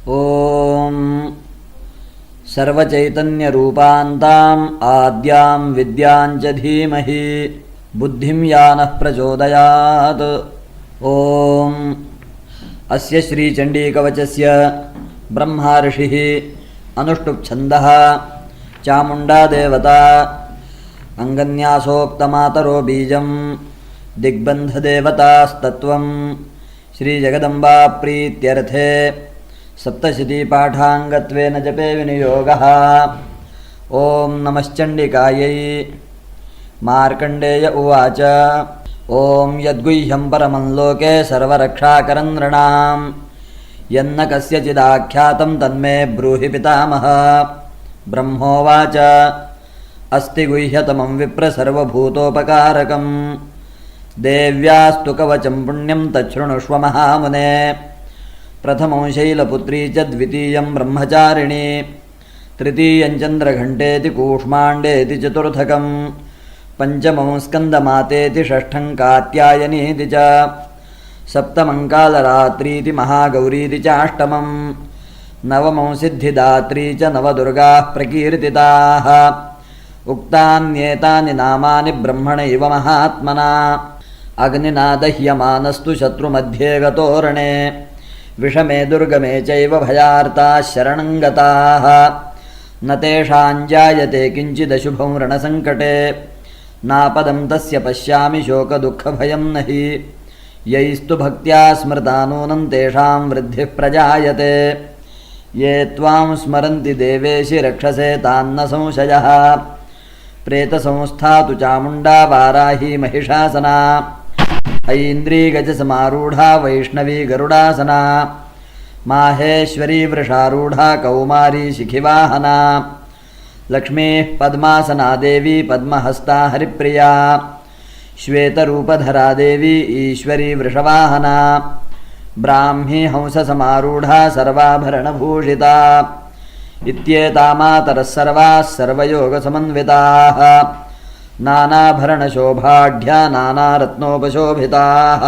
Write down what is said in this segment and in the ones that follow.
ॐ सर्वचैतन्यरूपान्ताम् आद्यां विद्यां च धीमहि बुद्धिं या नः प्रचोदयात्। ॐ अस्य श्रीचण्डीकवचस्य ब्रह्मा ऋषिः अनुष्टुप्छन्दः चामुण्डा देवता अङ्गन्यासोक्तमातरो बीजं दिग्बन्धदेवतास्तत्त्वं श्रीजगदम्बा प्रीत्यर्थे सप्तशतीपाठाङ्गत्वेन जपे विनियोगः। ॐ नमश्चण्डिकायै। मार्कण्डेय उवाच। ॐ यद्गुह्यं परमं लोके सर्वरक्षाकरं नृणां यन्न कस्यचिदाख्यातं तन्मे ब्रूहि पितामह। ब्रह्मोवाच। अस्ति गुह्यतमं विप्र सर्वभूतोपकारकं देव्यास्तु कवचं पुण्यं तच्छृणुष्व महामुने। प्रथमं शैलपुत्री च द्वितीयं ब्रह्मचारिणी तृतीयं चन्द्रघण्टेति कूष्माण्डेति चतुर्थकं पञ्चमं स्कन्दमातेति षष्ठं कात्यायनीति च सप्तमं कालरात्रीति महागौरीति चाष्टमं नवमं सिद्धिदात्री च नवदुर्गाः प्रकीर्तिताः। उक्तान्येतानि नामानि ब्रह्मणैव महात्मना अग्निना दह्यमानस्तु शत्रुमध्ये गतोरणे विषमे दुर्गमे चैव भयार्ताः शरणं गताः न तेषां जायते किञ्चिदशुभं रणसङ्कटे नापदं तस्य पश्यामि शोकदुःखभयं न हि यैस्तु भक्त्या स्मृता नूनं तेषां वृद्धिः प्रजायते ये त्वां स्मरन्ति देवेशि रक्षसे तान्न संशयः। प्रेतसंस्था तु चामुण्डा वाराही महिषासना ऐन्द्रीगजसमारूढा वैष्णवी गरुडासना माहेश्वरी वृषारूढा कौमारी शिखिवाहना लक्ष्मीः पद्मासना देवी पद्महस्ता हरिप्रिया श्वेतरूपधरा देवी ईश्वरी वृषवाहना ब्राह्मी हंससमारूढा सर्वाभरणभूषिता इत्येता मातरः सर्वाः सर्वयोगसमन्विताः नानाभरणशोभाढ्या नानारत्नोपशोभिताः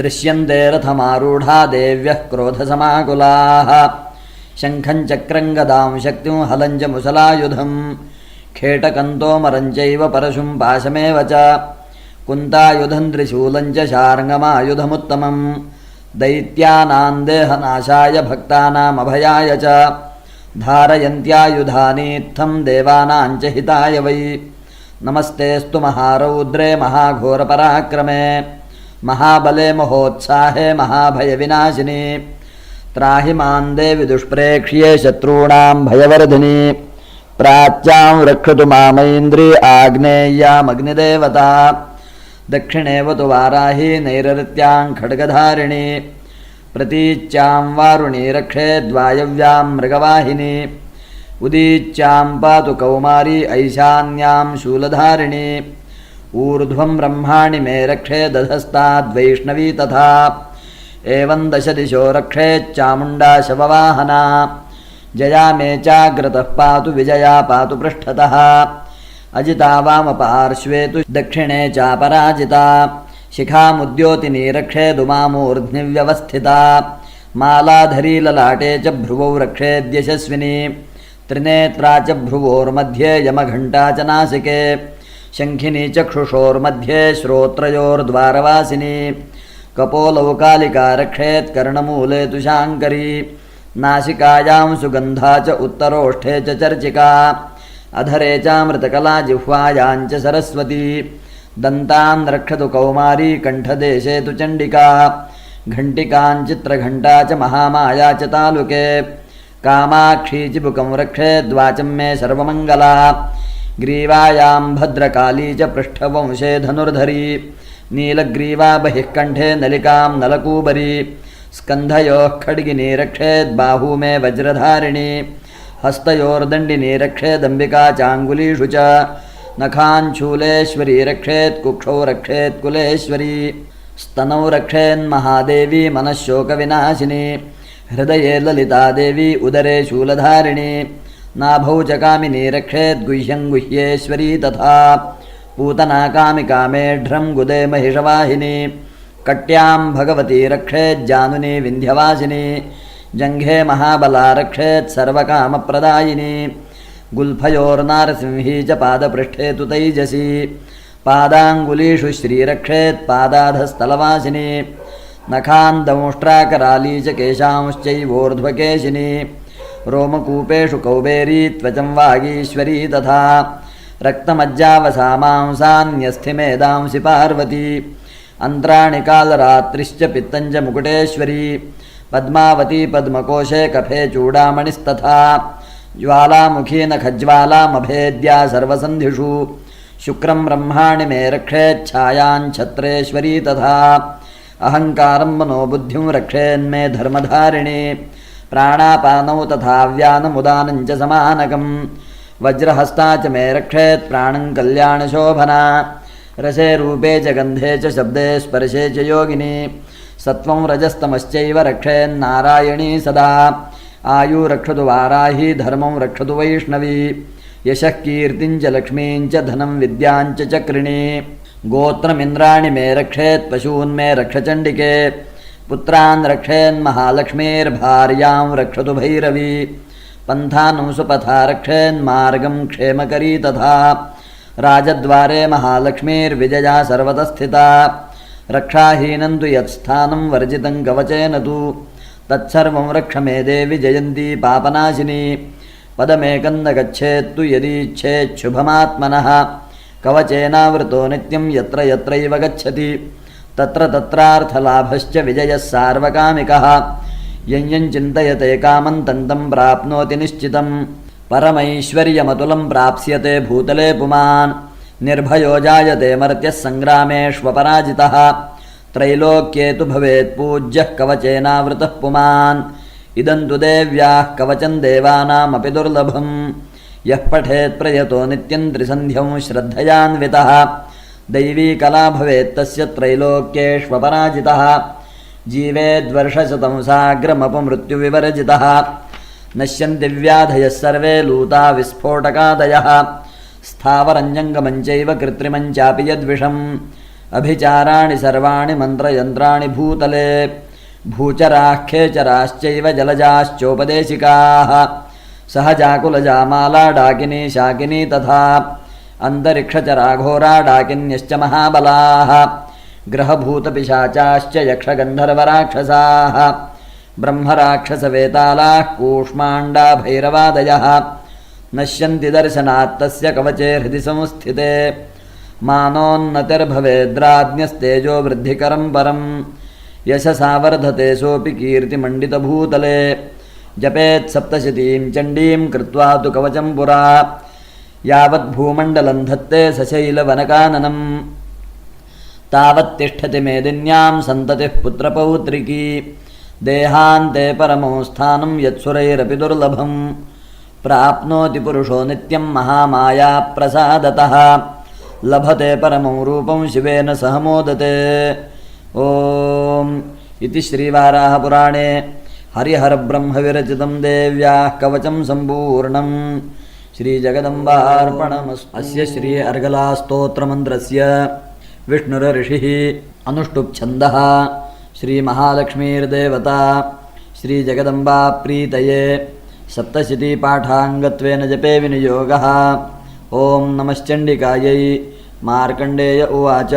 दृश्यन्ते रथमारूढा देव्यः क्रोधसमाकुलाः शङ्खं चक्रं गदां शक्तिं हलं च मुसलायुधं खेटकं तोमरं चैव परशुं पाशमेव च कुन्तायुधं त्रिशूलं च शार्ङ्गमायुधमुत्तमं दैत्यानां देहनाशाय भक्तानामभयाय च धारयन्त्यायुधानीत्थं देवानां च हिताय वै। नमस्तेस्तु महारौद्रे महाघोरपराक्रमे महाबले महोत्साहे महाभयविनाशिनी त्राहि मां देवि दुष्प्रेक्ष्ये शत्रूणां भयवर्धिनी प्राच्यां रक्षतु मामैन्द्री आग्नेय्यामग्निदेवता दक्षिणेव तु वाराही नैरृत्यां खड्गधारिणी प्रतीच्यां वारुणी रक्षेद्वायव्यां मृगवाहिनी उदीच्यां पातु कौमारी ऐशान्यां शूलधारिणी ऊर्ध्वं ब्रह्माणि मे रक्षेदधस्ताद्वैष्णवी तथा एवं दशदिशो रक्षेच्चामुण्डा शववाहना जया मे चाग्रतः पातु विजया पातु पृष्ठतः अजिता वामपार्श्वे तु दक्षिणे चापराजिता शिखामुद्योतिनी रक्षेदुमामूर्ध्निव्यवस्थिता मालाधरी ललाटे च भ्रुवौ रक्षेद्यशस्विनी त्रिनेत्रा च भ्रुवोर्मध्ये यमघण्टा च नासिके शङ्खिनी चक्षुषोर्मध्ये श्रोत्रयोर्द्वारवासिनी कपोलौ कालिका रक्षेत् कर्णमूले तु शाङ्करी नासिकायां सुगन्धा च उत्तरोष्ठे च चर्चिका अधरे चामृतकला जिह्वायां च सरस्वती दन्तान् रक्षतु कौमारी कण्ठदेशे तु चण्डिका घण्टिकां चित्रघण्टा च महामाया च तालुके कामाक्षी चिबुकं रक्षेद्वाचं मे सर्वमङ्गला ग्रीवायां भद्रकाली च पृष्ठवंशे धनुर्धरी नीलग्रीवा बहिः कण्ठे नलिकां नलकूबरी स्कन्धयोः खड्गिनी रक्षेद्बाहू मे वज्रधारिणी हस्तयोर्दण्डिनी रक्षेदम्बिका चाङ्गुलीषु च नखाञ्चूलेश्वरी रक्षेत् कुक्षौ रक्षेत् कुलेश्वरी स्तनौ रक्षेन्महादेवी मनःशोकविनाशिनी हृदये ललिता देवी उदरे शूलधारिणी नाभौ च कामिनी रक्षेद्गुह्यं गुह्येश्वरी तथा पूतना कामिकामेढ्रं गुदे महिषवाहिनी कट्यां भगवती रक्षेज्जानुनी विन्ध्यवासिनी जङ्घे महाबला रक्षेत् सर्वकामप्रदायिनी गुल्फयोर्नारसिंही च पादपृष्ठे तु तैजसी पादाङ्गुलीषु श्रीरक्षेत् पादाधस्थलवासिनी नखान्दंष्ट्राकराली च केशांश्चैवोर्ध्वकेशिनी रोमकूपेषु कौबेरी त्वचं वागीश्वरी तथा रक्तमज्जावसामांसान्यस्थिमेदांसि पार्वती अन्त्राणि कालरात्रिश्च पित्तञ्च मुकुटेश्वरी पद्मावती पद्मकोशे कफे चूडामणिस्तथा ज्वालामुखी नखज्वालामभेद्या सर्वसन्धिषु शुक्रं ब्रह्माणि मे रक्षेच्छायाञ्छत्रेश्वरी तथा अहङ्कारं मनोबुद्धिं रक्षेन्मे धर्मधारिणी प्राणापानौ तथा व्यानमुदानं च समानकं वज्रहस्ता च मे रक्षेत् प्राणं कल्याणशोभना रसे रूपे च गन्धे च शब्दे स्पर्शे च योगिनी सत्वं रजस्तमश्चैव रक्षेन्नारायणी सदा आयु रक्षतु वाराही धर्मं रक्षतु वैष्णवी यशः कीर्तिं च लक्ष्मीं च धनं विद्यां च चक्रिणी गोत्रमिन्द्राणि मे रक्षेत् पशून् मे रक्षचण्डिके पुत्रान् रक्षेन्महालक्ष्मीर्भार्यां रक्षतु भैरवी पन्थानं सुपथा रक्षेन्मार्गं क्षेमकरी तथा राजद्वारे महालक्ष्मीर्विजया सर्वतः रक्षाहीनं तु यत्स्थानं वर्जितं कवचेन तु तत्सर्वं रक्ष मे देवि जयन्ती पापनाशिनी पदमेकं न गच्छेत्तु यदीच्छेच्छुभमात्मनः कवचेनावृतो नित्यं यत्र यत्रैव गच्छति तत्र तत्रार्थलाभश्च विजयः सार्वकामिकः यं यं चिन्तयते कामं तं तं प्राप्नोति निश्चितं परमैश्वर्यमतुलं प्राप्स्यते भूतले पुमान् निर्भयो जायते मर्त्यः सङ्ग्रामेष्वपराजितः त्रैलोक्ये तु भवेत् पूज्यः कवचेनावृतः पुमान् इदं तु देव्याः कवचं देवानामपि दुर्लभं यः पठेत् प्रयतो नित्यं त्रिसन्ध्यं श्रद्धयान्वितः दैवी कला भवेत् तस्य त्रैलोक्येष्वपराजितः जीवेद्वर्षशतं साग्रमपमृत्युविवर्जितः नश्यन्ति व्याधयः सर्वे लूता विस्फोटकादयः स्थावरञ्जङ्गमञ्चैव कृत्रिमञ्चापि यद्विषम् अभिचाराणि सर्वाणि मन्त्रयन्त्राणि भूतले भूचराः खेचराश्चैव जलजाश्चोपदेशिकाः सहजाकुलजामाला डाकिनी शाकिनी तथा अन्तरिक्षचराघोरा डाकिन्यश्च महाबलाः ग्रहभूतपिशाचाश्च यक्षगन्धर्वराक्षसाः ब्रह्मराक्षसवेतालाः कूष्माण्डा भैरवादयः नश्यन्ति दर्शनात् तस्य कवचे हृदि संस्थिते मानोन्नतिर्भवेद्राज्ञस्तेजो वृद्धिकरं परं यशसा वर्धते सोऽपि कीर्तिमण्डितभूतले जपेत् सप्तशतीं चण्डीं कृत्वा तु कवचं पुरा यावद्भूमण्डलं धत्ते सशैलवनकाननं तावत्तिष्ठति मेदिन्यां सन्ततिः पुत्रपौत्रिकी देहान्ते परमं स्थानं यत्सुरैरपि दुर्लभं प्राप्नोति पुरुषो नित्यं महामायाप्रसादतः लभते परमं रूपं शिवेन सह मोदते। ॐ इति श्रीवाराहपुराणे हरिहरब्रह्मविरचितं देव्याः कवचं सम्पूर्णं श्रीजगदम्बार्पणमस्तु। अस्य श्री अर्गलास्तोत्रमन्त्रस्य विष्णुरऋषिः अनुष्टुप्छन्दः श्रीमहालक्ष्मीर्देवता श्रीजगदम्बाप्रीतये सप्तशतीपाठाङ्गत्वेन जपे विनियोगः। ॐ नमश्चण्डिकायै। मार्कण्डेय उवाच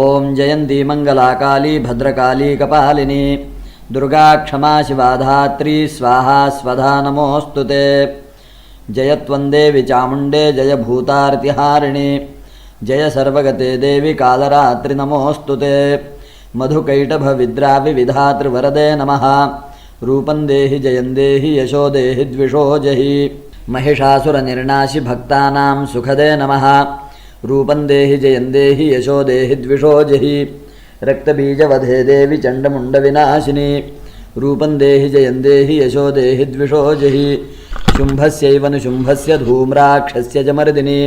ॐ जयन्ती मङ्गलाकाली भद्रकाली कपालिनी दुर्गा क्षमा शिवा धात्री स्वाहा स्वधा नमोऽस्तु ते। जयत्वं देवि चामुण्डे जय भूतार्तिहारिणि जय सर्वगते देवि कालरात्रि नमोऽस्तु ते। मधुकैटभविद्राविविधातृवरदे नमः। रूपं देहि जयं देहि यशो देहि द्विषो जहि। महिषासुरनिर्नाशि भक्तानां सुखदे नमः। रूपं देहि जयं देहि यशो देहि द्विषो जहि। रक्तबीजवधे देवि चण्डमुण्डविनाशिनि रूपं देहि जयं देहि यशो देहि द्विषो जहि। शुम्भस्यैव निशुम्भस्य धूम्राक्षस्य च मर्दिनि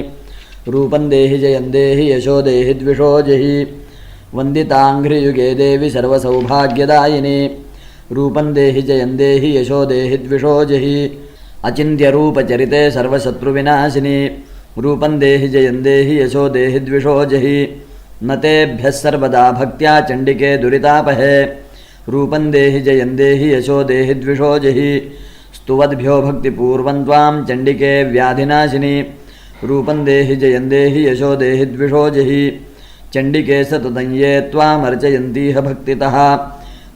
रूपं देहि जयं देहि यशो देहि द्विषो जहि। वन्दिताङ्घ्रियुगे देवि सर्वसौभाग्यदायिनि रूपं देहि जयं देहि यशो देहि द्विषो जहि। अचिन्त्यरूपचरिते सर्वशत्रुविनाशिनि रूपं देहि जयं देहि यशो देहि द्विषो जहि। न तेभ्यः सर्वदा भक्त्या चण्डिके दुरितापहे रूपं देहि जयं देहि यशो देहि द्विषो जहि स्तुवद्भ्यो भक्तिपूर्वं त्वां चण्डिके व्याधिनाशिनी रूपं देहि जयं देहि यशो देहि द्विषो जहि चण्डिके सततं ये त्वामर्चयन्तीह भक्तितः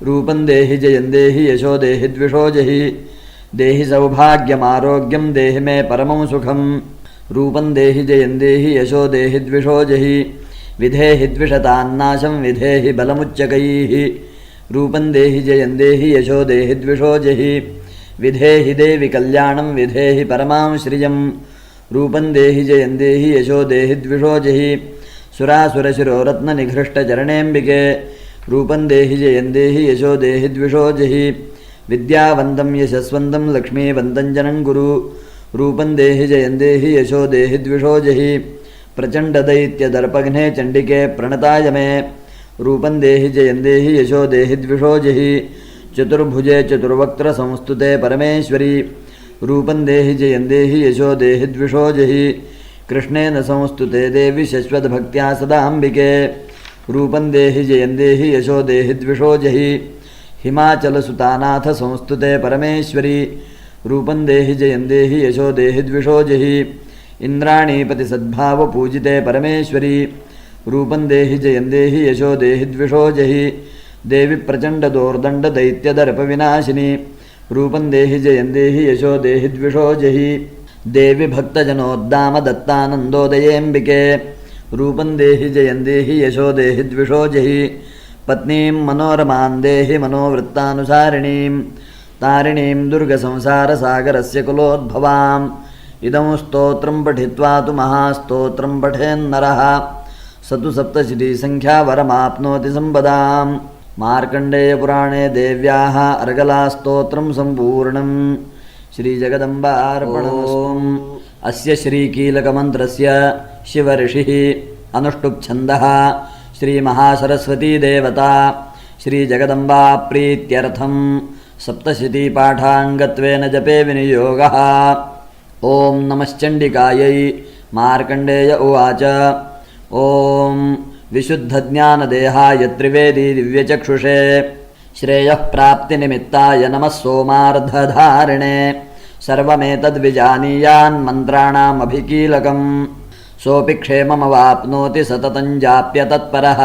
रूपं देहि जयं देहि यशो देहि द्विषो जहि देहि सौभाग्यमारोग्यं देहि मे परमं सुखं रूपं देहि जयं देहि यशो देहि द्विषो जहि विधेहि द्विषतान्नाशं विधेहि बलमुच्चकैः रूपं देहि जयं देहि यशो देहि द्विषो जहि विधेहि देवि कल्याणं विधेहि परमां श्रियं रूपं देहि जयं देहि यशो देहि द्विषो जहि सुरासुरशिरोरत्ननिघृष्टचरणेऽम्बिके रूपं देहि जयं देहि यशो देहि द्विषो जहि विद्यावन्तं यशस्वन्तं लक्ष्मीवन्तं जनं गुरु रूपं देहि जयं देहि यशो देहि द्विषो जहि प्रचण्डदैत्यदर्पघ्ने चण्डिके प्रणताय मे रूपं देहि जयं देहि यशो देहि द्विषो जहि चतुर्भुजे चतुर्वक्त्रसंस्तुते परमेश्वरी रूपं देहि जयं देहि यशो देहि द्विषो जहि कृष्णेन संस्तुते देवि शश्वतभक्त्या सदाम्बिके रूपं देहि जयं देहि यशो देहि द्विषो जहि हिमाचलसुतानाथ संस्तुते परमेश्वरी रूपं देहि जयं देहि यशो देहि द्विषो जहि इन्द्राणीपतिसद्भावपूजिते परमेश्वरी रूपं देहि जयं देहि यशो देहि द्विषो जहि देवि प्रचण्डदोर्दण्डदैत्यदर्पविनाशिनी रूपं देहि जयं देहि यशो देहि द्विषो जहि देवि भक्तजनोद्दामदत्तानन्दोदयेऽम्बिके रूपं देहि जयं देहि यशो देहि द्विषो जहि पत्नीं मनोरमां देहि मनोवृत्तानुसारिणीं तारिणीं दुर्गसंसारसागरस्य कुलोद्भवाम् इदं स्तोत्रं पठित्वा तु महास्तोत्रं पठेन्नरः स तु सप्तशतीसङ्ख्यावरमाप्नोति सम्पदाम् मार्कण्डेयपुराणे देव्याः अर्गलास्तोत्रं सम्पूर्णम् श्रीजगदम्बार्पणम् अस्य श्रीकीलकमन्त्रस्य शिवऋषिः अनुष्टुप्छन्दः श्रीमहासरस्वतीदेवता श्रीजगदम्बा प्रीत्यर्थं सप्तशतीपाठाङ्गत्वेन जपे विनियोगः ॐ नमश्चण्डिकायै मार्कण्डेय उवाच ॐ विशुद्धज्ञानदेहाय त्रिवेदी दिव्यचक्षुषे श्रेयः प्राप्तिनिमित्ताय नमः सोमार्धधारिणे सर्वमेतद्विजानीयान् मन्त्राणामभिकीलकम् सोऽपि क्षेममवाप्नोति सततं जाप्य तत्परः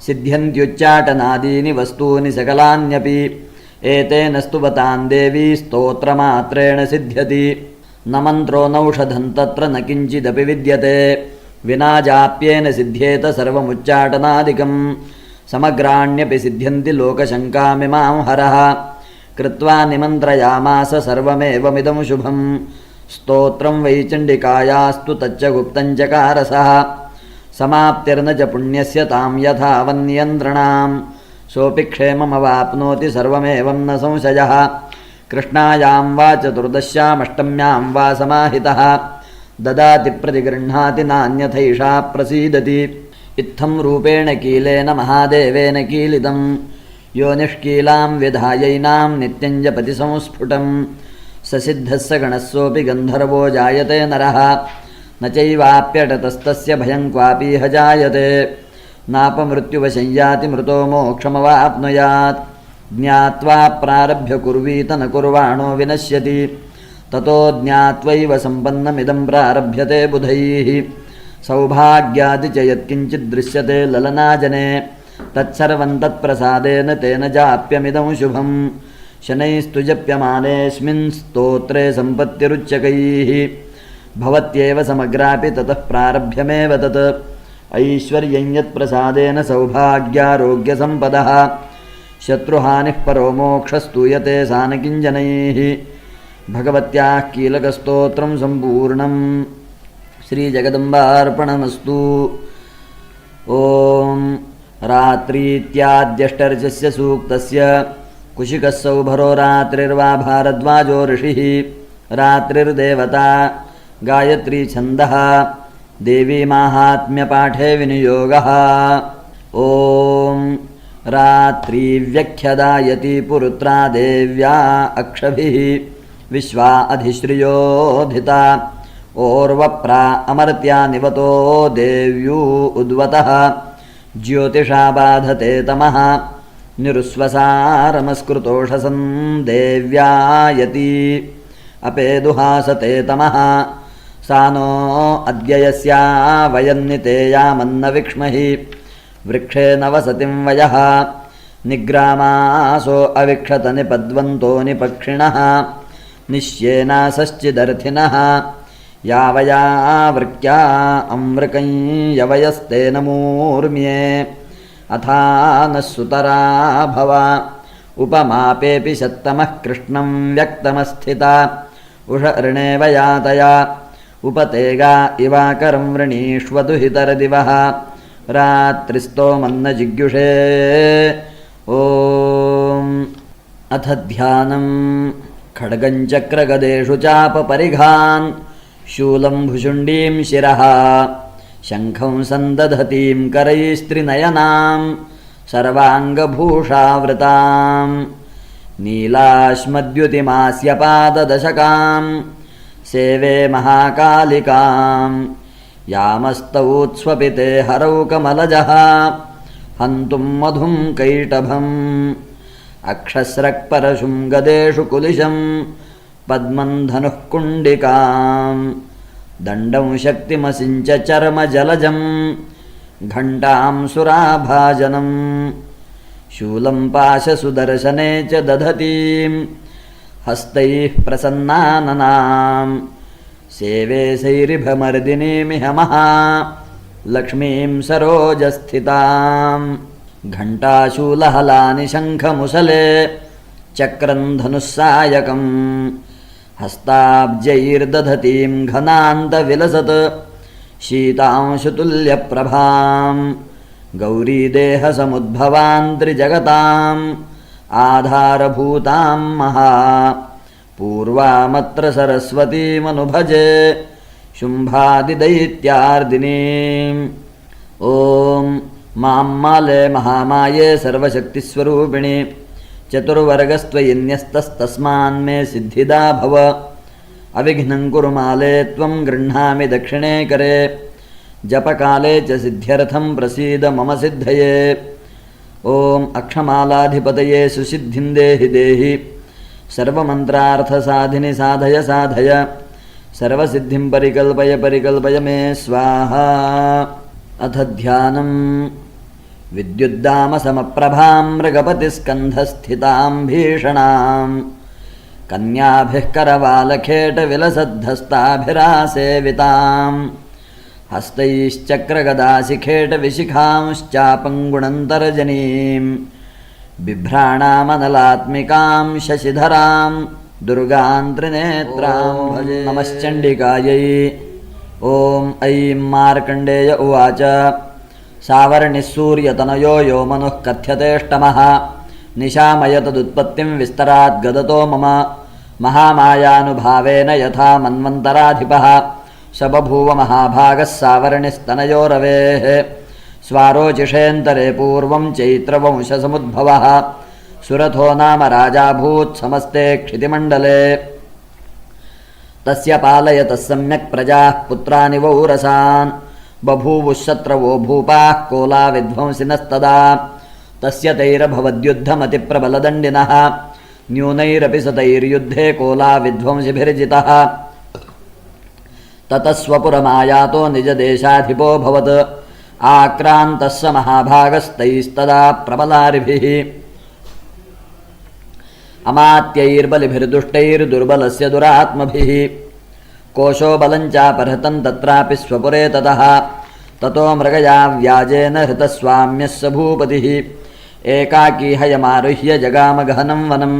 सिद्ध्यन्त्युच्चाटनादीनि वस्तूनि सकलान्यपि एतेन स्तुवतां देवी स्तोत्रमात्रेण सिद्ध्यति न मन्त्रो नौषधं तत्र न किञ्चिदपि विद्यते विना जाप्येन सिद्ध्येत सर्वमुच्चाटनादिकं समग्राण्यपि सिद्ध्यन्ति लोकशङ्कामिमां हरः कृत्वा निमन्त्रयामास सर्वमेवमिदं शुभं स्तोत्रं वै चण्डिकायास्तु तच्च गुप्तं चकारसः समाप्तिर्न च पुण्यस्य तां यथा वन्नियन्त्रणां सोऽपि क्षेममवाप्नोति सर्वमेवं न संशयः कृष्णायां वा चतुर्दश्यामष्टम्यां वा समाहितः ददाति प्रतिगृह्णाति नान्यथैषा प्रसीदति इत्थं रूपेण कीलेन महादेवेन कीलितं यो निष्कीलां विधायैनां नित्यं जपति संस्फुटं स सिद्धः स गणः सोऽपि गन्धर्वो जायते नरः न चैवाप्यटतस्तस्य भयं क्वापीह जायते नापमृत्युवशं याति मृतो मोक्षमवाप्नुयात् ज्ञात्वा प्रारभ्य कुर्वीत न कुर्वाणो विनश्यति ततो ज्ञात्वैव सम्पन्नमिदं प्रारभ्यते बुधैः सौभाग्यादि च यत्किञ्चिद्दृश्यते ललनाजने तत्सर्वं तत्प्रसादेन तेन जाप्यमिदं शुभं शनैस्तु जप्यमानेऽस्मिन् स्तोत्रे सम्पत्तिरुच्चकैः भवत्येव समग्रापि ततः प्रारभ्यमेव तत् ऐश्वर्यं यत्प्रसादेन सौभाग्यारोग्यसम्पदः शत्रुहानिः परो मोक्षस्तूयते सानकिञ्जनैः भगवत्याः कीलकस्तोत्रं सम्पूर्णम् श्रीजगदम्बार्पणमस्तु ॐ रात्रीत्याद्यष्टर्चस्य सूक्तस्य कुशिकः सौभरो रात्रिर्वा भारद्वाजो ऋषिः रात्रिर्देवता गायत्री छन्दः देवी माहात्म्यपाठे विनियोगः ॐ रात्रिव्यख्यदायति पुरुत्रा देव्या अक्षभिः विश्वा अधिश्रियोधिता ओर्वप्रा अमर्त्या निवतो देव्यू उद्वतः ज्योतिषा बाधते तमः निरुस्वसारमस्कृतोषसं देव्यायति अपेदुहासते तमः सा नो अद्य यस्या वयन्नितेयामन्न विक्ष्महि वृक्षेण वसतिं वयः निग्रामासो अविक्षत निपद्वन्तो निपक्षिणः निश्येनासश्चिदर्थिनः यावया वृक्या अमृकं यवयस्तेन मूर्म्ये अथा नः सुतरा भव उपमापेऽपि शत्तमः कृष्णं व्यक्तमस्थिता उष ऋणेव यातया उपतेगा इवाकरं वृणीष्वदुहितरदिवः रात्रिस्तोमन्न जिग्युषे ॐ अथ ध्यानं खड्गं चक्रगदेषु चापपरिघान् शूलं भुशुण्डीं शिरः शङ्खं सन्दधतीं करैस्त्रिनयनां सर्वाङ्गभूषावृतां नीलाश्मद्युतिमास्यपाददशकां सेवे महाकालिकां यामस्तौत्स्वपिते हरौ कमलजः हन्तुं मधुं कैटभम् अक्षस्रक्परशुं गदेषु कुलिशं पद्मं धनुः कुण्डिकां दण्डं शक्तिमसिञ्च चर्मजलजं घण्टां सुराभाजनं शूलं पाशसुदर्शने च दधतीं हस्तैः प्रसन्नाननां सेवे सैरिभमर्दिनीमिह लक्ष्मीं सरोजस्थितां घण्टाशूलहलानि शङ्खमुसले चक्रं धनुस्सायकं हस्ताब्जैर्दधतीं घनान्तविलसत् शीतांशुतुल्यप्रभां गौरीदेहसमुद्भवान्त्रिजगताम् आधारभूतां महा पूर्वामत्र सरस्वतीमनुभजे शुम्भादिदैत्यार्दिनीम् ॐ मां माले महामाये सर्वशक्तिस्वरूपिणि चतुर्वर्गस्त्वयि न्यस्तस्तस्मान्मे सिद्धिदा भव अविघ्नं कुरु माले त्वं गृह्णामि दक्षिणे करे जपकाले च सिद्ध्यर्थं प्रसीद मम सिद्धये ॐ अक्षमालाधिपतये सुसिद्धिं देहि देहि सर्वमन्त्रार्थसाधिनि साधय साधय सर्वसिद्धिं परिकल्पय परिकल्पय मे स्वाहा अथ ध्यानं विद्युद्दामसमप्रभां मृगपतिस्कन्धस्थितां भीषणां कन्याभिः करवालखेटविलसद्धस्ताभिरासेवितां हस्तैश्चक्रगदाशिखेटविशिखांश्चापङ्गुणन्तर्जनीं बिभ्राणामनलात्मिकां शशिधरां दुर्गां त्रिनेत्रां भजे नमश्चण्डिकायै ॐ ऐं मार्कण्डेय उवाच सावर्णिस्सूर्यतनयो यो मनुः कथ्यतेष्टमः निशामय तदुत्पत्तिं विस्तराद्गदतो मम महामायानुभावेन यथा मन्वन्तराधिपः स बभूव महाभागः सावर्णिस्तनयो रवेः स्वारोचिषेऽन्तरे पूर्वं चैत्रवंशसमुद्भवः सुरथो नाम राजाभूत् समस्ते क्षितिमण्डले तस्य पालयतः सम्यक् प्रजाः पुत्रानि वौरसान् बभूवुः शत्रवो भूपाः कोला विध्वंसिनस्तदा तस्य तैरभवद्युद्धमतिप्रबलदण्डिनः न्यूनैरपि सतैर्युद्धे कोला विध्वंसिभिर्जितः ततः स्वपुरमायातो निजदेशाधिपोऽभवत् आक्रान्तः स महाभागस्तैस्तदा प्रबलारिभिः अमात्यैर्बलिभिर्दुष्टैर्दुर्बलस्य दुरात्मभिः कोशो बलञ्चापहृतं तत्रापि स्वपुरे ततः ततो मृगया व्याजेन हृतस्वाम्यः स भूपतिः एकाकी हयमारुह्य जगामगहनं वनं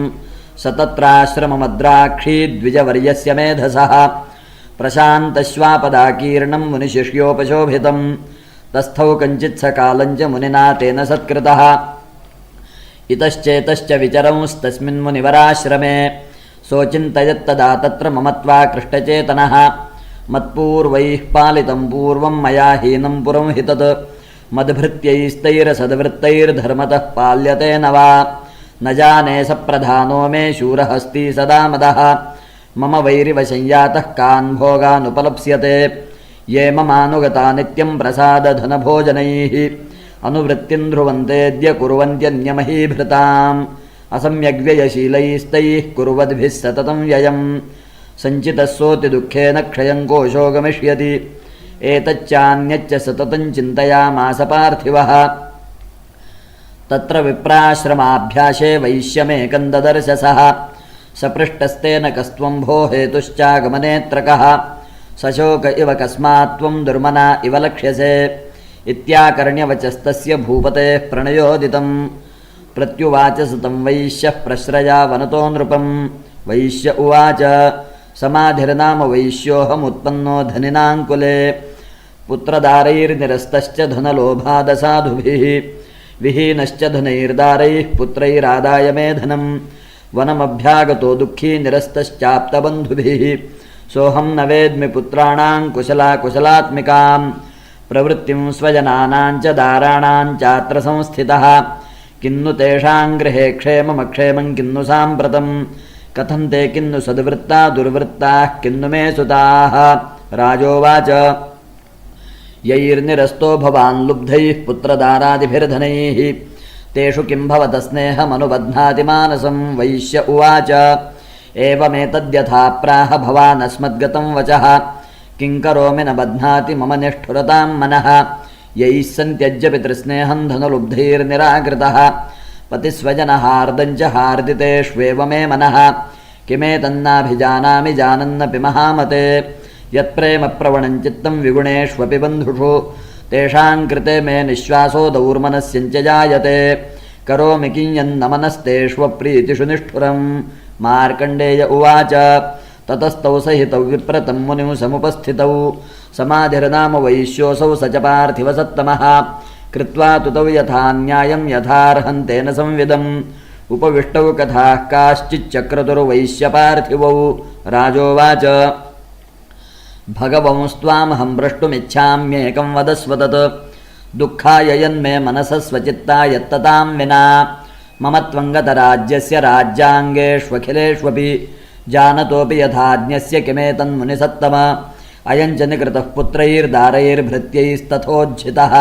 स तत्राश्रममद्राक्षी द्विजवर्यस्य मेधसः प्रशान्तश्वापदाकीर्णं मुनिशिष्योपशोभितं तस्थौ कञ्चित् सकालञ्च मुनिना तेन सत्कृतः इतश्चेतश्च विचरंस्तस्मिन् मुनिवराश्रमे सोचिन्तयत्तदा तत्र ममत्वा कृष्टचेतनः मत्पूर्वैः पालितं पूर्वं मया हीनं पुरं हि तत् मद्भृत्यैस्तैरसद्वृत्तैर्धर्मतः पाल्यते न वा न जाने स प्रधानो मे शूरहस्ति सदा मदः मम वैरिवशंयातः कान् भोगानुपलप्स्यते ये ममानुगता नित्यं प्रसादधनभोजनैः अनुवृत्तिं ध्रुवन्तेऽद्य कुर्वन्त्यन्यमहीभृताम् असम्यग्व्ययशीलैस्तैः कुर्वद्भिः सततं व्ययं सञ्चितस्सोऽति दुःखेन क्षयं कोशो गमिष्यति एतच्चान्यच्च सततं चिन्तयामास पार्थिवः तत्र विप्राश्रमाभ्यासे वैश्यमेकं ददर्श सः सपृष्टस्तेन कस्त्वं भो हेतुश्चागमनेऽत्र कः सशोक इव कस्मात् त्वं दुर्मना इव लक्ष्यसे इत्याकर्ण्यवचस्तस्य भूपतेः प्रणयोदितं प्रत्युवाच सुतं वैश्यः प्रश्रयावनतो नृपं वैश्य उवाच समाधिर्नाम वैश्योऽहमुत्पन्नो धनिनाङ्कुले पुत्रदारैर्निरस्तश्च धनलोभादसाधुभिः विहीनश्च धनैर्दारैः पुत्रैरादाय मे धनं वनमभ्यागतो दुःखी निरस्तश्चाप्तबन्धुभिः सोऽहं न वेद्मि पुत्राणां कुशलाकुशलात्मिकां प्रवृत्तिं स्वजनानां च दाराणां चात्र संस्थितः किन्नु तेषां गृहे क्षेममक्षेमं किन्नु साम्प्रतं कथं ते किन्नु सद्वृत्ता दुर्वृत्ताः किन्नु मे सुताः राजोवाच यैर्निरस्तो भवान् लुब्धैः पुत्रदारादिभिर्धनैः तेषु किं भवत स्नेहमनुबध्नाति मानसं वैश्य उवाच एवमेतद्यथा प्राह भवान् अस्मद्गतं वचः किं करोमि न बध्नाति मम निष्ठुरतां मनः यैः सन्त्यज्य पितृस्नेहं धनलुब्धैर्निराकृतः पतिस्वजनहार्दं च हार्दितेष्वेव मे मनः किमेतन्नाभिजानामि जानन्नपि महामते यत्प्रेमप्रवणं चित्तं विगुणेष्वपि बन्धुषु तेषां कृते मे निःश्वासो दौर्मनस्यञ्च जायते करोमि किञ्यन्न मनस्तेष्वप्रीतिषु निष्ठुरं मार्कण्डेय उवाच ततस्तौ सहितौ विप्रतं मुनिं समुपस्थितौ समाधिर्नाम वैश्योऽसौ स च पार्थिवसत्तमः कृत्वा तु तौ यथा न्यायं यथार्हन्तेन संविदम् उपविष्टौ कथाः काश्चिच्चक्रतुर्वैश्यपार्थिवौ राजोवाच भगवंस्त्वामहं प्रष्टुमिच्छाम्येकं वदस्व तत् दुःखाय यन्मे मनसः स्वचित्ता यत्ततां विना मम त्वङ्गतराज्यस्य राज्याङ्गेष्वखिलेष्वपि जानतोऽपि यथाज्ञस्य किमेतन्मुनिसत्तम अयं च निकृतः पुत्रैर्दारैर्भृत्यैस्तथोज्झितः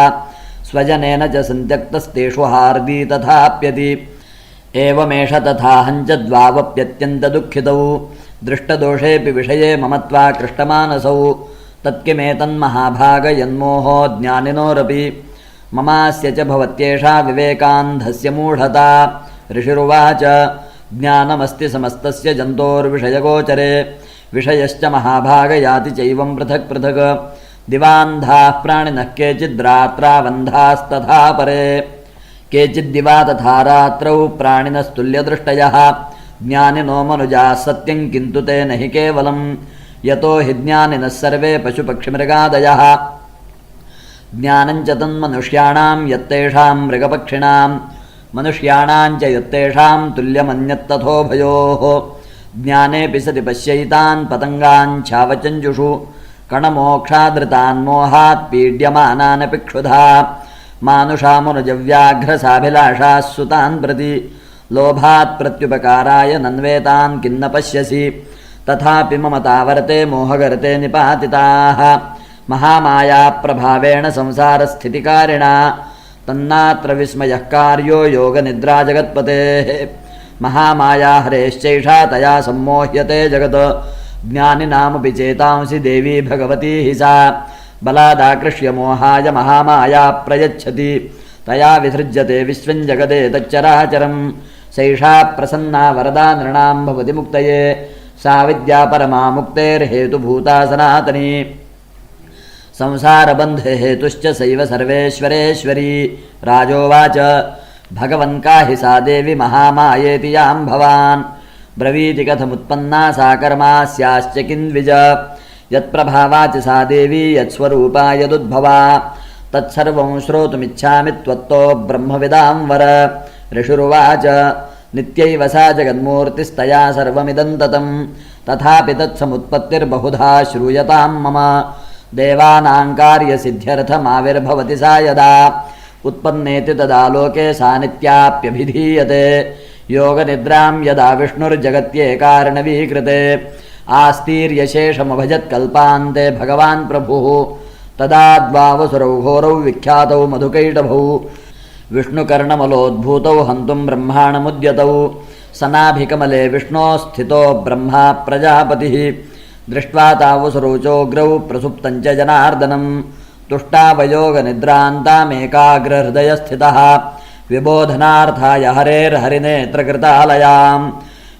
स्वजनेन च सन्त्यक्तस्तेषु हार्दी तथाप्यति एवमेष तथाहं च द्वावप्यत्यन्तदुःखितौ दृष्टदोषेऽपि विषये मम त्वाकृष्टमानसौ तत्किमेतन्महाभाग यन्मोहो ज्ञानिनोरपि ममास्य च भवत्येषा विवेकान्धस्य मूढता ऋषिरुवाच ज्ञानमस्ति समस्तस्य जन्तोर्विषयगोचरे विषयश्च महाभाग याति चैवं पृथक् पृथक् दिवान्धाः प्राणिनः केचिद्रात्रावन्धास्तथा परे केचिद्दिवा तथा रात्रौ प्राणिनस्तुल्यदृष्टयः ज्ञानिनो मनुजाः सत्यं किन्तु ते न हि केवलं यतो हि ज्ञानिनः सर्वे पशुपक्षिमृगादयः ज्ञानं च तन्मनुष्याणां यत्तेषां मृगपक्षिणां मनुष्याणां च यत्तेषां तुल्यमन्यत्तथोभयोः ज्ञानेऽपि सति पश्यैतान् पतङ्गान् छावचञ्जुषु कणमोक्षादृतान् मोहात् पीड्यमानानपि क्षुधा मानुषामनुजव्याघ्रसाभिलाषाः सुतान् प्रति लोभात् प्रत्युपकाराय नन्वेतान् किन्न पश्यसि तथापि मम तावर्ते मोहगर्ते निपातिताः महामायाप्रभावेण संसारस्थितिकारिणा तन्नात्र विस्मयः कार्यो योगनिद्रा जगत्पतेः महामाया हरेश्चैषा तया सम्मोह्यते जगत् ज्ञानिनामपि चेतांसि देवी भगवती हि सा बलादाकृष्य मोहाय महामाया प्रयच्छति तया विसृज्यते विश्वं जगदेतच्चराचरं सैषा प्रसन्ना वरदा नृणां भवति मुक्तये सा विद्या परमा मुक्तेर्हेतुभूता सनातनी संसारबन्धे हेतुश्च सैव सर्वेश्वरेश्वरी राजोवाच भगवन् का हि सा देवी महामायेति यां भवान् ब्रवीति कथमुत्पन्ना सा कर्मास्याश्च किन्विज यत्प्रभावा च सा देवी यत्स्वरूपा यदुद्भवा तत्सर्वं श्रोतुमिच्छामि त्वत्तो ब्रह्मविदां वर ऋषिरुवाच नित्यैव सा जगन्मूर्तिस्तया सर्वमिदं ततं तथापि तत्समुत्पत्तिर्बहुधा श्रूयतां मम देवानां कार्यसिद्ध्यर्थमाविर्भवति सा यदा उत्पन्नेति तदा लोके सा नित्याप्यभिधीयते योगनिद्रां यदा विष्णुर्जगत्येकार्णवीकृते आस्तीर्यशेषमभजत्कल्पान्ते भगवान् प्रभुः तदा द्वावसुरौ घोरौ विख्यातौ मधुकैटभौ विष्णुकर्णमलोद्भूतौ हन्तुं ब्रह्माणमुद्यतौ सनाभिकमले विष्णो स्थितो ब्रह्मा प्रजापतिः दृष्ट्वा तावसुरौ चोग्रौ प्रसुप्तञ्च जनार्दनं तुष्टावयोगनिद्रान्तामेकाग्रहृदयस्थितः विबोधनार्थाय हरेर्हरिनेत्रकृतालयां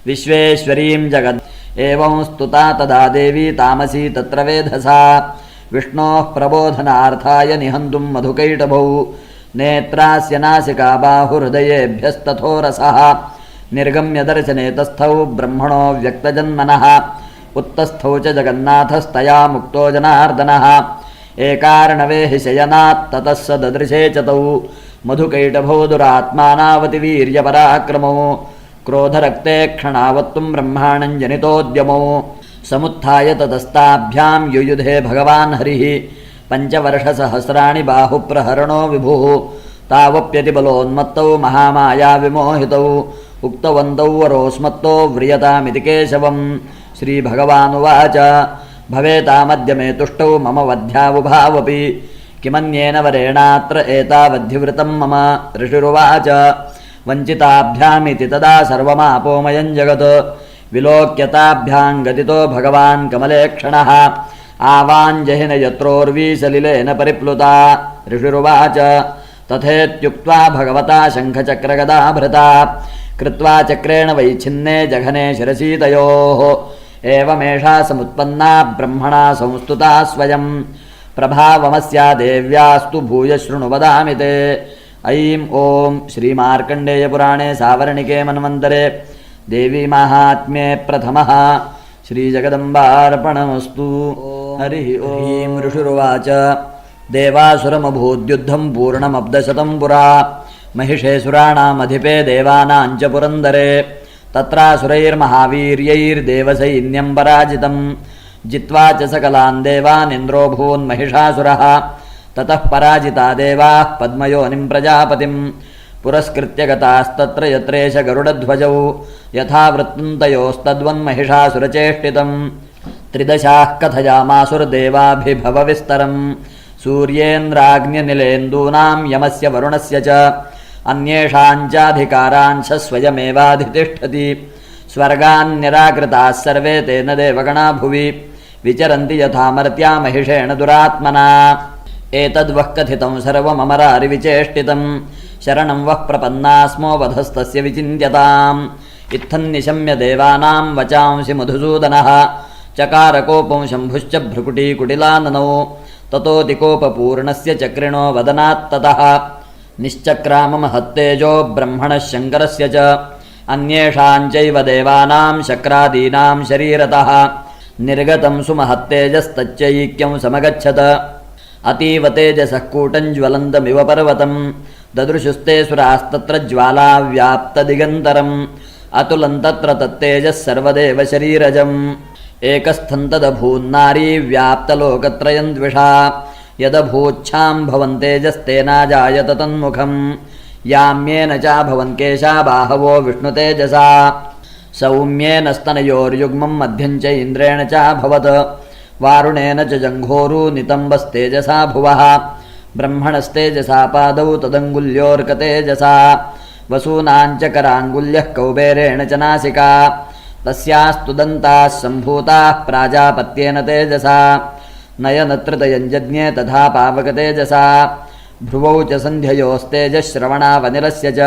विश्वेश्वरीं जगत् एवं स्तुता तदा देवी तामसी तत्र वेधसा विष्णोः प्रबोधनार्थाय निहन्तुं मधुकैटभौ नेत्रास्य नासिका बाहुहृदयेभ्यस्तथो रसः निर्गम्य दर्शने तस्थौ ब्रह्मणो व्यक्तजन्मनः उत्तस्थौ च जगन्नाथस्तया मुक्तो जनार्दनः एकार्णवे हि शयनात् ततः स ददृशे च तौ मधुकैटभौ दुरात्मानावतिवीर्यपराक्रमौ क्रोधरक्ते क्षणावत्तुं ब्रह्माणं जनितोद्यमौ समुत्थाय ततस्ताभ्यां युयुधे भगवान् हरिः पञ्चवर्षसहस्राणि बाहुप्रहरणो विभुः तावप्यतिबलोन्मत्तौ महामायाविमोहितौ उक्तवन्तौ वरोस्मत्तो व्रियतामिति केशवम् श्रीभगवानुवाच भवेतामद्य मे तुष्टौ मम वध्यावुभावपि किमन्येन वरेणात्र एतावद्धिवृतं मम ऋषिरुवाच वञ्चिताभ्यामिति तदा सर्वमापोमयं जगत् विलोक्यताभ्यां गदितो भगवान् कमलेक्षणः आवाञ्जहिन यत्रोर्वीसलिलेन परिप्लुता ऋषिरुवाच तथेत्युक्त्वा भगवता शङ्खचक्रगदाभृता कृत्वा चक्रेण वैच्छिन्ने जघने शिरसि तयोः एवमेषा समुत्पन्ना ब्रह्मणा संस्तुता स्वयं प्रभावमस्या देव्यास्तु भूय शृणु वदामि ते ऐं ॐ श्रीमार्कण्डेयपुराणे सावर्णिके मन्वन्तरे देवी माहात्म्ये प्रथमः श्रीजगदम्बार्पणमस्तु। हरिः ॐ। ऋषिरुवाच देवासुरमभूद्युद्धं पूर्णमब्दशतं पुरा महिषेसुराणामधिपे देवानाञ्च पुरन्दरे तत्रासुरैर्महावीर्यैर्देवसैन्यं पराजितं जित्वा च सकलान् देवान् इन्द्रो भून्महिषासुरः ततः पराजिता देवाः पद्मयोनिं प्रजापतिं पुरस्कृत्य गतास्तत्र यत्रेश गरुडध्वजौ यथा वृत्तन्तयोस्तद्वन्महिषासुरचेष्टितं त्रिदशाः कथयामासुरदेवाभिभवविस्तरं सूर्येन्द्राग्न्यनिलेन्दूनां यमस्य वरुणस्य च अन्येषाञ्चाधिकाराञ्च स्वयमेवाधितिष्ठति स्वर्गान्निराकृताः सर्वे तेन देवगणा भुवि विचरन्ति यथा मर्त्या महिषेण दुरात्मना एतद्वः कथितं सर्वममरारिविचेष्टितं शरणं वः प्रपन्ना स्मो वधस्तस्य विचिन्त्यताम् इत्थन्निशम्य देवानां वचांसि मधुसूदनः चकारकोपं शम्भुश्च भ्रुकुटीकुटिलाननौ ततोऽतिकोपपूर्णस्य चक्रिणो वदनात्ततः निश्चक्राममहत्तेजो ब्रह्मणः शङ्करस्य च अन्येषाञ्चैव देवानां शक्रादीनां शरीरतः निर्गतं सुमहत्तेजस्तच्चैक्यं समगच्छत अतीव तेजसः कूटं ज्वलन्तमिव पर्वतं ददृशुस्ते सुरास्तत्र ज्वालाव्याप्तदिगन्तरम् अतुलं तत्र तत्तेजः सर्वदेव शरीरजम् एकस्थं तदभून्नारी व्याप्तलोकत्रयं द्विषा यदभूच्छां भवन्तेजस्तेनाजायत तन्मुखं याम्येन चाभवन् केशा बाहवो विष्णुतेजसा सौम्येन स्तनयोर्युग्मं मध्यं च इन्द्रेण चाभवत् वारुणेन च जङ्घोरू नितम्बस्तेजसा भुवः ब्रह्मणस्तेजसा पादौ तदङ्गुल्योर्कतेजसा वसूनाञ्च कराङ्गुल्यः कौबेरेण च नासिका तस्यास्तु दन्ताः सम्भूताः प्राजापत्येन तेजसा नयनत्रितयञ्जज्ञे तथा पावकतेजसा भ्रुवौ च सन्ध्ययोस्तेजश्रवणावनिरस्य च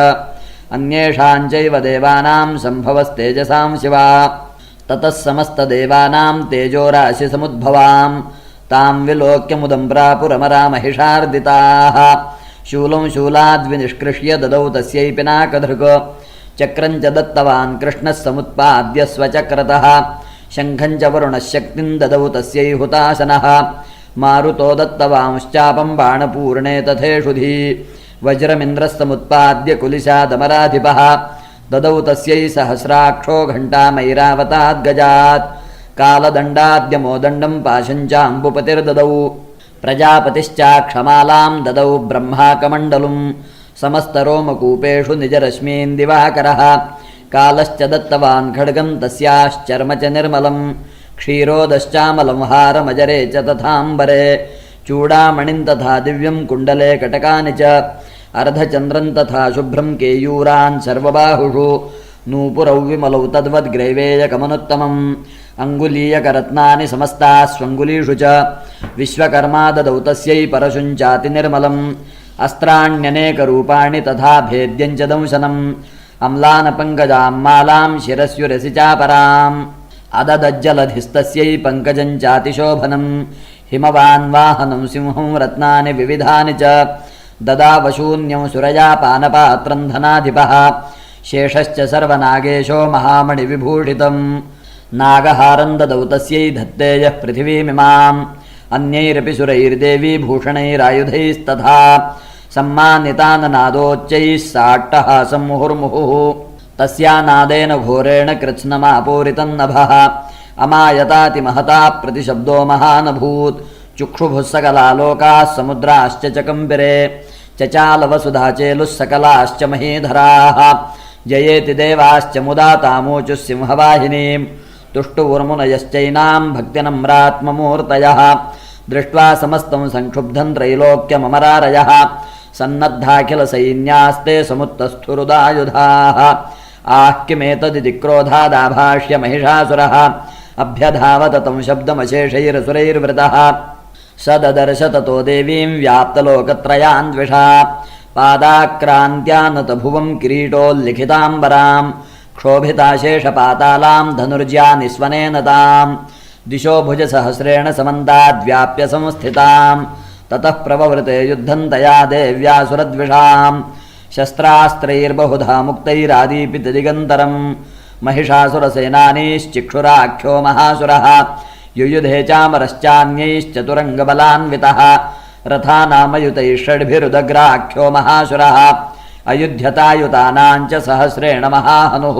अन्येषाञ्चैव देवानां सम्भवस्तेजसां शिवा ततः समस्तदेवानां तेजोराशिसमुद्भवां तां विलोक्यमुदं प्रापुरमरा महिषार्दिताः शूलं शूलाद्विनिष्कृष्य ददौ तस्यै पिनाकधृक् चक्रं च दत्तवान् कृष्णः समुत्पाद्य स्वचक्रतः शङ्खं च वरुणः शक्तिं ददौ तस्यै हुताशनः मारुतो दत्तवांश्चापं बाणपूर्णे तथेषुधि वज्रमिन्द्रः समुत्पाद्य कुलिशादमराधिपः ददौ तस्यै सहस्राक्षो घण्टामैरावताद्गजात् कालदण्डाद्यमोदण्डं पाशं चाम्बुपतिर्ददौ प्रजापतिश्चाक्षमालां ददौ ब्रह्माकमण्डलुं समस्तरोमकूपेषु निजरश्मीन् दिवाकरः कालश्च दत्तवान् खड्गं तस्याश्चर्म च निर्मलं क्षीरोदश्चामलं हारमजरे च तथाम्बरे चूडामणिं तथा दिव्यं कुण्डले कटकानि च अर्धचन्द्रं तथा शुभ्रं केयूरान् सर्वबाहुषु नूपुरौ विमलौ तद्वद्ग्रैवेयकमनुत्तमम् अङ्गुलीयकरत्नानि समस्तास्वङ्गुलीषु च विश्वकर्मा ददौ तस्यै परशुञ्चातिनिर्मलम् अस्त्राण्यनेकरूपाणि तथा भेद्यं च दंशनम् अम्लानपङ्कजां मालां शिरस्युरसि चापराम् अददज्जलधिस्तस्यै पङ्कजं चातिशोभनम् हिमवान्वाहनं सिंहं रत्नानि विविधानि च ददावशून्यं सुरया पानपात्रं धनाधिपः शेषश्च सर्वनागेशो महामणिविभूषितम् नागहारं ददौ तस्यै धत्ते यः पृथिवीमिमाम् अन्यैरपि सुरैर्देवी भूषणैरायुधैस्तथा सम्मानिताननादोच्चैः साट्टहासं मुहुर्मुहुः तस्यानादेन घोरेण कृत्स्नमापूरितं नभः अमायतातिमहता प्रतिशब्दो महानभूत् चुक्षुभुः सकलालोकाः समुद्राश्च चकम्पिरे चचालवसुधाचेलुः सकलाश्च महीधराः जयेति देवाश्च मुदा तामूचुः सिंहवाहिनीम् तुष्टुवुर्मुनयश्चैनां भक्तिनम्रात्ममूर्तयः दृष्ट्वा समस्तं संक्षुब्धं त्रैलोक्यममरारयः सन्नद्धाखिलसैन्यास्ते समुत्तस्थुरुदायुधाः आः किमेतदिति क्रोधादाभाष्य महिषासुरः अभ्यधावत तं शब्दमशेषैरसुरैर्वृतः स ददर्श ततो देवीं व्याप्तलोकत्रयान्द्विषा पादाक्रान्त्यानतभुवं किरीटोल्लिखिताम्बरां क्षोभिताशेषपातालां धनुर्ज्या निस्वनेन तां दिशो भुजसहस्रेण समन्ताद्व्याप्य संस्थितां ततः प्रववृते युद्धं तया देव्यासुरद्विषां शस्त्रास्त्रैर्बहुधा मुक्तैरादीपितदिगन्तरं महिषासुरसेनानीश्चिक्षुराख्यो महासुरः युयुधे चामरश्चान्यैश्चतुरङ्गबलान्वितः रथानामयुतैः षड्भिरुदग्राख्यो महासुरः अयुध्यतायुतानां च सहस्रेण महाहनुः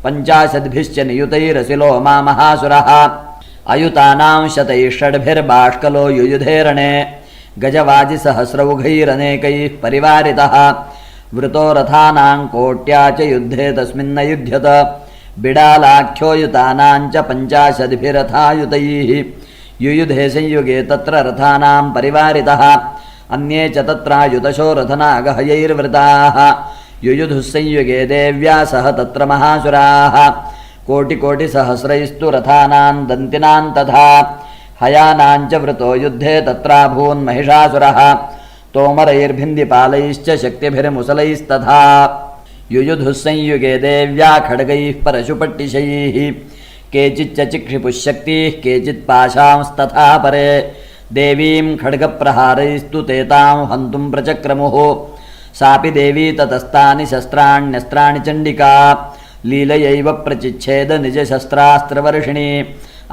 50 नियुतैरसिलो मा महासुरः अयुतानां शतैः षड्भिर्बाष्कलो युयुधेरणे गजवाजिसहस्रौघैरनेकैः परिवारितः वृतो रथानां कोट्या च युद्धे तस्मिन्नयुध्यत बिडालाख्यो युतानां च 50 युयुधे संयुगे तत्र रथानां परिवारितः अन्ये च तत्रायुतशो रथनागहयैर्वृताः युयुधुः संयुगे देव्या सह तत्र महासुराः कोटिकोटिसहस्रैस्तु रथानां दन्तिनां तथा हयानां च वृतो युद्धे तत्राभून्महिषासुरः तोमरैर्भिन्दिपालैश्च शक्तिभिर्मुसलैस्तथा युयुधुः संयुगे देव्या खड्गैः परशुपट्टिशैः केचिच्च चिक्षिपुःशक्तिः केचित् पाशांस्तथा परे देवीं खड्गप्रहारैस्तु ते तां हन्तुं प्रचक्रमुः सापि देवी ततस्तानि शस्त्राण्यस्त्राणि चण्डिका लीलयैव प्रचिच्छेद निजशस्त्रास्त्रवर्षिणी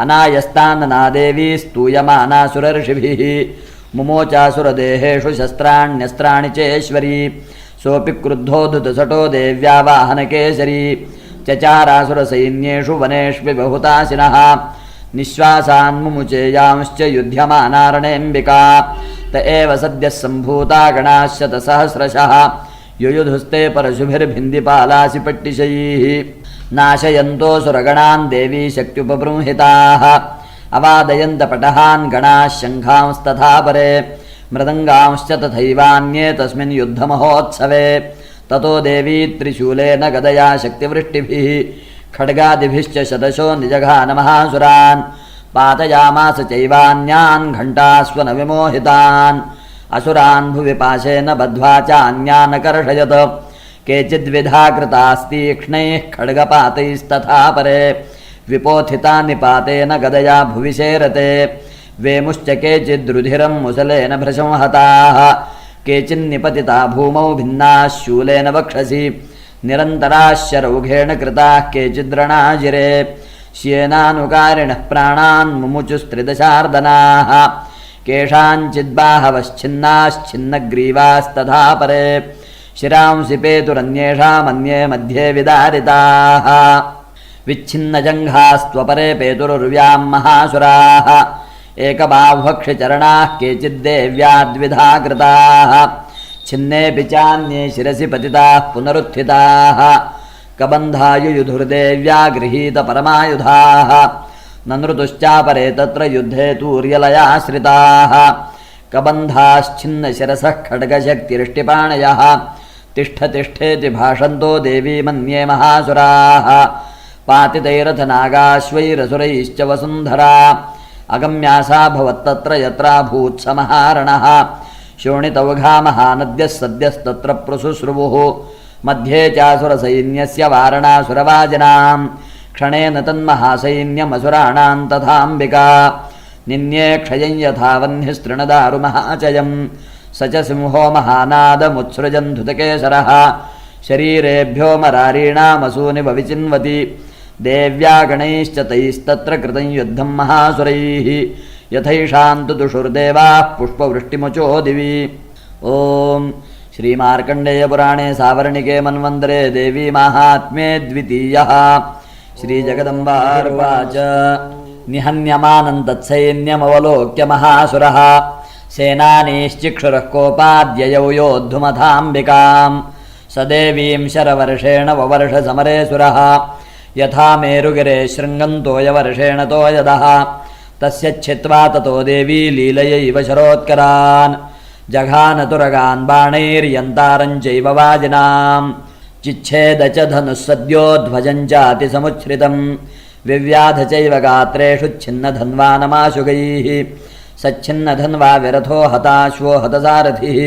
अनायस्तानना देवी स्तूयमानासुरर्षिभिः मुमोचासुरदेहेषु शस्त्राण्यस्त्राणि चेश्वरी सोऽपि क्रुद्धोद्धुतसटो देव्या वाहनकेसरी चचारासुरसैन्येषु वनेष्वि बहुताशिनः निःश्वासान्मुमुचेयांश्च युध्यमानारणेऽम्बिका त एव सद्यः सम्भूता गणाः शतसहस्रशः युयुधुस्ते परशुभिर्भिन्दिपालासि पट्टिशैः नाशयन्तो सुरगणान् देवी शक्त्युपबृंहिताः अवादयन्तपटहान् गणाः शङ्खांस्तथा परे मृदङ्गांश्च तथैवान्ये तस्मिन् युद्धमहोत्सवे ततो देवी त्रिशूलेन गदया शक्तिवृष्टिभिः खड्गादिभिश्च शतशो निजघानमहासुरान् पातयामास चैवान्यान् घण्टास्वनविमोहितान् असुरान् भुवि पाशेन बद्ध्वा चान्यानकर्षयत् केचिद्विधा कृतास्तीक्ष्णैः खड्गपातैस्तथा परे विपोथिता निपातेन गदया भुवि शेरते वेमुश्च केचिद्रुधिरं मुसलेन भृशंहताः केचिन्निपतिता भूमौ भिन्नाः शूलेन वक्षसि निरन्तराः शरौघेण कृताः केचिद्रणाजिरे श्येनानुकारिणः प्राणान् मुमुचुस्त्रिदशार्दनाः केषाञ्चिद्बाहवश्छिन्नाश्छिन्नग्रीवास्तथा परे शिरांसि पेतुरन्येषामन्ये मध्ये विदारिताः विच्छिन्नजङ्घास्त्वपरे पेतुरुर्व्यां महासुराः एकबाह्वक्षचरणाः केचिद्देव्या द्विधा कृताः छिन्नेऽपि चान्ये शिरसि पतिताः पुनरुत्थिताः कबन्धायुयुधुर्देव्या गृहीतपरमायुधाः ननृतुश्चापरे तत्र युद्धे तूर्यलयाश्रिताः कबन्धाश्छिन्नशिरसः खड्गशक्तिरिष्टिपाणयः तिष्ठ तिष्ठेति भाषन्तो देवी मन्ये महासुराः पातितैरथ नागाश्वैरसुरैश्च वसुन्धरा अगम्यासा भवत्तत्र यत्राभूत् समहारणः शोणितौघा महानद्यः सद्यस्तत्र प्रसुश्रुवुः मध्ये चासुरसैन्यस्य वारणासुरवाजिनां क्षणेन तन्महासैन्यमसुराणां तथाम्बिका निन्ये क्षयं यथा वह्निस्तृणदारुमहाचयं स च सिंहो महानादमुत्सृजन् धृतकेसरः शरीरेभ्यो मरारीणामसूनिव विचिन्वति देव्या गणैश्च तैस्तत्र कृतं युद्धं महासुरैः यथैषां तु दुषुर्देवाः पुष्पवृष्टिमुचो दिवि। ॐ श्रीमार्कण्डेयपुराणे सावर्णिके मन्वन्तरे देवी माहात्म्ये द्वितीयः। श्रीजगदम्बार्वाच निहन्यमानं तत्सैन्यमवलोक्य महासुरः सेनानीश्चिक्षुरः कोपाद्ययौ योद्धुमथाम्बिकां स देवीं शरवर्षेण ववर्ष समरे सुरः यथा मेरुगिरे शृङ्गन्तोयवर्षेण तोयदः तस्य छित्त्वा ततो देवी लीलयैव शरोत्करान् जघानतुरगान् बाणैर्यन्तारं चैव वाजिनां चिच्छेद च धनुः सद्यो ध्वजं चातिसमुच्छ्रितं विव्याध चैव गात्रेषु छिन्नधन्वानमाशुगैः सच्छिन्नधन्वा विरथो हताश्वो हतसारथिः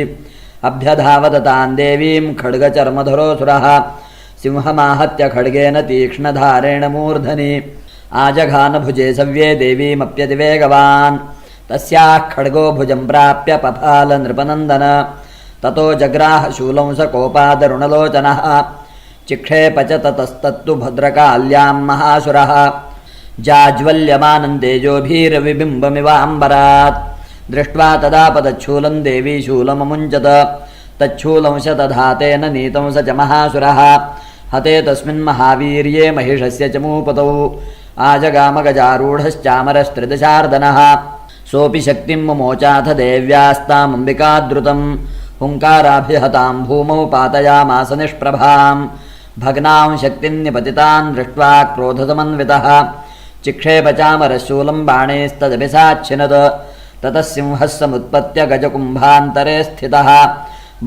अभ्यधावदतां देवीं खड्गचर्मधरोऽसुरः सिंहमाहत्य खड्गेन तीक्ष्णधारेण मूर्धनि आजघानभुजे सव्ये देवीमप्यतिवेगवान् तस्याः खड्गो भुजं प्राप्य पपाल नृपनन्दन ततो जग्राह शूलं स कोपादरुणलोचनः चिक्षेप च ततस्तत्तु भद्रकाल्यां महासुरः जाज्वल्यमानं तेजोभिर्विबिम्बमिवाम्बरात् दृष्ट्वा तदा पदच्छूलं देवी शूलममुञ्चत तच्छूलं शतधातेन नीतं स च महासुरः हते तस्मिन् महावीर्ये महिषस्य च मूपतौ आजगामगजारूढश्चामरस्त्रिदशार्दनः सोऽपि शक्तिं मुमोचाथ देव्यास्तामम्बिकाद्रुतं हुङ्काराभिहतां भूमौ पातयामास निष्प्रभां भग्नां शक्तिं निपतितान् दृष्ट्वा क्रोधसमन्वितः चिक्षेपचामरशूलं बाणैस्तदभिसाच्छिनत् ततः सिंहः समुत्पत्य गजकुम्भान्तरे स्थितः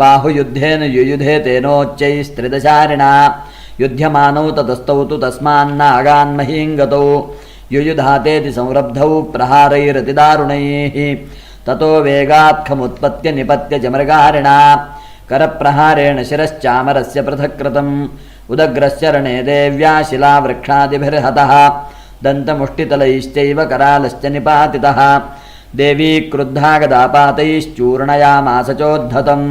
बाहुयुद्धेन युयुधे तेनोच्चैस्त्रिदशारिणा युध्यमानौ ततस्तौ तु तस्मान्नागान्महीं गतौ युयुधातेति संरब्धौ प्रहारैरतिदारुणैः ततो वेगात्खमुत्पत्य निपत्य च मृगारिणा करप्रहारेण शिरश्चामरस्य पृथक् कृतम् उदग्रस्य रणे देव्या शिलावृक्षादिभिर्हतः दन्तमुष्टितलैश्चैव करालश्च निपातितः देवी क्रुद्धा गदापातैश्चूर्णयामास चोद्धतम्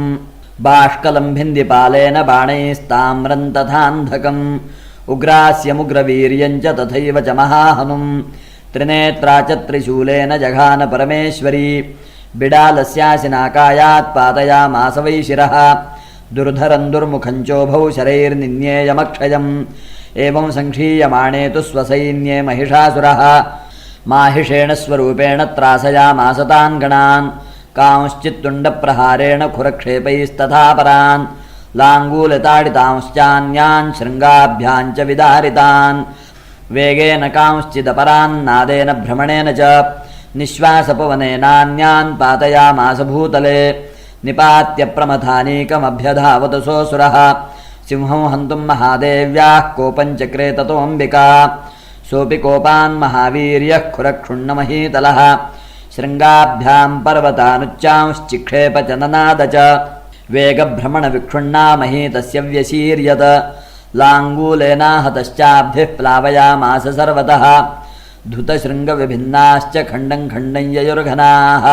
बाष्कलं भिन्दिपालेन बाणैस्ताम्रं तथान्धकम् उग्रास्यमुग्रवीर्यं च तथैव च महाहनुं त्रिनेत्रा च त्रिशूलेन जघान परमेश्वरी बिडालस्यासिनाकायात् पातयामास वै शिरः दुर्धरं दुर्मुखं चोभौ शरैर्निन्येयमक्षयम् एवं संक्षीयमाणे तु स्वसैन्ये महिषासुरः माहिषेण स्वरूपेण त्रासयामास तान् गणान् कांश्चित्तुण्डप्रहारेण खुरक्षेपैस्तथा परान् लाङ्गूलताडितांश्चान्यान् शृङ्गाभ्यां च विदारितान् वेगेन कांश्चिदपरान्नादेन भ्रमणेन च निःश्वासपवनेनान्यान् पातयामास भूतले निपात्य प्रमथानीकमभ्यधावत सोऽसुरः सिंहं हन्तुं महादेव्याः कोपं चक्रे ततोऽम्बिका सोऽपि कोपान् महावीर्यः खुरक्षुण्णमहीतलः शृङ्गाभ्यां पर्वतानुच्चांश्चिक्षेप च ननाद च वेगभ्रमणविक्षुण्णा महीतस्य व्यशीर्यत लाङ्गूलेनाहतश्चाब्धिः प्लावयामास सर्वतः धुतशृङ्गविभिन्नाश्च खण्डं खण्डं ययुर्घनाः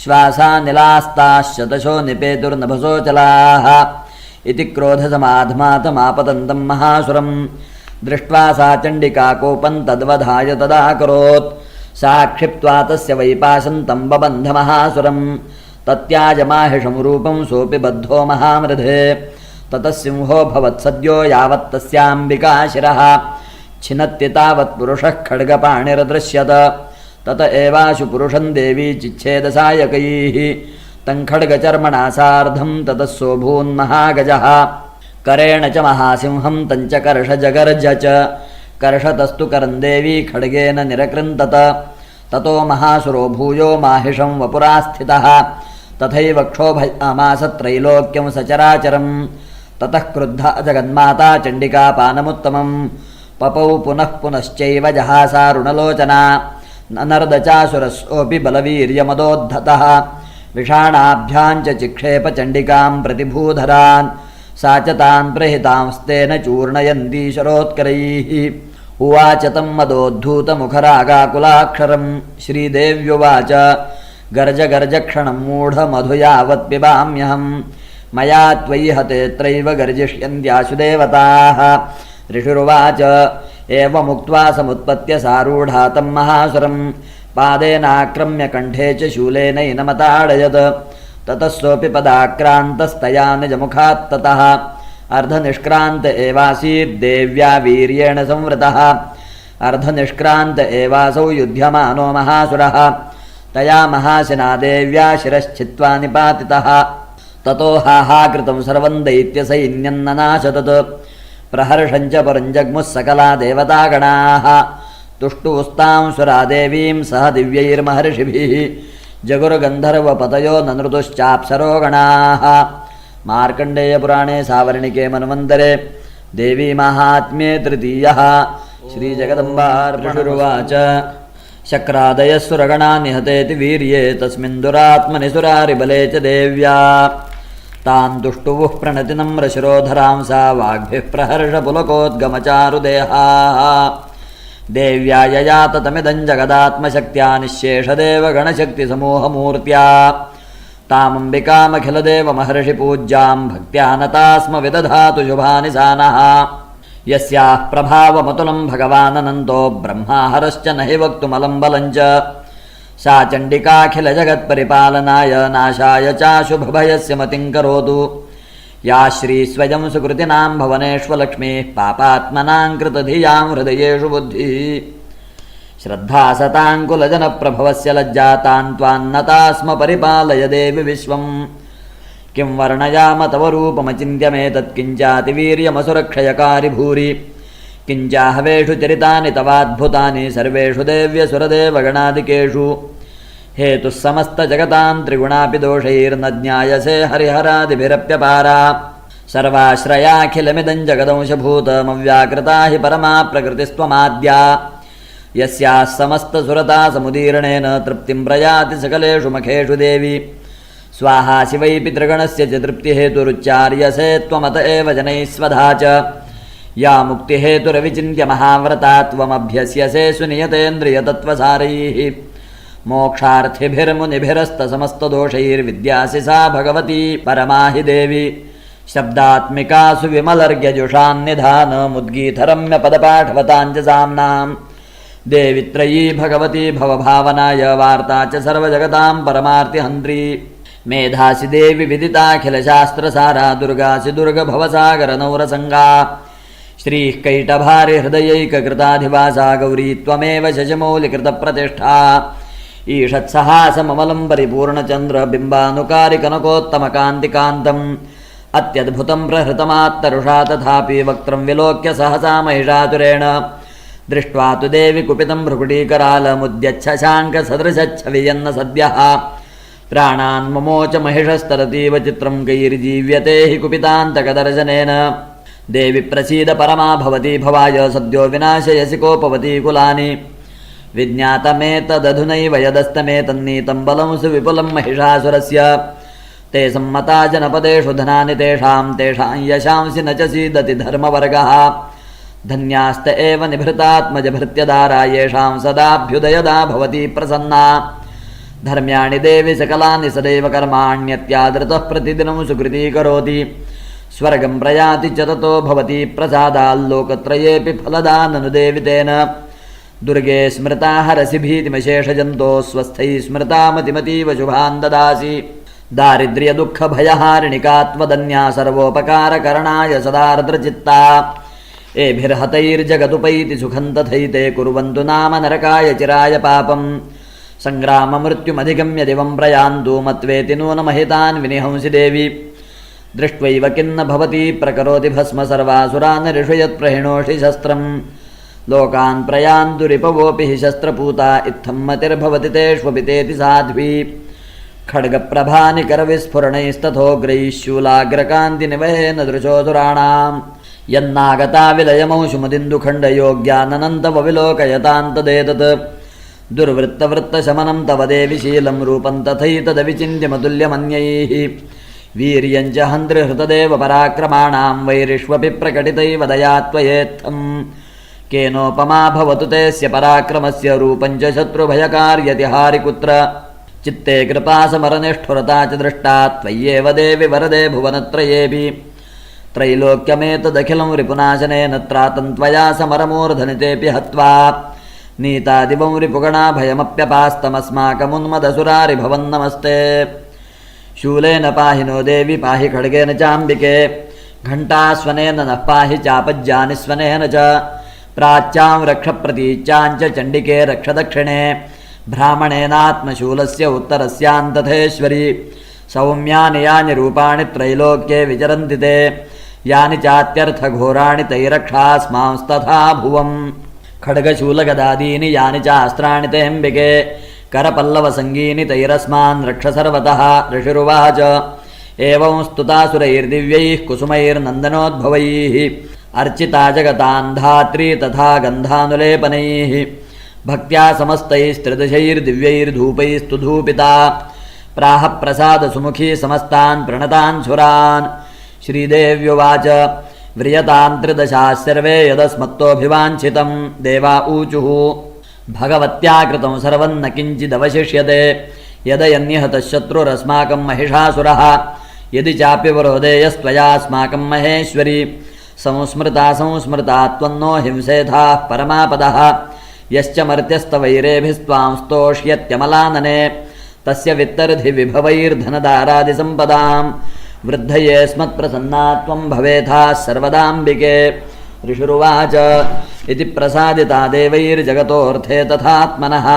श्वासानिलास्ताः शतशो निपेतुर्नभसोचलाः इति क्रोधसमाधमातमापतन्तं महासुरं दृष्ट्वा सा चण्डिका कोपं तद्वधाय तदाकरोत् सा क्षिप्त्वा तस्य वैपाशं तं बबन्ध महासुरं तत्याजमाहिषं रूपं सोऽपि बद्धो महामृधे ततः सिंहो भवत्सद्यो यावत् तस्याम्बिका शिरः छिनत्ति तावत् पुरुषः खड्गपाणिरदृश्यत तत एवाशु पुरुषं देवी चिच्छेदसायकैः तं खड्गचर्मणा सार्धं ततः सोऽभून्महागजः करेण च महासिंहं तञ्च कर्षजगर्ज च कर्षतस्तु करं देवी खड्गेन निरकृन्तत ततो महासुरो भूयो माहिषं वपुरा स्थितः तथैव क्षोभयामास त्रैलोक्यं सचराचरम् ततः क्रुद्धा जगन्माता चण्डिका पानमुत्तमं पपौ पुनः पुनश्चैव जहासारुणलोचना ननर्दचासुरसोऽपि बलवीर्यमदोद्धतः विषाणाभ्याञ्च चिक्षेप चण्डिकां प्रतिभूधरान् सा च तान् प्रहितांस्तेन चूर्णयन्ती शरोत्करैः उवाच तं मदोद्धूतमुखरागाकुलाक्षरं श्रीदेव्युवाच गर्ज गर्जक्षणं मूढमधु यावत् पिबाम्यहं मया त्वयि हतेऽत्रैव गर्जिष्यन्त्याशु देवताः ऋषिरुवाच एवमुक्त्वा समुत्पत्य सारूढा तं महासुरं पादेनाक्रम्य कण्ठे च शूलेनैनमताडयत् ततः सोऽपि पदाक्रान्तस्तया निजमुखात् ततः अर्धनिष्क्रान्त एवासीद्देव्या वीर्येण संवृतः अर्धनिष्क्रान्त एवासौ युध्यमानो महासुरः तया महासिना देव्या शिरश्छित्त्वा निपातितः ततो हाहाकृतं सर्वं दैत्यसैन्यन्ननाशतत् प्रहर्षं च परञ्जग्मुः सकला देवतागणाः तुष्टुस्तां सुरा देवीं सह दिव्यैर्महर्षिभिः जगुर्गन्धर्वपतयो ननृतुश्चाप्सरोगणाः मार्कण्डेयपुराणे सावर्णिके मन्वन्तरे देवी माहात्म्ये तृतीयः श्रीजगदम्बार्षुरुवाच शक्रादयः सुरगणा निहतेति वीर्ये तस्मिन् दुरात्मनि सुरारिबले च देव्या तान् दुष्टुवुः प्रणतिनम्रशिरोधरां सा वाग्भिः प्रहर्षपुलकोद्गमचारुदेहाः देव्या यया ततमिदं जगदात्मशक्त्या निःशेषदेवगणशक्तिसमूहमूर्त्या तामम्बिकामखिलदेवमहर्षिपूज्यां भक्त्या नता स्म विदधातु शुभानि सानः यस्याः प्रभावमतुलं भगवाननन्तो ब्रह्माहरश्च न हि वक्तुमलं बलं च सा चण्डिकाखिलजगत्परिपालनाय नाशाय चाशुभभयस्य मतिं करोतु या श्रीस्वयं सुकृतिनां भवनेष्वलक्ष्मीः पापात्मनां कृतधियां हृदयेषु बुद्धिः श्रद्धा सताङ्कुलजनप्रभवस्य लज्जातान् त्वान्नता स्म परिपालय देवि विश्वम् किं वर्णयाम तव रूपमचिन्त्यमेतत् किञ्चातिवीर्यमसुरक्षयकारि भूरि किञ्चाहवेषु चरितानि तवाद्भुतानि सर्वेषु देव्यसुरदेवगणादिकेषु हेतुः समस्तजगतां त्रिगुणापि दोषैर्न ज्ञायसे हरिहरादिभिरप्यपारा सर्वाश्रयाखिलमिदं जगदंशभूतमव्याकृता हि परमा प्रकृतिस्त्वमाद्या यस्याः समस्तसुरता समुदीर्णेन तृप्तिं प्रयाति सकलेषु मखेषु देवी स्वाहा शिवै पितृगणस्य च तृप्तिहेतुरुच्चार्यसे त्वमत एव जनैः स्वधा च या मुक्तिहेतुरविचिन्त्य महाव्रता त्वमभ्यस्यसे सुनियतेन्द्रियतत्त्वसारैः मोक्षार्थिभिर्मुनिभिरस्तसमस्तदोषैर्विद्यासि सा भगवती परमा हि देवी शब्दात्मिका सुविमलर्घ्यजुषान्निधानमुद्गीतरम्यपदपाठवतां च साम्नां देवी त्रयी भगवती भवभावनाय वार्ता च सर्वजगतां परमार्तिहन्त्री मेधासि देवि विदिताखिलशास्त्रसारा दुर्गासि दुर्गभवसागरनौरसङ्गा श्रीः कैटभारिहृदयैककृताधिवासा गौरी त्वमेव शशमौलिकृतप्रतिष्ठा ईषत्सहासममलं परिपूर्णचन्द्रबिम्बानुकारिकनकोत्तमकान्तिकान्तम् अत्यद्भुतं प्रहृतमात्तरुषा तथापि वक्त्रं विलोक्य सहसा महिषातुरेण दृष्ट्वा तु देवि कुपितं भ्रुकुटीकरालमुद्यच्छशाङ्कसदृशच्छवियन्न सद्यः प्राणान् ममोच महिषस्तरतीव चित्रं कैर्जीव्यते हि कुपितान्तकदर्शनेन देवि प्रसीद परमा भवती भवाय सद्यो विनाशयसि कोपवती कुलानि विज्ञातमेतदधुनैव यदस्तमेतन्नीतं बलं सुविपुलं महिषासुरस्य ते सम्मता जनपदेषु धनानि तेषां यशांसि न च सीदति धर्मवर्गः धन्यास्त एव निभृतात्मजभृत्यदारा येषां सदाभ्युदयदा भवती प्रसन्ना धर्म्याणि देवि सकलानि सदैव कर्माण्यत्यादृतः प्रतिदिनं सुकृतीकरोति स्वर्गं प्रयाति च ततो भवती प्रसादाल्लोकत्रयेऽपि फलदा ननु देवि तेन दुर्गे स्मृता हरसि भीतिमशेषजन्तो स्वस्थैः स्मृता मतिमतीव शुभान् ददासि दारिद्र्यदुःखभयहारिणिका त्वदन्या सर्वोपकारकरणाय सदार्द्रचित्ता एभिर्हतैर्जगदुपैति सुखं तथैते कुर्वन्तु नाम नरकाय चिराय पापम् सङ्ग्राममृत्युमधिगम्य दिवं प्रयान्तु मत्वेति नूनमहितान् विनिहंसि देवी दृष्ट्वैव किन्न भवती प्रकरोति भस्म सर्वासुरान् ऋषु यत्प्रहिणोषि शस्त्रम् लोकान् प्रयान्तु रिपवोऽपि हि शस्त्रपूता इत्थं मतिर्भवति तेष्वपितेति साध्वी खड्गप्रभानिकरविस्फुरणैस्तथोग्रैः शूलाग्रकान्तिनिवहेन दृशोऽसुराणाम् यन्नागता विलयमौषुमदिन्दुखण्डयोग्याननन्तमविलोकयतान्तदेतत् दुर्वृत्तवृत्तशमनं तव देवि शीलं रूपं तथैतदविचिन्त्यमतुल्यमन्यैः वीर्यं च हन्त्रिहृतदेव पराक्रमाणां वैरिष्वपि प्रकटितैव दया त्वयेत्थम् केनोपमा भवतु तेस्य पराक्रमस्य रूपं च शत्रुभयकार्यतिहारि कुत्र चित्ते कृपा समरनिष्ठुरता च दृष्टा त्वय्येव देवि वरदे भुवनत्रयेऽपि त्रैलोक्यमेतदखिलं रिपुनाशनेन त्रातं त्वया समरमूर्धनितेऽपि हत्वा नीतादिवं रिपुगणाभयमप्यपास्तमस्माकमुन्मदसुरारिभवन्नमस्ते शूलेन पाहि नो देवि पाहि खड्गेन चाम्बिके घण्टास्वनेन नः पाहि चापज्जानिस्वनेन च प्राच्यां रक्षप्रतीच्यां च चण्डिके रक्षदक्षिणे ब्राह्मणेनात्मशूलस्य उत्तरस्यान्तथेश्वरि सौम्यानि यानि रूपाणि त्रैलोक्ये विचरन्ति ते यानि चात्यर्थघोराणि तैरक्षास्मांस्तथा भुवम् खड्गशूलगदादीनि यानि चास्त्राणि तेऽम्बिके करपल्लवसङ्गीनि तैरस्मान् रक्ष सर्वतः ऋषिरुवाच एवं स्तुतासुरैर्दिव्यैः कुसुमैर्नन्दनोद्भवैः अर्चिता जगतान् धात्री तथा गन्धानुलेपनैः भक्त्या समस्तैस्त्रिदशैर्दिव्यैर्धूपैस्तु धूपिता प्राह प्रसादसुमुखी समस्तान् प्रणतान् सुरान् श्रीदेव्युवाच व्रियतां त्रिदशाः सर्वे यदस्मत्तोऽभिवाञ्छितं देवा ऊचुः भगवत्या कृतं सर्वं न किञ्चिदवशिष्यते यदयन्निहतः शत्रुरस्माकं महिषासुरः यदि चाप्यवरोधेयस्त्वयास्माकं महेश्वरी संस्मृता संस्मृता त्वन्नो हिंसेथाः परमापदः यश्च मर्त्यस्तवैरेभिस्त्वां स्तोष्यत्यमलानने तस्य वित्तर्धिविभवैर्धनदारादिसम्पदां वृद्धये स्मत्प्रसन्ना त्वं भवेथाः सर्वदाम्बिके ऋषिरुवाच इति प्रसादिता देवैर्जगतोऽर्थे तथात्मनः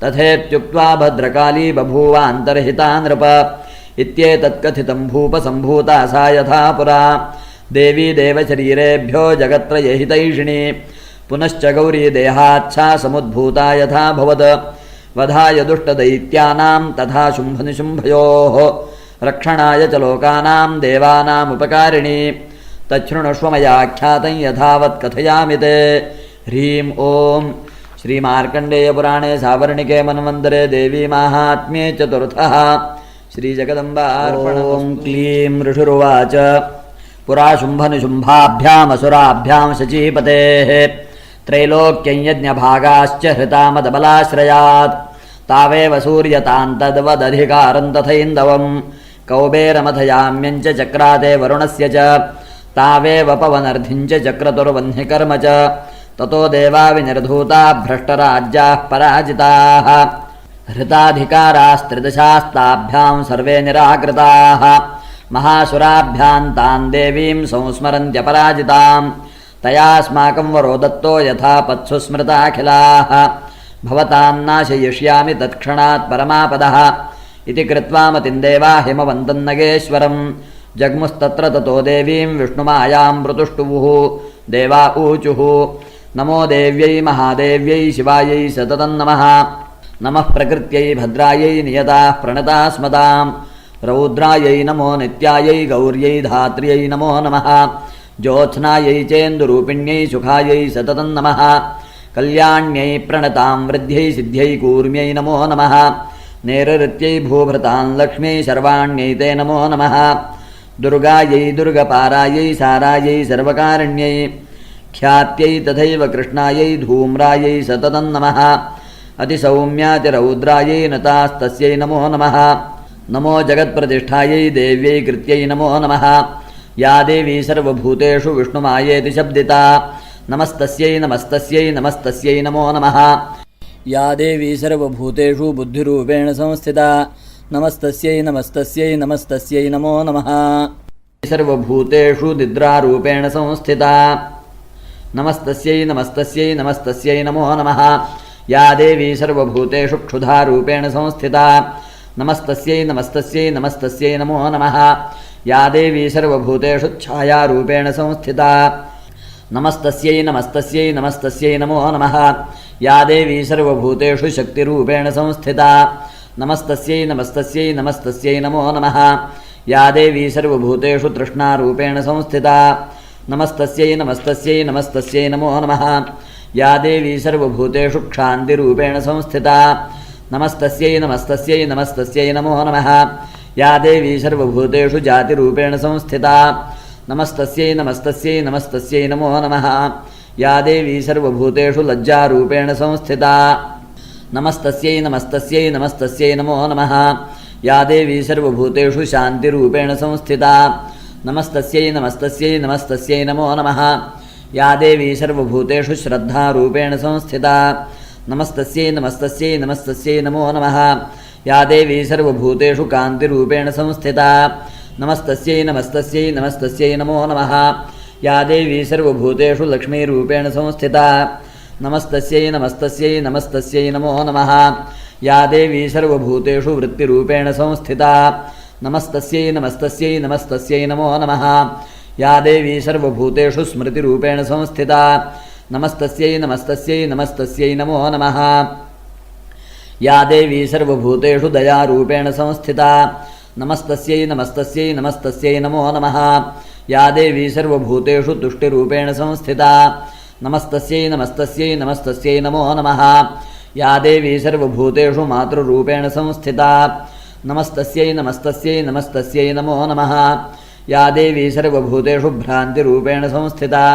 तथेत्युक्त्वा भद्रकाली बभूवान्तर्हिता नृप इत्येतत्कथितं भूपसम्भूता सा यथा पुरा देवी देवशरीरेभ्यो जगत्त्रयहितैषिणी पुनश्च गौरी देहाच्छा समुद्भूता यथा भवद वधाय दुष्टदैत्यानां तथा शुम्भनिशुम्भयोः रक्षणाय च लोकानां देवानामुपकारिणी तच्छृणुष्व मयाख्यातं यथावत् कथयामि ते ह्रीं ॐ श्रीमार्कण्डेयपुराणे सावर्णिके मन्वन्तरे देवी माहात्म्ये चतुर्थः श्रीजगदम्बार्पणम् ॐ क्लीं ऋषिरुवाच पुरा शुम्भनिशुम्भाभ्यामसुराभ्यां शचीपतेः त्रैलोक्यं यज्ञभागाश्च हृतामदबलाश्रयात् तावेव सूर्यतां तद्वदधिकारं तथैन्दवं कौबेरमथयाम्यं च चक्राते वरुणस्य च तावेव पवनर्धिं च चक्रतुर्वह्निकर्म च ततो देवा विनिर्धूता भ्रष्टराज्याः पराजिताः हृताधिकारास्त्रिदशास्ताभ्यां सर्वे निराकृताः महासुराभ्यां तां देवीं संस्मरन्त्यपराजितां तयास्माकं वरो दत्तो यथा पत्सु स्मृताखिलाः भवतान्नाशयिष्यामि तत्क्षणात् परमापदः इति कृत्वा मतिं देवा हिमवन्तं नगेश्वरं जग्मुस्तत्र ततो देवीं विष्णुमायां प्रतुष्टुवुः देवा ऊचुः नमो देव्यै महादेव्यै शिवायै सततं नमः नमः प्रकृत्यै भद्रायै नियताः प्रणता स्मतां रौद्रायै नमो नित्यायै गौर्यै धात्र्यै नमो नमः ज्योत्स्नायै चेन्दुरूपिण्यै सुखायै सततं नमः कल्याण्यै प्रणतां वृद्ध्यै सिद्ध्यै कूर्म्यै नमो नमः नैरृत्यै भूभृतां लक्ष्म्यै सर्वाण्यै ते नमो नमः दुर्गायै दुर्गपारायै सारायै सर्वकारिण्यै ख्यात्यै तथैव कृष्णायै धूम्रायै सततं नमः अतिसौम्यातिरौद्रायै नतास्तस्यै नमो नमः नमो जगत्प्रतिष्ठायै देव्यै कृत्यै नमो नमः या देवी सर्वभूतेषु विष्णुमायेति शब्दिता नमस्तस्यै नमस्तस्यै नमस्तस्यै नमो नमः या देवी सर्वभूतेषु बुद्धिरूपेण संस्थिता नमस्तस्यै नमस्तस्यै नमस्तस्यै नमो नमः सर्वभूतेषु निद्रारूपेण संस्थिता नमस्तस्यै नमस्तस्यै नमस्तस्यै नमो नमः या देवी सर्वभूतेषु क्षुधारूपेण संस्थिता नमस्तस्यै नमस्तस्यै नमस्तस्यै नमो नमः या देवी सर्वभूतेषु छायारूपेण संस्थिता नमस्तस्यै नमस्तस्यै नमस्तस्यै नमो नमः। या देवी सर्वभूतेषु शक्तिरूपेण संस्थिता नमस्तस्यै नमस्तस्यै नमस्तस्यै नमो नमः। या देवी सर्वभूतेषु तृष्णारूपेण संस्थिता नमस्तस्यै नमस्तस्यै नमस्तस्यै नमो नमः। या देवी सर्वभूतेषु क्षान्तिरूपेण संस्थिता नमस्तस्यै नमस्तस्यै नमस्तस्यै नमो नमः। या देवी सर्वभूतेषु जातिरूपेण संस्थिता नमस्तस्यै नमस्तस्यै नमस्तस्यै नमो नमः। या देवी सर्वभूतेषु लज्जारूपेण संस्थिता नमस्तस्यै नमस्तस्यै नमस्तस्यै नमो नमः। या देवी सर्वभूतेषु शान्तिरूपेण संस्थिता नमस्तस्यै नमस्तस्यै नमस्तस्यै नमो नमः। या देवी सर्वभूतेषु श्रद्धारूपेण संस्थिता नमस्तस्यै नमस्तस्यै नमस्तस्यै नमो नमः। या देवी सर्वभूतेषु कान्तिरूपेण संस्थिता नमस्तस्यै नमस्तस्यै नमस्तस्यै नमो नमः। या देवी सर्वभूतेषु लक्ष्मीरूपेण संस्थिता नमस्तस्यै नमस्तस्यै नमस्तस्यै नमो नमः। या देवी सर्वभूतेषु वृत्तिरूपेण संस्थिता नमस्तस्यै नमस्तस्यै नमस्तस्यै नमो नमः। या देवी सर्वभूतेषु स्मृतिरूपेण संस्थिता नमस्तस्यै नमस्तस्यै नमस्तस्यै नमो नमः। या देवी सर्वभूतेषु दयारूपेण संस्थिता नमस्तस्यै नमस्तस्यै नमस्तस्यै नमो नमः। या देवी सर्वभूतेषु तुष्टिरूपेण संस्थिता नमस्तस्यै नमस्तस्यै नमस्तस्यै नमो नमः। या देवी सर्वभूतेषु मातृरूपेण संस्थिता नमस्तस्यै नमस्तस्यै नमस्तस्यै नमो नमः। या देवी सर्वभूतेषु भ्रान्तिरूपेण संस्थिता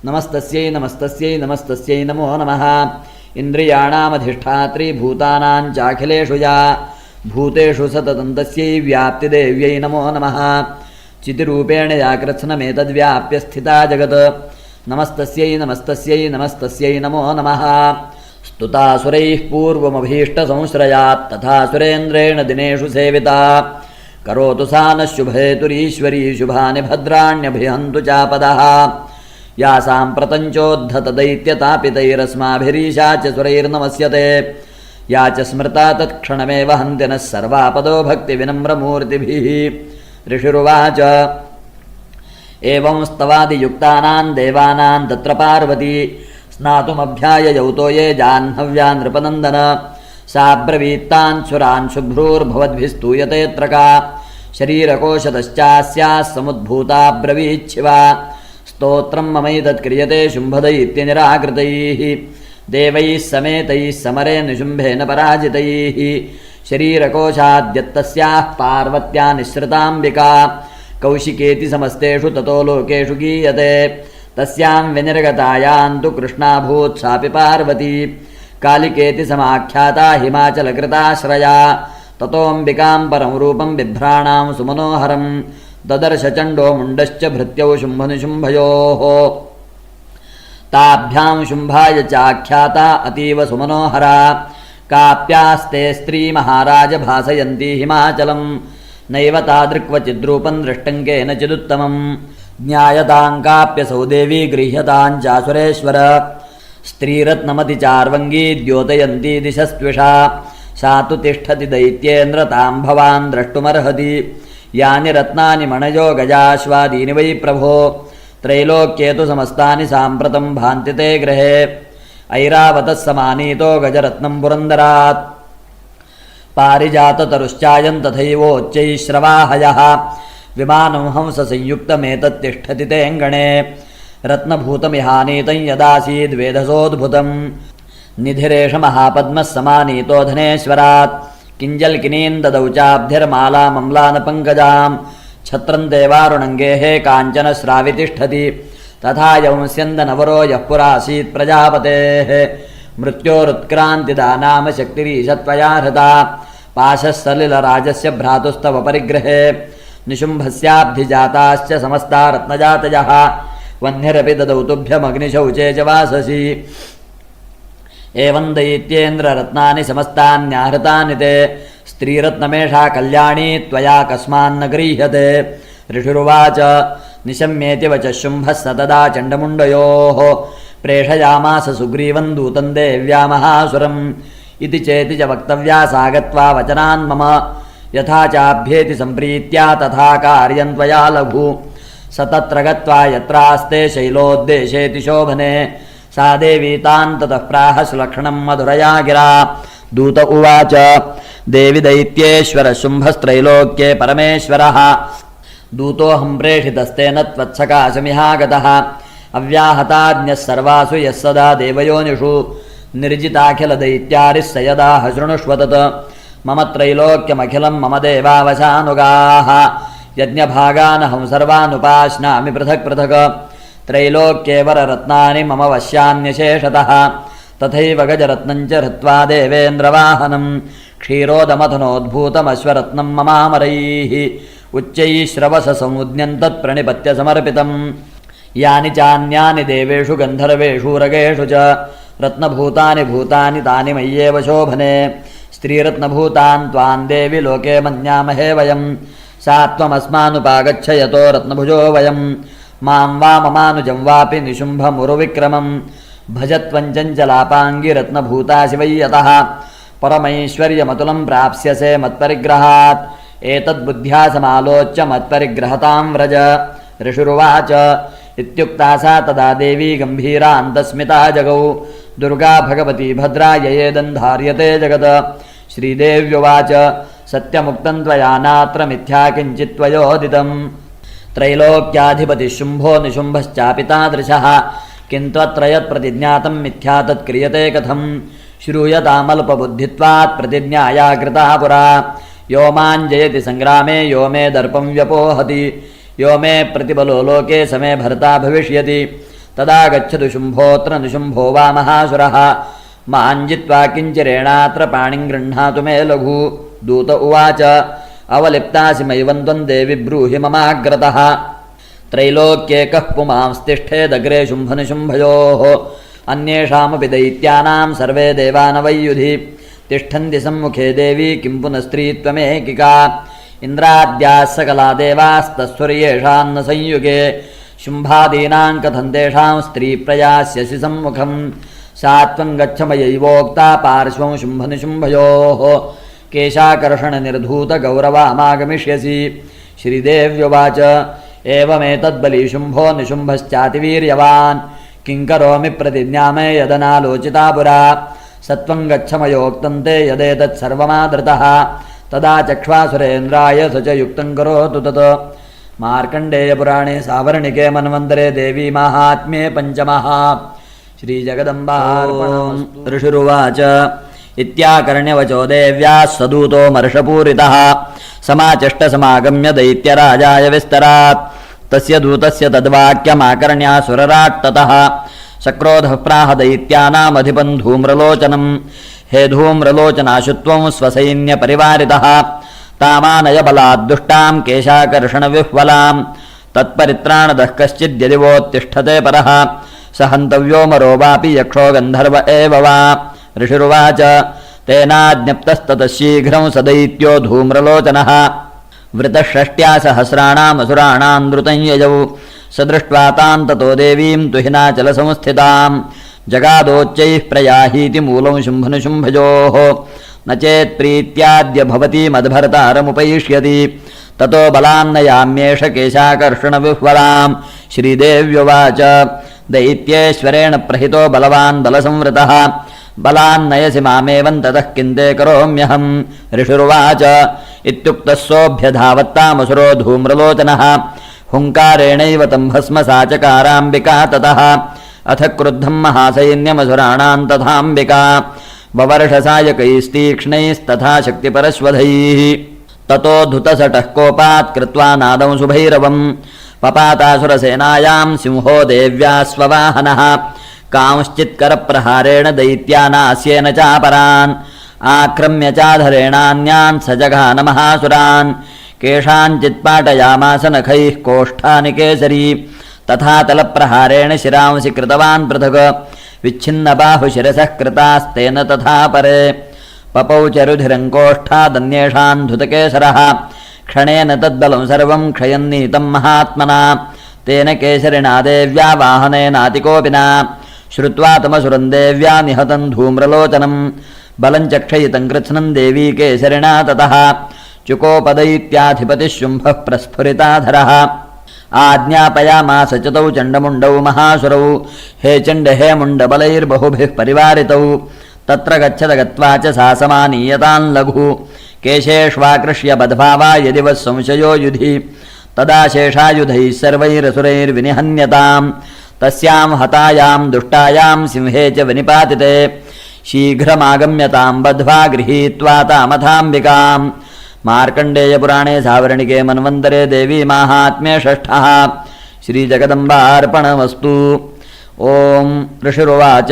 नमस्तस्यै नमस्तस्यै नमस्तस्यै नमो नमः। इन्द्रियाणामधिष्ठात्री भूतानां चाखिलेषु या भूतेषु सततं तस्यै व्याप्तिदेव्यै नमो नमः। चितिरूपेण या कृत्स्नमेतद्व्याप्य स्थिता जगत् नमस्तस्यै नमस्तस्यै नमस्तस्यै नमो नमः। स्तुतासुरैः पूर्वमभीष्टसंश्रयात् तथा सुरेन्द्रेण दिनेषु सेविता करोतु सा नः शुभेतुरीश्वरी शुभानि भद्राण्यभिहन्तु चापदः। या साम्प्रतञ्चोद्धतदैत्यतापितैरस्माभिरीशा च सुरैर्नमस्यते या च स्मृता तत्क्षणमेव हन्ति नः सर्वापदो भक्तिविनम्रमूर्तिभिः। ऋषिरुवाच एवं स्तवादियुक्तानां देवानां तत्र पार्वती स्नातुमभ्याययौ तो ये जाह्नव्या नृपनन्दन सा ब्रवीत्तान् सुरान् शुभ्रूर्भवद्भिस्तूयतेऽत्र का शरीरकोशतश्चास्याः समुद्भूता ब्रवीच्छिवा स्तोत्रं ममैतत्क्रियते शुम्भदैत्यनिराकृतैः देवैः समेतैः समरे निशुम्भेन पराजितैः शरीरकोशाद्यत्तस्याः पार्वत्या निःसृताम्बिका कौशिकेति समस्तेषु ततो लोकेषु गीयते तस्यां विनिर्गतायां तु कृष्णाभूत् सापि पार्वती कालिकेति समाख्याता हिमाचलकृताश्रया ततोऽम्बिकां परं रूपं बिभ्राणां सुमनोहरं ददर्श चण्डो मुण्डश्च भृत्यौ शुम्भनिशुम्भयोः ताभ्यां शुम्भाय चाख्याता अतीव सुमनोहरा काप्यास्ते स्त्री महाराज भासयन्ती हिमाचलं नैव तादृक्वचिद्रूपं दृष्टं केनचिदुत्तमं ज्ञायतां काप्यसौ देवी गृह्यतां चासुरेश्वर स्त्रीरत्नमति चार्वङ्गी द्योतयन्ती दिशस्त्विषा सा तु तिष्ठति दैत्येन्द्र तां भवान् द्रष्टुमर्हति यानि रत्नानि मणयो गजाश्वादीनि वै प्रभो त्रैलोक्ये तु समस्तानि साम्प्रतं भान्ति ते गृहे ऐरावतः समानीतो गजरत्नं पुरन्दरात् पारिजाततरुश्चायं तथैवोच्चैः श्रवाहयः विमानं हंससंयुक्तमेतत्तिष्ठति तेऽङ्गणे रत्नभूतमिहानीतं यदासीद्वेधसोद्भुतं निधिरेष महापद्मः समानीतो धनेश्वरात् किञ्जल्किनीं ददौ चाब्धिर्मालामम्लानपङ्कजां छत्रं देवारुणङ्गेः काञ्चनश्रावि तिष्ठति तथा यंस्यन्दनवरो यः पुरासीत् प्रजापतेः मृत्योरुत्क्रान्तिदानाम शक्तिरीशत्वया हृता पाशः सलिलराजस्य भ्रातुस्तव परिग्रहे निशुम्भस्याब्धिजाताश्च समस्ता रत्नजातयः वह्निरपि ददौ तुभ्यमग्निशौचे च वाससि एवं दैत्येन्द्ररत्नानि समस्तान्याहृतानि ते स्त्रीरत्नमेषा कल्याणी त्वया कस्मान्न गृह्यते ऋषिरुवाच निशम्येति वचः शुम्भः स तदा चण्डमुण्डयोः प्रेषयामास सुग्रीवं दूतं देव्या महासुरम् इति चेति च वक्तव्या सा गत्वा वचनान् मम यथा चाभ्येति सम्प्रीत्या तथा कार्यं त्वया लघु स तत्र गत्वा यत्रास्ते शैलोद्देशेति शोभने सा देवी तान् ततः प्राह सुलक्षणं मधुरया गिरा दूत उवाच देवि दैत्येश्वर शुम्भस्त्रैलोक्ये परमेश्वरः दूतोऽहं प्रेषितस्तेन त्वत्सकाशमिहागतः अव्याहताज्ञः सर्वासु यः सदा देवयोनिषु निर्जिताखिलदैत्यारिः स यदाह शृणुष्व तत् मम त्रैलोक्यमखिलं मम देवावशानुगाः यज्ञभागानहं सर्वानुपाश्नामि पृथक् पृथक् त्रैलोक्ये वररत्नानि मम वश्यान्यशेषतः तथैव गजरत्नं च हृत्वा देवेन्द्रवाहनं क्षीरोदमथनोद्भूतमश्वरत्नं ममामरैः उच्चैः श्रवससमुद्यं तत्प्रणिपत्य समर्पितं यानि चान्यानि देवेषु गन्धर्वेषु रगेषु च रत्नभूतानि भूतानि तानि मय्येव शोभने स्त्रीरत्नभूतान् त्वां देवि लोके मन्यामहे वयं सा त्वमस्मानुपागच्छ यतो रत्नभुजो वयं मां वा ममानुजं वापि निशुम्भमुरुविक्रमं भजत्वञ्चञ्चलापाङ्गि रत्नभूता शिवै यतः परमैश्वर्यमतुलं प्राप्स्यसे मत्परिग्रहात् एतद्बुद्ध्या समालोच्य मत्परिग्रहतां व्रज ऋषिरुवाच इत्युक्ता सा तदा देवी गम्भीरा अन्तस्मिता जगौ दुर्गा भगवती भद्रा ययेदं धार्यते जगत् श्रीदेव्युवाच सत्यमुक्तं त्वया नात्र मिथ्या किञ्चित् त्वयोदितं त्रैलोक्याधिपतिः शुम्भो निशुम्भश्चापि तादृशः किन्त्वत्र यत्प्रतिज्ञातं मिथ्या तत्क्रियते कथं श्रूयतामल्पबुद्धित्वात् प्रतिज्ञाया कृता पुरा यो मां जयति संग्रामे यो मे दर्पं व्यपोहति यो मे प्रतिबलो लोके समे भर्ता भविष्यति तदा गच्छतु शुम्भोऽत्र निशुम्भो वा महासुरः मां जित्वा किञ्चिरेणात्र पाणिं गृह्णातु मे लघु दूत उवाच अवलिप्तासि मयिवं त्वं देवि ब्रूहि ममाग्रतः त्रैलोक्ये कः पुमांस्तिष्ठेदग्रे शुम्भनिशुम्भयोः अन्येषामपि दैत्यानां सर्वे देवानवैयुधि तिष्ठन्ति सम्मुखे देवी किं पुनस्त्री त्वमेकिका इन्द्राद्याः सकला देवास्तस्वर्येषान्न संयुगे शुम्भादीनां कथं तेषां स्त्रीप्रयास्यसि सम्मुखं सा त्वं गच्छ मयैवोक्ता पार्श्वं शुम्भनिशुम्भयोः केशाकर्षणनिर्धूतगौरवामागमिष्यसि श्रीदेव्युवाच एवमेतद्बली शुम्भो निशुम्भश्चातिवीर्यवान् किं करोमि प्रतिज्ञा मे यदनालोचिता पुरा सत्वं गच्छ मयोक्तं ते यदेतत्सर्वमादृतः तदा चक्ष्वासुरेन्द्राय स च युक्तं करोतु तत् मार्कण्डेयपुराणे सावर्णिके मन्वन्तरे देवी माहात्म्ये पञ्चमः श्रीजगदम्बार्पणमस्तु ऋषिरुवाच इत्याकर्ण्यवचो देव्याः सदूतो मर्षपूरितः समाचष्टसमागम्य दैत्यराजाय विस्तरात् तस्य दूतस्य तद्वाक्यमाकर्ण्यासुरराट्ततः सक्रोधः प्राह दैत्यानामधिपं धूम्रलोचनं हे धूम्रलोचनाशुत्वं स्वसैन्यपरिवारितः तामानय बलाद्दुष्टां केशाकर्षणविह्वलां तत्परित्राणदः कश्चिद्यदि वोत्तिष्ठते परः स हन्तव्यो मरो वापि यक्षो गन्धर्व एव वा ऋषिरुवाच तेनाज्ञप्तस्ततः शीघ्रं स दैत्यो धूम्रलोचनः वृतषष्ट्या सहस्राणामसुराणां द्रुतं ययौ स दृष्ट्वा तां ततो देवीं तुहिनाचलसंस्थितां जगादोच्चैः प्रयाहीति मूलं शुम्भनिशुम्भयोः न चेत्प्रीत्याद्य भवती मद्भर्तारमुपैष्यति ततो बलान्नयाम्येष केशाकर्षणविह्वलां श्रीदेव्युवाच दैत्येश्वरेण प्रहितो बलवान् बलसंवृतः बलान्नयसि मामेवं ततः किन्ते करोम्यहं ऋषिरुवाच इत्युक्तः सोऽभ्यधावत्तामसुरो धूम्रलोचनः हुङ्कारेणैव तं भस्मसाचकाराम्बिका ततः अथ क्रुद्धं महासैन्यमसुराणां तथाम्बिका ववर्षसायकैस्तीक्ष्णैस्तथा शक्तिपरश्वधैः ततो धुतसटः कोपात् कृत्वा नादं सुभैरवं पपातासुरसेनायां सिंहो देव्या स्ववाहनः कांश्चित्करप्रहारेण दैत्यानास्येन चापरान् आक्रम्य चाधरेणान्यान् स जघान महासुरान् केषाञ्चित्पाटयामास नखैः कोष्ठानि केसरी तथा तलप्रहारेण शिरांसि कृतवान् पृथक् विच्छिन्नबाहुशिरसः कृतास्तेन तथा परे पपौ च रुधिरङ्कोष्ठादन्येषान् धुतकेसरः क्षणेन तद्बलं सर्वं क्षयन्नीतं महात्मना तेन केसरिणा देव्या वाहनेनातिकोऽपि न श्रुत्वा तमसुरं देव्या निहतं धूम्रलोचनं बलं च क्षयितं कृत्स्नं देवी केसरिणा ततः चुकोपदैत्याधिपतिः शुम्भः प्रस्फुरिताधरः आज्ञापयामास च तौ चण्डमुण्डौ महासुरौ हे चण्ड हे मुण्डबलैर्बहुभिः परिवारितौ तत्र गच्छद गत्वा च सा समानीयतान् लघु केशेष्वाकृष्य बद्भावा यदि वः संशयो युधि तदा शेषायुधैः सर्वैरसुरैर्विनिहन्यताम् तस्यां हतायां दुष्टायां सिंहे च विनिपातिते शीघ्रमागम्यतां बद्ध्वा गृहीत्वा तामथाम्बिकाम् मार्कण्डेयपुराणे सावर्णिके मन्वन्तरे देवी माहात्म्ये षष्ठः श्रीजगदम्बार्पणमस्तु। ॐ ऋषिरुवाच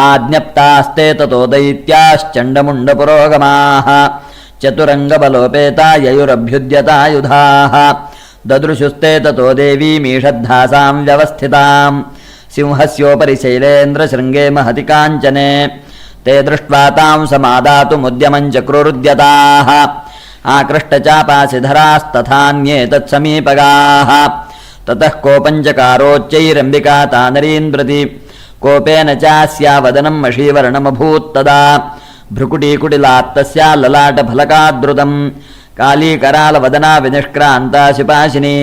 आज्ञप्तास्ते ततो दैत्याश्चण्डमुण्डपुरोगमाः चतुरङ्गबलोपेता ययुरभ्युद्यतायुधाः ददृशुस्ते ततो देवीमीषद्धासां व्यवस्थितां सिंहस्योपरि शैलेन्द्रशृङ्गे महति काञ्चने ते दृष्ट्वा तां समादातुमुद्यमं चक्रुरुद्यताः आकृष्टचापासिधरास्तथान्ये तत्समीपगाः ततः कोपञ्चकारोच्चैरम्बिका तानरीन् प्रति कोपेन चास्या वदनं मषीवर्णमभूत्तदा भ्रुकुटीकुटिलात्तस्या ललाटफलकाद्रुतम् कालीकरालवदना विनिष्क्रान्ता शिपाशिनी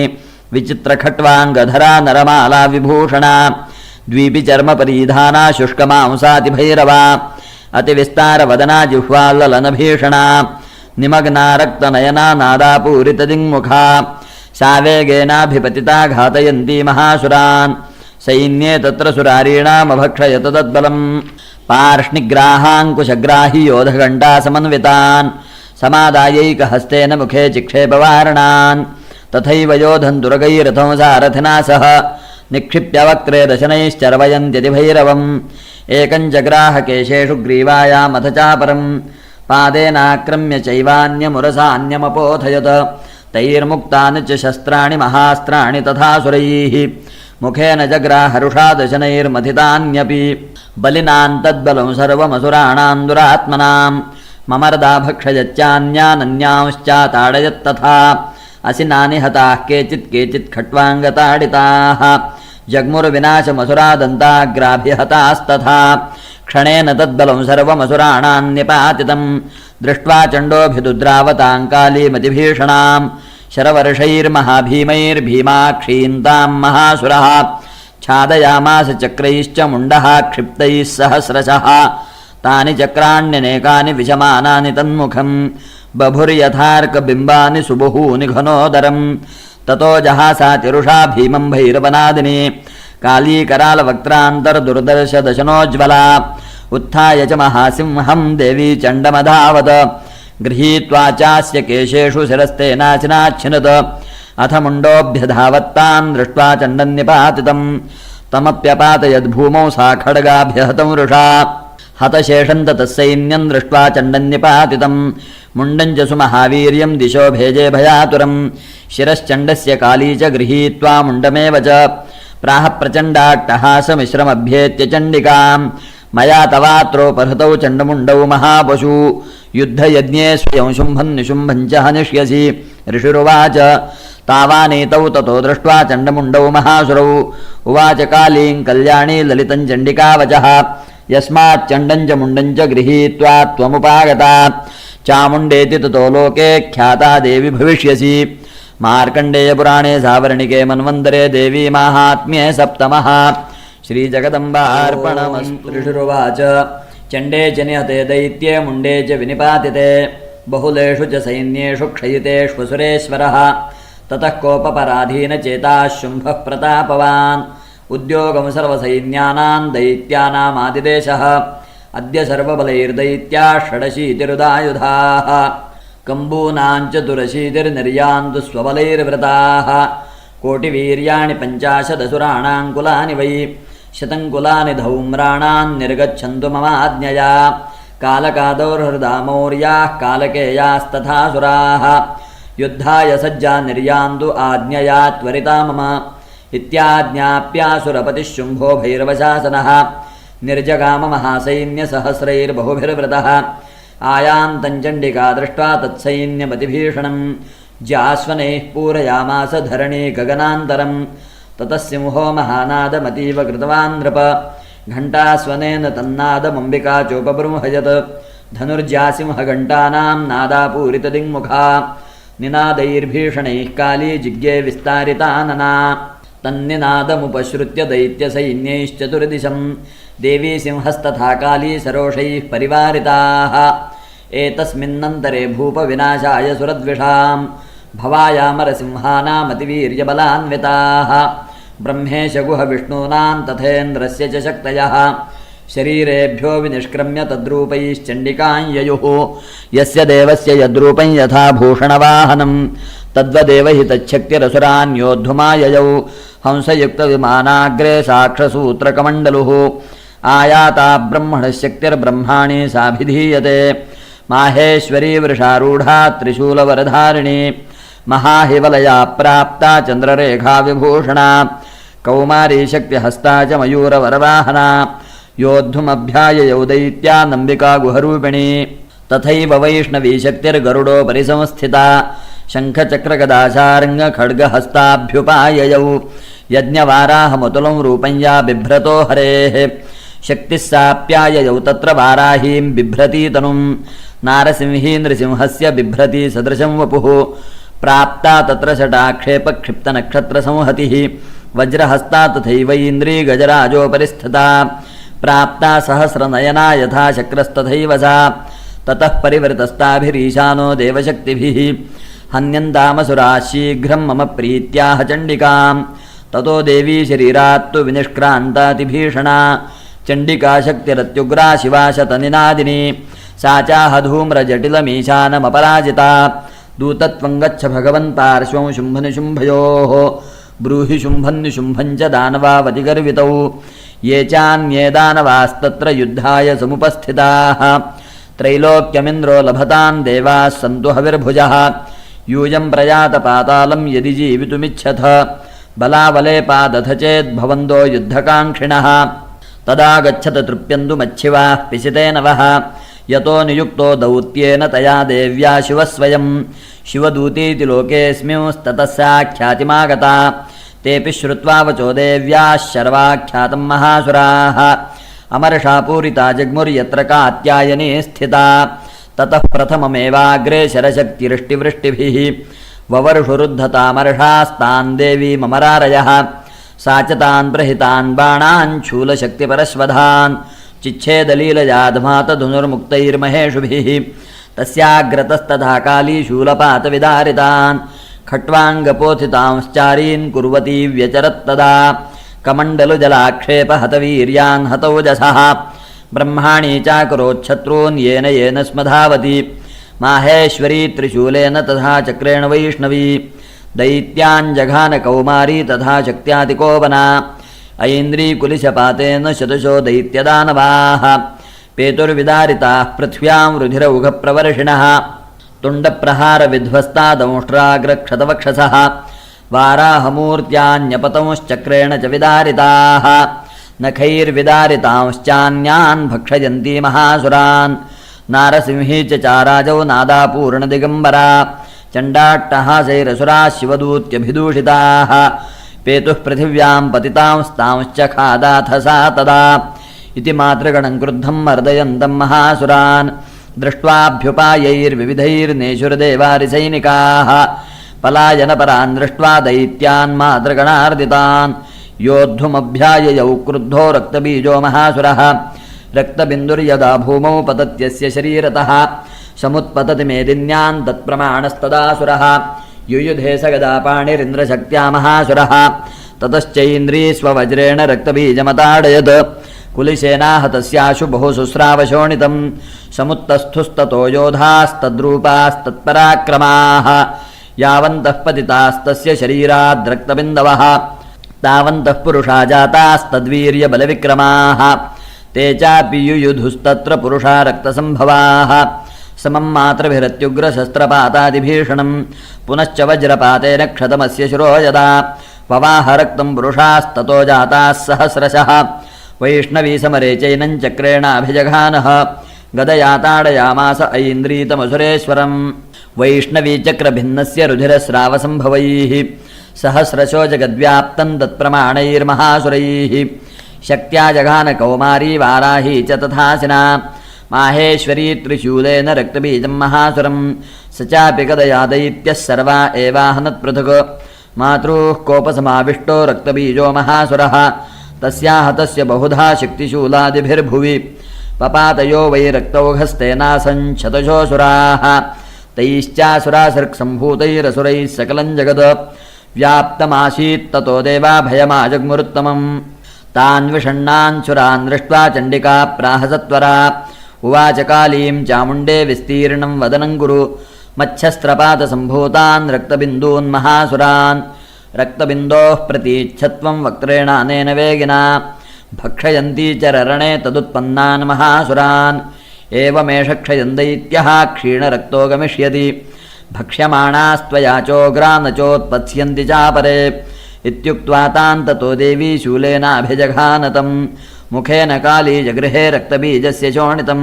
विचित्रखट्वाङ्गधरा नरमाला विभूषणा द्वीपि चर्मपरिधाना शुष्कमांसातिभैरवा अतिविस्तारवदना जिह्वाल्ललनभीषणा निमग्ना रक्तनयना नादापूरितदिङ्मुखा सा वेगेनाभिपतिता घातयन्ती महासुरान् सैन्ये तत्र सुरारीणामभक्षयत तद्बलम् पार्ष्णिग्राहाङ्कुशग्राहि योधघण्टा समन्वितान् समादायैकहस्तेन मुखे चिक्षेपवारणान् तथैव योधन् दुर्गैरथं सारथिना सह निक्षिप्य वक्त्रे दशनैश्चर्वयन्त्यतिभैरवम् एकं जग्राह केशेषु ग्रीवायामथ चापरम् पादेनाक्रम्य चैवान्यमुरसान्यमपोथयत तैर्मुक्तानि च शस्त्राणि महास्त्राणि तथासुरैः मुखेन जग्राहरुषा दशनैर्मथितान्यपि बलिनान् तद्बलं सर्वमसुराणां दुरात्मनां ममर्दा भक्षयच्चान्यानन्यांश्चाताडयत्तथा असिनानि हताः केचित् केचित् खट्वाङ्गताडिताः जग्मुर्विनाशमसुरादन्ताग्राभिहतास्तथा क्षणेन तद्बलं सर्वमसुराणां निपातितं दृष्ट्वा चण्डोऽभिदुद्रावतां कालीमतिभीषणां शरवर्षैर्महाभीमैर्भीमाक्षीन्तां महासुरः छादयामास चक्रैश्च मुण्डः क्षिप्तैः सहस्रशः तानि चक्राण्यनेकानि विशमानानि तन्मुखम् बभुर्यथार्कबिम्बानि सुबहूनि घनोदरम् ततो जहासातिरुषा भीमं भैरवनादिनी कालीकरालवक्त्रान्तर्दुर्दर्शदशनोज्ज्वला उत्थाय च महासिंहं देवी चण्डमधावत गृहीत्वा चास्य केशेषु शिरस्तेनाचिनाच्छिनत अथ मुण्डोऽभ्यधावत्तान् दृष्ट्वा चण्डन्निपातितं तमप्यपातयद्भूमौ सा खड्गाभ्यहतं वृषा हतशेषं ततः सैन्यं दृष्ट्वा चण्डन्निपातितं मुण्डं च सुमहावीर्यं दिशो भेजे भयातुरं शिरश्चण्डस्य काली च गृहीत्वा मुण्डमेव च प्राह प्रचण्डाट्टहासमिश्रमभ्येत्य चण्डिकां मया तवात्रोपहृतौ चण्डमुण्डौ महापशु युद्धयज्ञे स्वयं शुम्भं निशुम्भं च हनिष्यसि ऋषिरुवाच तावानीतौ ततो दृष्ट्वा चण्डमुण्डौ महासुरौ उवाच कालीं कल्याणी ललितं चण्डिकावचः यस्माच्चण्डं च मुण्डं च गृहीत्वा त्वमुपागता चामुण्डेति ततो लोके ख्याता देवी भविष्यसि। मार्कण्डेयपुराणे सावर्णिके मन्वन्तरे देवी माहात्म्ये सप्तमः श्रीजगदम्बार्पणमस्तु। ऋषिरुवाच चण्डे च निहते दैत्ये मुण्डे च विनिपातिते बहुलेषु च सैन्येषु क्षयितेष्वसुरेश्वरः ततः कोपपराधीनचेताः शुम्भः प्रतापवान् उद्योगं सर्वसैन्यानां दैत्यानामादिदेशः अद्य सर्वबलैर्दैत्याः षडशीतिरुदायुधाः कम्बूनाञ्च दुरशीतिर्निर्यान्तु स्वबलैर्वृताः कोटिवीर्याणि पञ्चाशदसुराणां कुलानि वै शतङ्कुलानि धौम्राणां निर्गच्छन्तु ममाज्ञया कालकादौर्हृदा मौर्याः कालकेयास्तथासुराः युद्धाय सज्जा निर्यान्तु आज्ञया त्वरिता मम इत्याज्ञाप्यासुरपतिः शुम्भो भैरवशासनः निर्जगाममहासैन्यसहस्रैर्बहुभिर्वृतः आयान्तञ्चण्डिका दृष्ट्वा तत्सैन्यमतिभीषणं ज्याश्वनैः पूरयामास धरणी गगनान्तरं ततः सिंहो महानादमतीव कृतवान् नृप घण्टास्वनेन तन्नादमम्बिका चोपबृंहयत् धनुर्ज्यासिंहघण्टानां नादापूरितदिङ्मुखा निनादैर्भीषणैः काली जिज्ञे विस्तारितानना तन्निनादमुपश्रुत्य दैत्यसैन्यैश्चतुर्दिशं देवी सिंहस्तथा काली सरोषैः परिवारिताः एतस्मिन्नन्तरे भूपविनाशाय सुरद्विषां भवायामरसिंहानामतिवीर्यबलान्विताः ब्रह्मेशगुहविष्णूनां तथेन्द्रस्य च शक्तयः शरीरेभ्यो विनिष्क्रम्य तद्रूपैश्चण्डिकां ययुः यस्य देवस्य यद्रूपं यथा भूषणवाहनं तद्वदेव हि तच्छक्तिरसुरान् योद्धुमाययौ हंसयुक्तविमानाग्रे साक्षसूत्रकमण्डलुः आयाता ब्रह्मणशक्तिर्ब्रह्माणि साभिधीयते माहेश्वरी वृषारूढा त्रिशूलवरधारिणी महाहिवलया प्राप्ता चन्द्ररेखा विभूषणा कौमारी शक्तिहस्ता च मयूरवरवाहना योद्धुमभ्याययौ दैत्या नम्बिका गुहरूपिणी तथैव वैष्णवी शक्तिर्गरुडोपरि संस्थिता शङ्खचक्रगदाशार्ङ्गखड्गहस्ताभ्युपाययौ यज्ञवाराहमतुलं रूपं या बिभ्रतो हरेः शक्तिः साप्याययौ तत्र वाराहीं बिभ्रती तनुं नारसिंही नृसिंहस्य बिभ्रती सदृशं वपुः प्राप्ता तत्र शटाक्षेपक्षिप्तनक्षत्रसंहतिः वज्रहस्ता तथैव इन्द्री गजराजोपरि स्थिता प्राप्ता सहस्रनयना यथा शक्रस्तथैव सा ततः परिवृतस्ताभिरीशानो देवशक्तिभिः हन्यन्तामसुराः शीघ्रं मम प्रीत्याह चण्डिकां ततो देवी शरीरात्तु विनिष्क्रान्तातिभीषणा चण्डिका शक्तिरत्युग्रा शिवा शतनिनादिनी सा चाह धूम्रजटिलमीशानमपराजिता दूतत्वं गच्छ भगवन् पार्श्वं शुम्भनिशुम्भयोः ब्रूहि शुम्भन्निशुम्भं च दानवावतिगर्वितौ ये चान्ये दानवास्तत्र युद्धाय समुपस्थिताः त्रैलोक्यमिन्द्रो लभतां देवाः सन्तु हविर्भुजः यूयं प्रयातपातालं यदि जीवितुमिच्छथ बलावलेपादथ चेद्भवन्तो युद्धकाङ्क्षिणः तदा गच्छत तृप्यन्तु मच्छिवाः पिशितेन वः यतो नियुक्तो दौत्येन तया देव्या शिवः स्वयं शिवदूतीति लोकेऽस्मिंस्ततः सा ख्यातिमागता तेऽपि श्रुत्वा वचो देव्याः शर्वाख्यातं महासुराः अमर्षा पूरिता जग्मुर्यत्र कात्यायनी स्थिता ततः प्रथममेवाग्रे शरशक्तिरिष्टिवृष्टिभिः ववर्षुरुद्धतामर्षास्तान् देवीममरारयः सा च तान् प्रहितान् बाणान् शूलशक्तिपरश्वधान् चिच्छेदलीलजाधमातधनुर्मुक्तैर्महेषुभिः तस्याग्रतस्तथा काली शूलपातविदारितान् खट्वाङ्गपोथितांश्चारीन् कुर्वती व्यचरत्तदा कमण्डलुजलाक्षेपहतवीर्यान् हतौजसः ब्रह्माणी चाकरोच्छत्रून् येन येन स्मधावति माहेश्वरी त्रिशूलेन तथा चक्रेण वैष्णवी दैत्याञ्जघानकौमारी तथा शक्त्यातिकोपना ऐन्द्रीकुलिशपातेन शतशो दैत्यदानवाः पेतुर्विदारिताः पृथ्व्यां रुधिरौघप्रवर्षिणः तुण्डप्रहारविध्वस्तादंष्ट्राग्रक्षतवक्षसः वाराहमूर्त्यान्यपतंश्चक्रेण च विदारिताः नखैर्विदारितांश्चान्यान् भक्षयन्ती महासुरान् नारसिंही च चाराजौ नादापूर्णदिगम्बरा चण्डाट्टहासैरसुराः शिवदूत्यभिदूषिताः पेतुः पृथिव्यां पतितांस्तांश्च खादाथ सा तदा इति मातृगणं क्रुद्धं मर्दयन्तं महासुरान् दृष्ट्वाभ्युपायैर्विविधैर्नेषुर्देवारिसैनिकाः पलायनपरान् दृष्ट्वा दैत्यान् मातृगणार्दितान् योद्धुमभ्याययौ क्रुद्धो रक्तबीजो महासुरः रक्तबिन्दुर्यदा भूमौ पतत्यस्य शरीरतः समुत्पतति मेदिन्यान् तत्प्रमाणस्तदासुरः युयुधे स गदापाणिरिन्द्रशक्त्या महासुरः ततश्चैन्द्री स्ववज्रेण रक्तबीजमताडयत् कुलिशेनाहतस्याशु बहु शुश्रावशोणितं समुत्तस्थुस्ततो योधास्तद्रूपास्तत्पराक्रमाः यावन्तः पतितास्तस्य शरीराद्रक्तबिन्दवः तावन्तः पुरुषा जातास्तद्वीर्यबलविक्रमाः ते चापि युयुधुस्तत्र पुरुषा रक्तसम्भवाः समं मातृभिरत्युग्रशस्त्रपातादिभीषणं पुनश्च वज्रपातेन क्षतमस्य शिरो यदा पवाहरक्तं पुरुषास्ततो जाताः सहस्रशः वैष्णवी समरे चैनं चक्रेणाभिजघानः गदया ताडयामास ऐन्द्रीतमसुरेश्वरं वैष्णवी चक्रभिन्नस्य रुधिरस्रावसम्भवैः सहस्रशो जगद्व्याप्तं तत्प्रमाणैर्महासुरैः शक्त्या जघानकौमारी वाराही च तथासिना माहेश्वरी त्रिशूलेन रक्तबीजं महासुरं स चापि कदया दैत्यः सर्वा एवाहनत्पृथक् मातृः कोपसमाविष्टो रक्तबीजो महासुरः तस्या हतस्य बहुधा शक्तिशूलादिभिर्भुवि पपातयो वै रक्तौघस्तेनासञ्छतशोऽसुराः तैश्चासुरासृक्सम्भूतैरसुरैः सकलं जगत् व्याप्तमासीत्ततो देवा भयमाजग्मुरुत्तमम् तान् विषण्णान् सुरान् दृष्ट्वा चण्डिका प्राहसत्वरा उवाच कालीं चामुण्डे विस्तीर्णं वदनं कुरु मच्छस्त्रपातसम्भूतान् रक्तबिन्दून् महासुरान् रक्तबिन्दोः प्रतीच्छत्वं वक्त्रेणानेन वेगिना भक्षयन्ती च ररणे तदुत्पन्नान् महासुरान् एवमेष क्षयन् दैत्यः क्षीणरक्तो गमिष्यति भक्ष्यमाणास्त्वया चोग्रा न चोत्पत्स्यन्ति चापरे इत्युक्त्वा तान् ततो देवी शूलेनाभिजघानतं मुखेन काली जगृहे रक्तबीजस्य शोणितं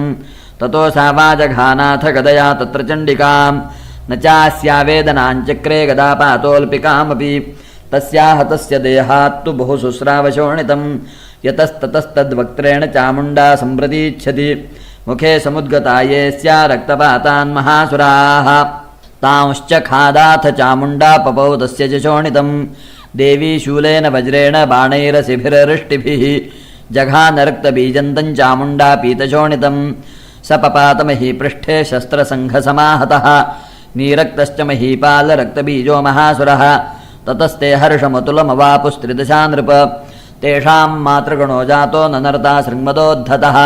ततो सा वाजघानाथ गदया तत्र चण्डिकां न चास्यावेदनाञ्चक्रे गदापातोऽल्पिकामपि तस्याः तस्य देहात्तु बहु शुश्रावशोणितं यतस्ततस्तद्वक्त्रेण चामुण्डा सम्प्रतीच्छति मुखे समुद्गताये स्या रक्तपातान् महासुराः तांश्च खादाथ चामुण्डा पपौ तस्य च शोणितं देवी शूलेन वज्रेण बाणैरसिभिररिष्टिभिः जघानरक्तबीजन्तं चामुण्डा पीतशोणितं स पपातमही पृष्ठे शस्त्रसङ्घसमाहतः नीरक्तश्च महीपालरक्तबीजो महासुरः ततस्ते हर्षमतुलमवापुस्त्रिदशा नृप तेषां मातृगणो जातो ननर्ता शृङ्मदोद्धतः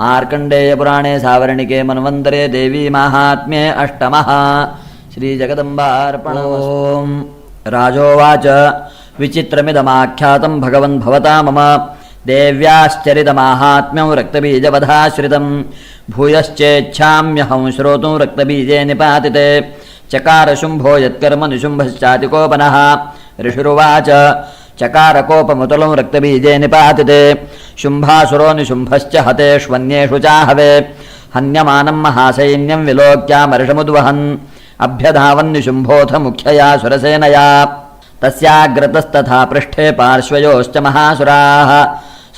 मार्कण्डेयपुराणे सावर्णिके मन्वन्तरे देवी माहात्म्ये अष्टमः श्रीजगदम्बार्पणम् राजोवाच विचित्रमिदमाख्यातं भगवन् भवता मम देव्याश्चरितमाहात्म्यं रक्तबीजवधाश्रितं भूयश्चेच्छाम्यहं श्रोतुं रक्तबीजे निपातिते चकारशुम्भो यत्कर्म निशुम्भश्चातिकोपनः ऋषिरुवाच चकारकोपमुतलं रक्तबीजे निपातिते शुम्भासुरो निशुम्भश्च हतेष्वन्येषु चाहवे हन्यमानं महासैन्यं विलोक्यामर्षमुद्वहन् अभ्यधावन्निशुम्भोऽथ मुख्यया सुरसेनया तस्याग्रतस्तथा पृष्ठे पार्श्वयोश्च महासुराः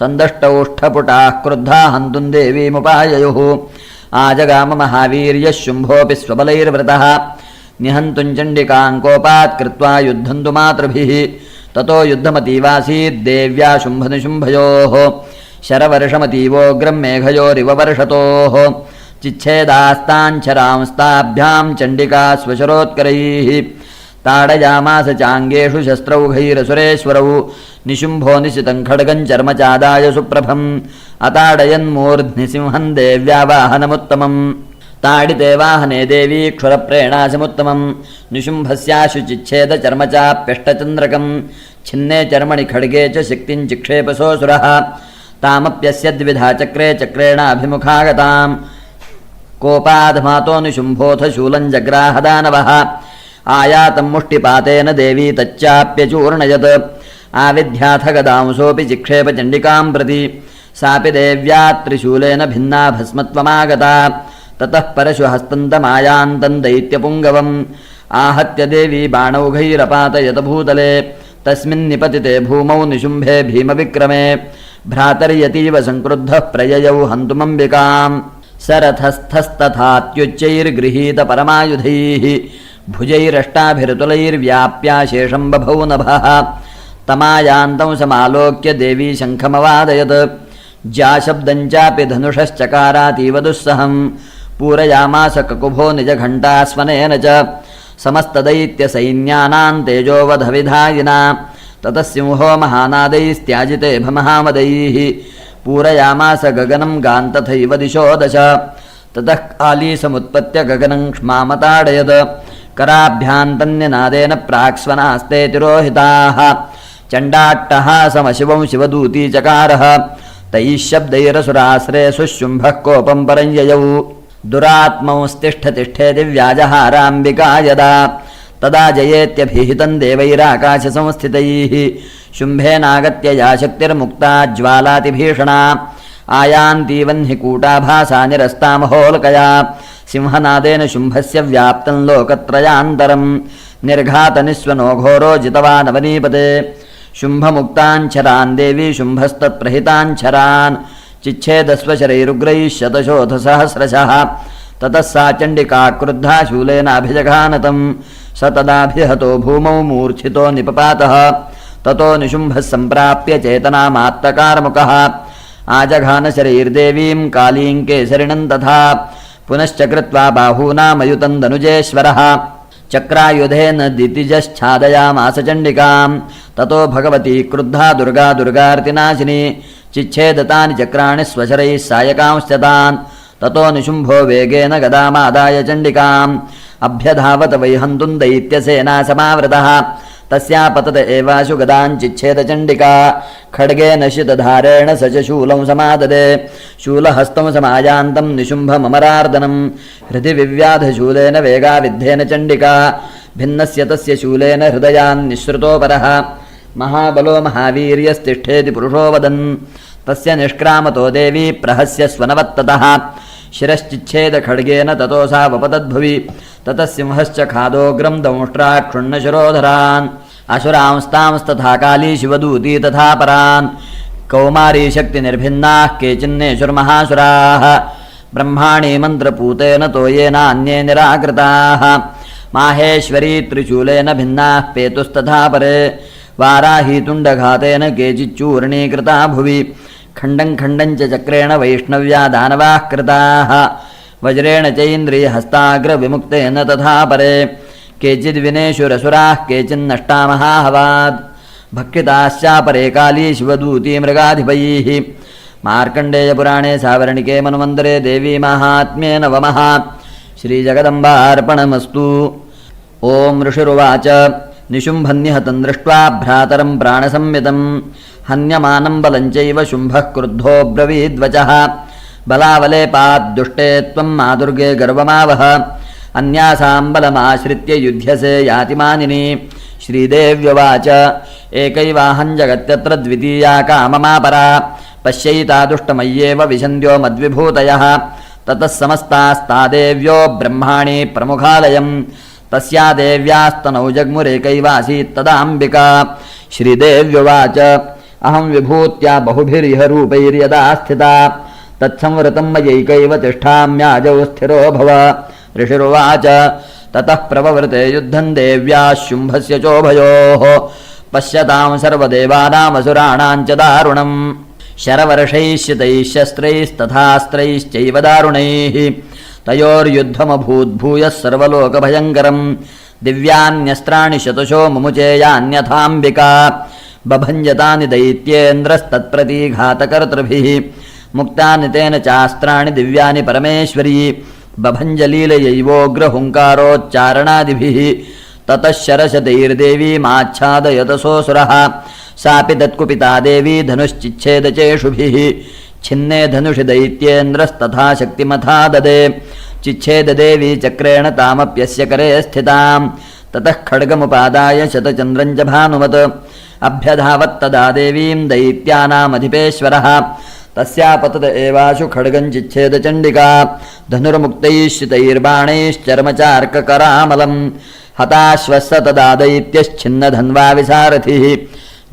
सन्दष्टौष्ठपुटाः क्रुद्धा हन्तुं देवीमुपाययुः आजगाम महावीर्यः शुम्भोऽपि स्वबलैर्वृतः निहन्तुं चण्डिकां कोपात् कृत्वा युद्धं तु मातृभिः ततो युद्धमतीवासीद्देव्या शुम्भनिशुम्भयोः शरवर्षमतीवोग्रं मेघयोरिव वर्षतोः चिच्छेदास्ताञ्छरांस्ताभ्यां चण्डिका स्वशरोत्करैः ताडयामास चाङ्गेषु शस्त्रौघैरसुरेश्वरौ निशुम्भो निशितं खड्गं चर्मचादाय सुप्रभम् अताडयन्मूर्ध्नि सिंहं देव्यावाहनमुत्तमम् ताडिते वाहने देवी क्षुरप्रेणासिमुत्तमं निशुम्भस्याशु चिच्छेदचर्मचाप्यष्टचन्द्रकं छिन्ने चर्मणि खड्गे च शक्तिं चिक्षेपसोऽसुरः तामप्यस्य द्विधा चक्रे चक्रेणाभिमुखागताम् कोपाधमातो निशुम्भोऽथ शूलं जग्राहदानवः आयातं मुष्टिपातेन देवी तच्चाप्यचूर्णयत् आविध्याथ गदांसोऽपि चिक्षेप चण्डिकां प्रति सापि देव्या त्रिशूलेन भिन्ना भस्मत्वमागता ततः परशुहस्तन्तमायान्तं दैत्यपुङ्गवम् आहत्य देवी बाणौघैरपातयत भूतले तस्मिन् निपतिते भूमौ निशुम्भे भीमविक्रमे भ्रातर्यतीव संक्रुद्धः प्रययौ हन्तुमम्बिकाम् सरथस्थस्तथात्युच्चैर्गृहीत परमायुधैः भुजैरष्टाभिरतुलैर्व्याप्याशेषं बभौ नभः तमायान्तं समालोक्य देवी शङ्खमवादयत् जाशब्दं चापि धनुषश्चकारातीव दुस्सहं पूरयामास ककुभो निजघण्टास्वनेन च समस्तदैत्यसैन्यानां तेजोवधविधायिना ततः सिंहो महानादैस्त्याजिते भमहामदैः पूरयामास गगनं गान्तथैव दिशो दश ततः काली समुत्पत्य गगनं क्ष्मामताडयत् कराभ्यान्तन्यनादेन प्राक्स्वनास्ते तिरोहिताः चण्डाट्टहासमशिवं शिवदूती चकारः तैः शब्दैरसुराश्रे सुशुम्भः कोपं परं ययौ दुरात्मंस्तिष्ठतिष्ठेति व्याजहाराम्बिका यदा तदा जयेत्यभिहितं देवैराकाशसंस्थितैः शुम्भेनागत्य या शक्तिर्मुक्ता ज्वालातिभीषणा आयान्तीवह्नि कूटाभासा निरस्तामहोल्कया सिंहनादेन शुम्भस्य व्याप्तं लोकत्रयान्तरं निर्घातनिस्वनो घोरो जितवानवनीपते शुम्भमुक्ताञ्छरान् देवी शुम्भस्तत्प्रहिताञ्छरान् चिच्छेदस्वशरैरुग्रैः शतशोथसहस्रशः। ततः सा चण्डिका क्रुद्धा शूलेनाभिजघानतं। स तदाभिहतो भूमौ मूर्छितो निपपातः। ततो निशुम्भः सम्प्राप्य चेतनामात्तकारमुकः आजघान शरैर्देवीं कालीं केसरिणं तथा। पुनश्च कृत्वा बाहूनामयुतं दनुजेश्वरः चक्रायुधेन दितिजश्छादयामास चण्डिकां। ततो भगवती क्रुद्धा दुर्गा दुर्गार्तिनाशिनी चिच्छेदतानि चक्राणि स्वशरैः सायकांश्च। ततो निशुम्भो वेगेन गदामादाय चण्डिकाम् अभ्यधावत वै हन्तुं दैत्यसेना समावृतः। तस्या पतत एवाशु गदाञ्चिच्छेदचण्डिका खड्गेन शितधारेण स च शूलं समाददे। शूलहस्तं समायान्तं निशुम्भममरार्दनं हृदि विव्याधशूलेन वेगाविद्धेन चण्डिका। भिन्नस्य तस्य शूलेन हृदयान्निःसृतोपरः महाबलो महावीर्यस्तिष्ठेति पुरुषो वदन्। तस्य निष्क्रामतो देवी प्रहस्य स्वनवत्ततः शिरश्चिच्छेदखड्गेन ततो सा वपतद्भुवि। ततः सिंहश्च खादोग्रं दंष्ट्राक्षुण्णशिरोधरान् असुरांस्तांस्तथा काली शिवदूती तथा परान्। कौमारी शक्तिनिर्भिन्नाः केचिन्नेषुर्महासुराः ब्रह्माणि मन्त्रपूतेन तोयेनान्ये निराकृताः। माहेश्वरी त्रिशूलेन भिन्नाः पेतुस्तथा परे वाराही तुण्डघातेन केचिच्चूर्णीकृता भुवि। खण्डं खण्डं च चक्रेण वैष्णव्या दानवाः कृताः वज्रेण चैन्द्रियहस्ताग्रविमुक्तेन तथा परे केचिद्विनेषुरसुराः केचिन्नष्टा महाहवाद् भक्षिताश्चापरे काली शिवदूती मृगाधिपैः। मार्कण्डेयपुराणे सावर्णिके मन्वन्तरे देवी माहात्म्ये नवमः। श्रीजगदम्बार्पणमस्तु। ॐ ऋषिरुवाच निशुम्भन्निहतं दृष्ट्वा भ्रातरं प्राणसंयतं हन्यमानं बलञ्चैव शुम्भः क्रुद्धो ब्रवीद्वचः। बलावलेपाद्दुष्टे त्वं मादुर्गे गर्वमावह अन्यासां बलमाश्रित्य युध्यसे याति मानिनी। श्रीदेव्युवाच एकैवाहं जगत्यत्र द्वितीया काममापरा पश्यैता दुष्टमय्येव विशन्त्यो मद्विभूतयः। ततः समस्तास्ता देव्यो ब्रह्माणि प्रमुखालयं तस्या देव्यास्तनौ जग्मुरेकैवासीत् तदाम्बिका। श्रीदेव्युवाच अहं विभूत्या बहुभिरिह रूपैर्यदा स्थिता तत्संवृतं मयैकैव तिष्ठाम्याजौ स्थिरो भव। ऋषिरुवाच ततः प्रववृते युद्धं देव्याः शुम्भस्य चोभयोः पश्यतां सर्वदेवानामसुराणां च दारुणम् शरवर्षैः शितैः शस्त्रैस्तथास्त्रैश्चैव दारुणैः। तयोर्युद्धमभूद्भूयः सर्वलोकभयङ्करं दिव्यान्यस्त्राणि शतशो मुमुचेयान्यथाम्बिका। बभञ्जतानि दैत्येन्द्रस्तत्प्रतीघातकर्तृभिः मुक्तानि तेन चास्त्राणि दिव्यानि परमेश्वरी। बभञ्जलीलयैवोग्रहुङ्कारोच्चारणादिभिः ततः शरशतैर्देवीमाच्छादयतसोऽसुरः। सापि तत्कुपिता देवी धनुश्चिच्छेदचेषुभिः छिन्ने धनुषि दैत्येन्द्रस्तथा शक्तिमथा ददे। चिच्छेददेवी चक्रेण तामप्यस्य करे स्थितां ततः खड्गमुपादाय शतचन्द्रं च भानुमत् अभ्यधावत्तदा देवीं दैत्यानामधिपेश्वरः। तस्यापतत एवाशु खड्गं चिच्छेदचण्डिका धनुर्मुक्तैः शितैर्बाणैश्चर्मचार्ककरामलं हताश्वस्य तदा दैत्यश्छिन्नधन्वा विसारथिः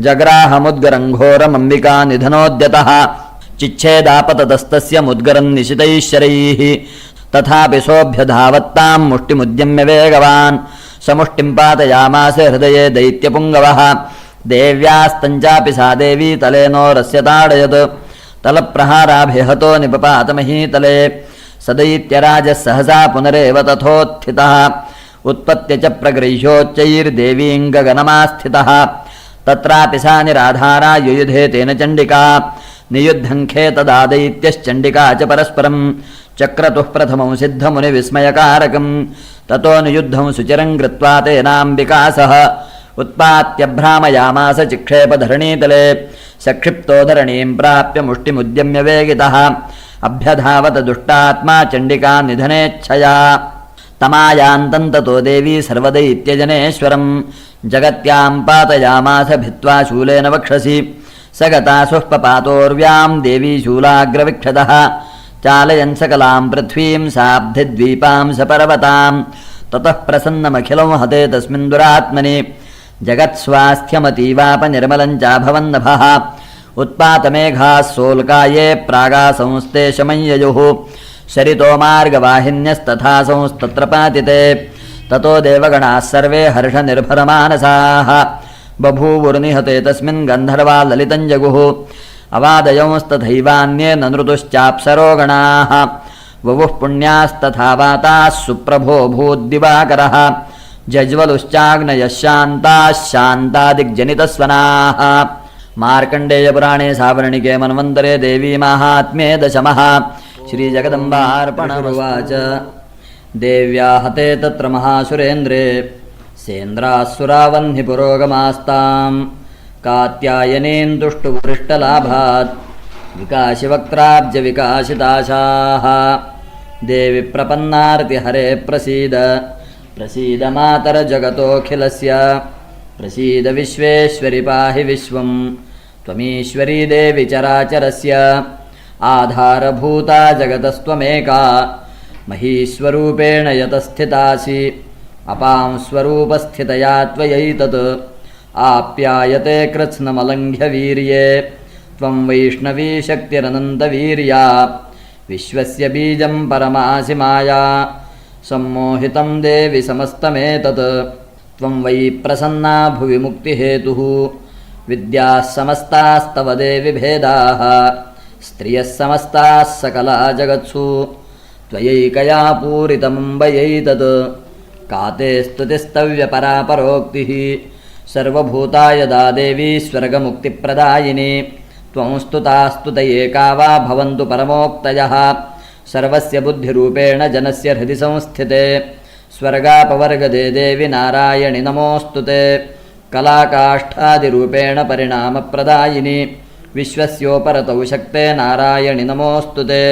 जग्राहमुद्गरङ्घोरमम्बिका निधनोद्यतः। चिच्छेदापततस्तस्य मुद्गरं निशितैः शरैः तथापि सोऽभ्यधावत्तां मुष्टिमुद्यम्य वेगवान् समुष्टिं पातयामास हृदये दैत्यपुङ्गवः। देव्यास्तञ्चापि सा देवी तलेनोरस्य ताडयत् तलप्रहाराभिहतो निपपातमहीतले। स दैत्यराजः सहसा पुनरेव तथोत्थितः उत्पत्य च प्रगृह्योच्चैर्देवीं गगनमास्थितः। तत्रापि सा निराधारा युयुधे तेन चण्डिका नियुद्धङ्खे तदा दैत्यश्चण्डिका च परस्परं चक्रतुः प्रथमं सिद्धमुनिविस्मयकारकं। ततो नियुद्धं सुचिरं कृत्वा तेनाम्बिका सह उत्पात्य भ्रामयामास चिक्षेपधरणीतले। सक्षिप्तो धरणीं प्राप्य मुष्टिमुद्यम्य वेगितः अभ्यधावत दुष्टात्मा चण्डिका निधनेच्छया। तमायान्तं ततो देवी सर्वदैत्यजनेश्वरं जगत्यां पातयामास भित्त्वा शूलेन वक्षसि। स गता सुःपपातोर्व्यां देवी शूलाग्रविक्षतः चालयन् सकलां पृथ्वीं साब्धिद्वीपां सपर्वतां। ततः प्रसन्नमखिलं हते तस्मिन् दुरात्मनि जगत्स्वास्थ्यमतीवाप निर्मलं चाभवन्नभः। उत्पातमेघाः सोल्काये प्रागासंस्ते शमय्ययुः शरितो मार्गवाहिन्यस्तथा संस्तत्र पातिते ततो देवगणाः सर्वे हर्षनिर्भरमानसाः बभूवुर्निहते तस्मिन् गन्धर्वा ललितं जगुः अवादयंस्तथैवान्ये ननृतुश्चाप्सरोगणाः ववुः पुण्यास्तथा वाताः सुप्रभो भूद्दिवाकरः जज्वलुश्चाग्नयः शान्ताः शान्तादिग्जनितस्वनाः मार्कण्डेयपुराणे सावर्णिके मन्वन्तरे देवी माहात्म्ये दशमः श्रीजगदम्बार्पणमुवाच देव्या हते तत्र महासुरेन्द्रे सेन्द्रासुरावह्निपुरोगमास्तां कात्यायनीं तुष्टुवृष्टलाभात् विकाशिवक्त्राब्जविकाशिताशाः देवि प्रपन्नार्तिहरे प्रसीद प्रसीद मातरजगतोऽखिलस्य प्रसीद विश्वेश्वरि पाहि विश्वं त्वमीश्वरी देवि चराचरस्य आधारभूता जगतस्त्वमेका महीस्वरूपेण यतस्थितासि अपां स्वरूपस्थितया त्वयैतत् आप्यायते कृत्स्नमलङ्घ्य वीर्ये त्वं वैष्णवी शक्तिरनन्तवीर्या विश्वस्य बीजं परमासि माया सम्मोहितं देवि समस्तमेतत् त्वं वै प्रसन्ना भुवि मुक्तिहेतुः विद्याः समस्तास्तव देवि भेदाः स्त्रियः समस्ताः सकला जगत्सु त्वयैकया पूरितमुम्बयैतत् का ते स्तुतिस्तव्यपरापरोक्तिः सर्वभूता यदा देवी स्वर्गमुक्तिप्रदायिनी त्वं स्तुतास्तुतये का वा भवन्तु परमोक्तयः सर्वस्य बुद्धिरूपेण जनस्य हृदि संस्थिते स्वर्गापवर्गदे देवि नारायणि नमोऽस्तु ते कलाकाष्ठादिरूपेण परिणामप्रदायिनि विश्वस्योपरतौ शक्ते नारायणि नमोऽस्तु ते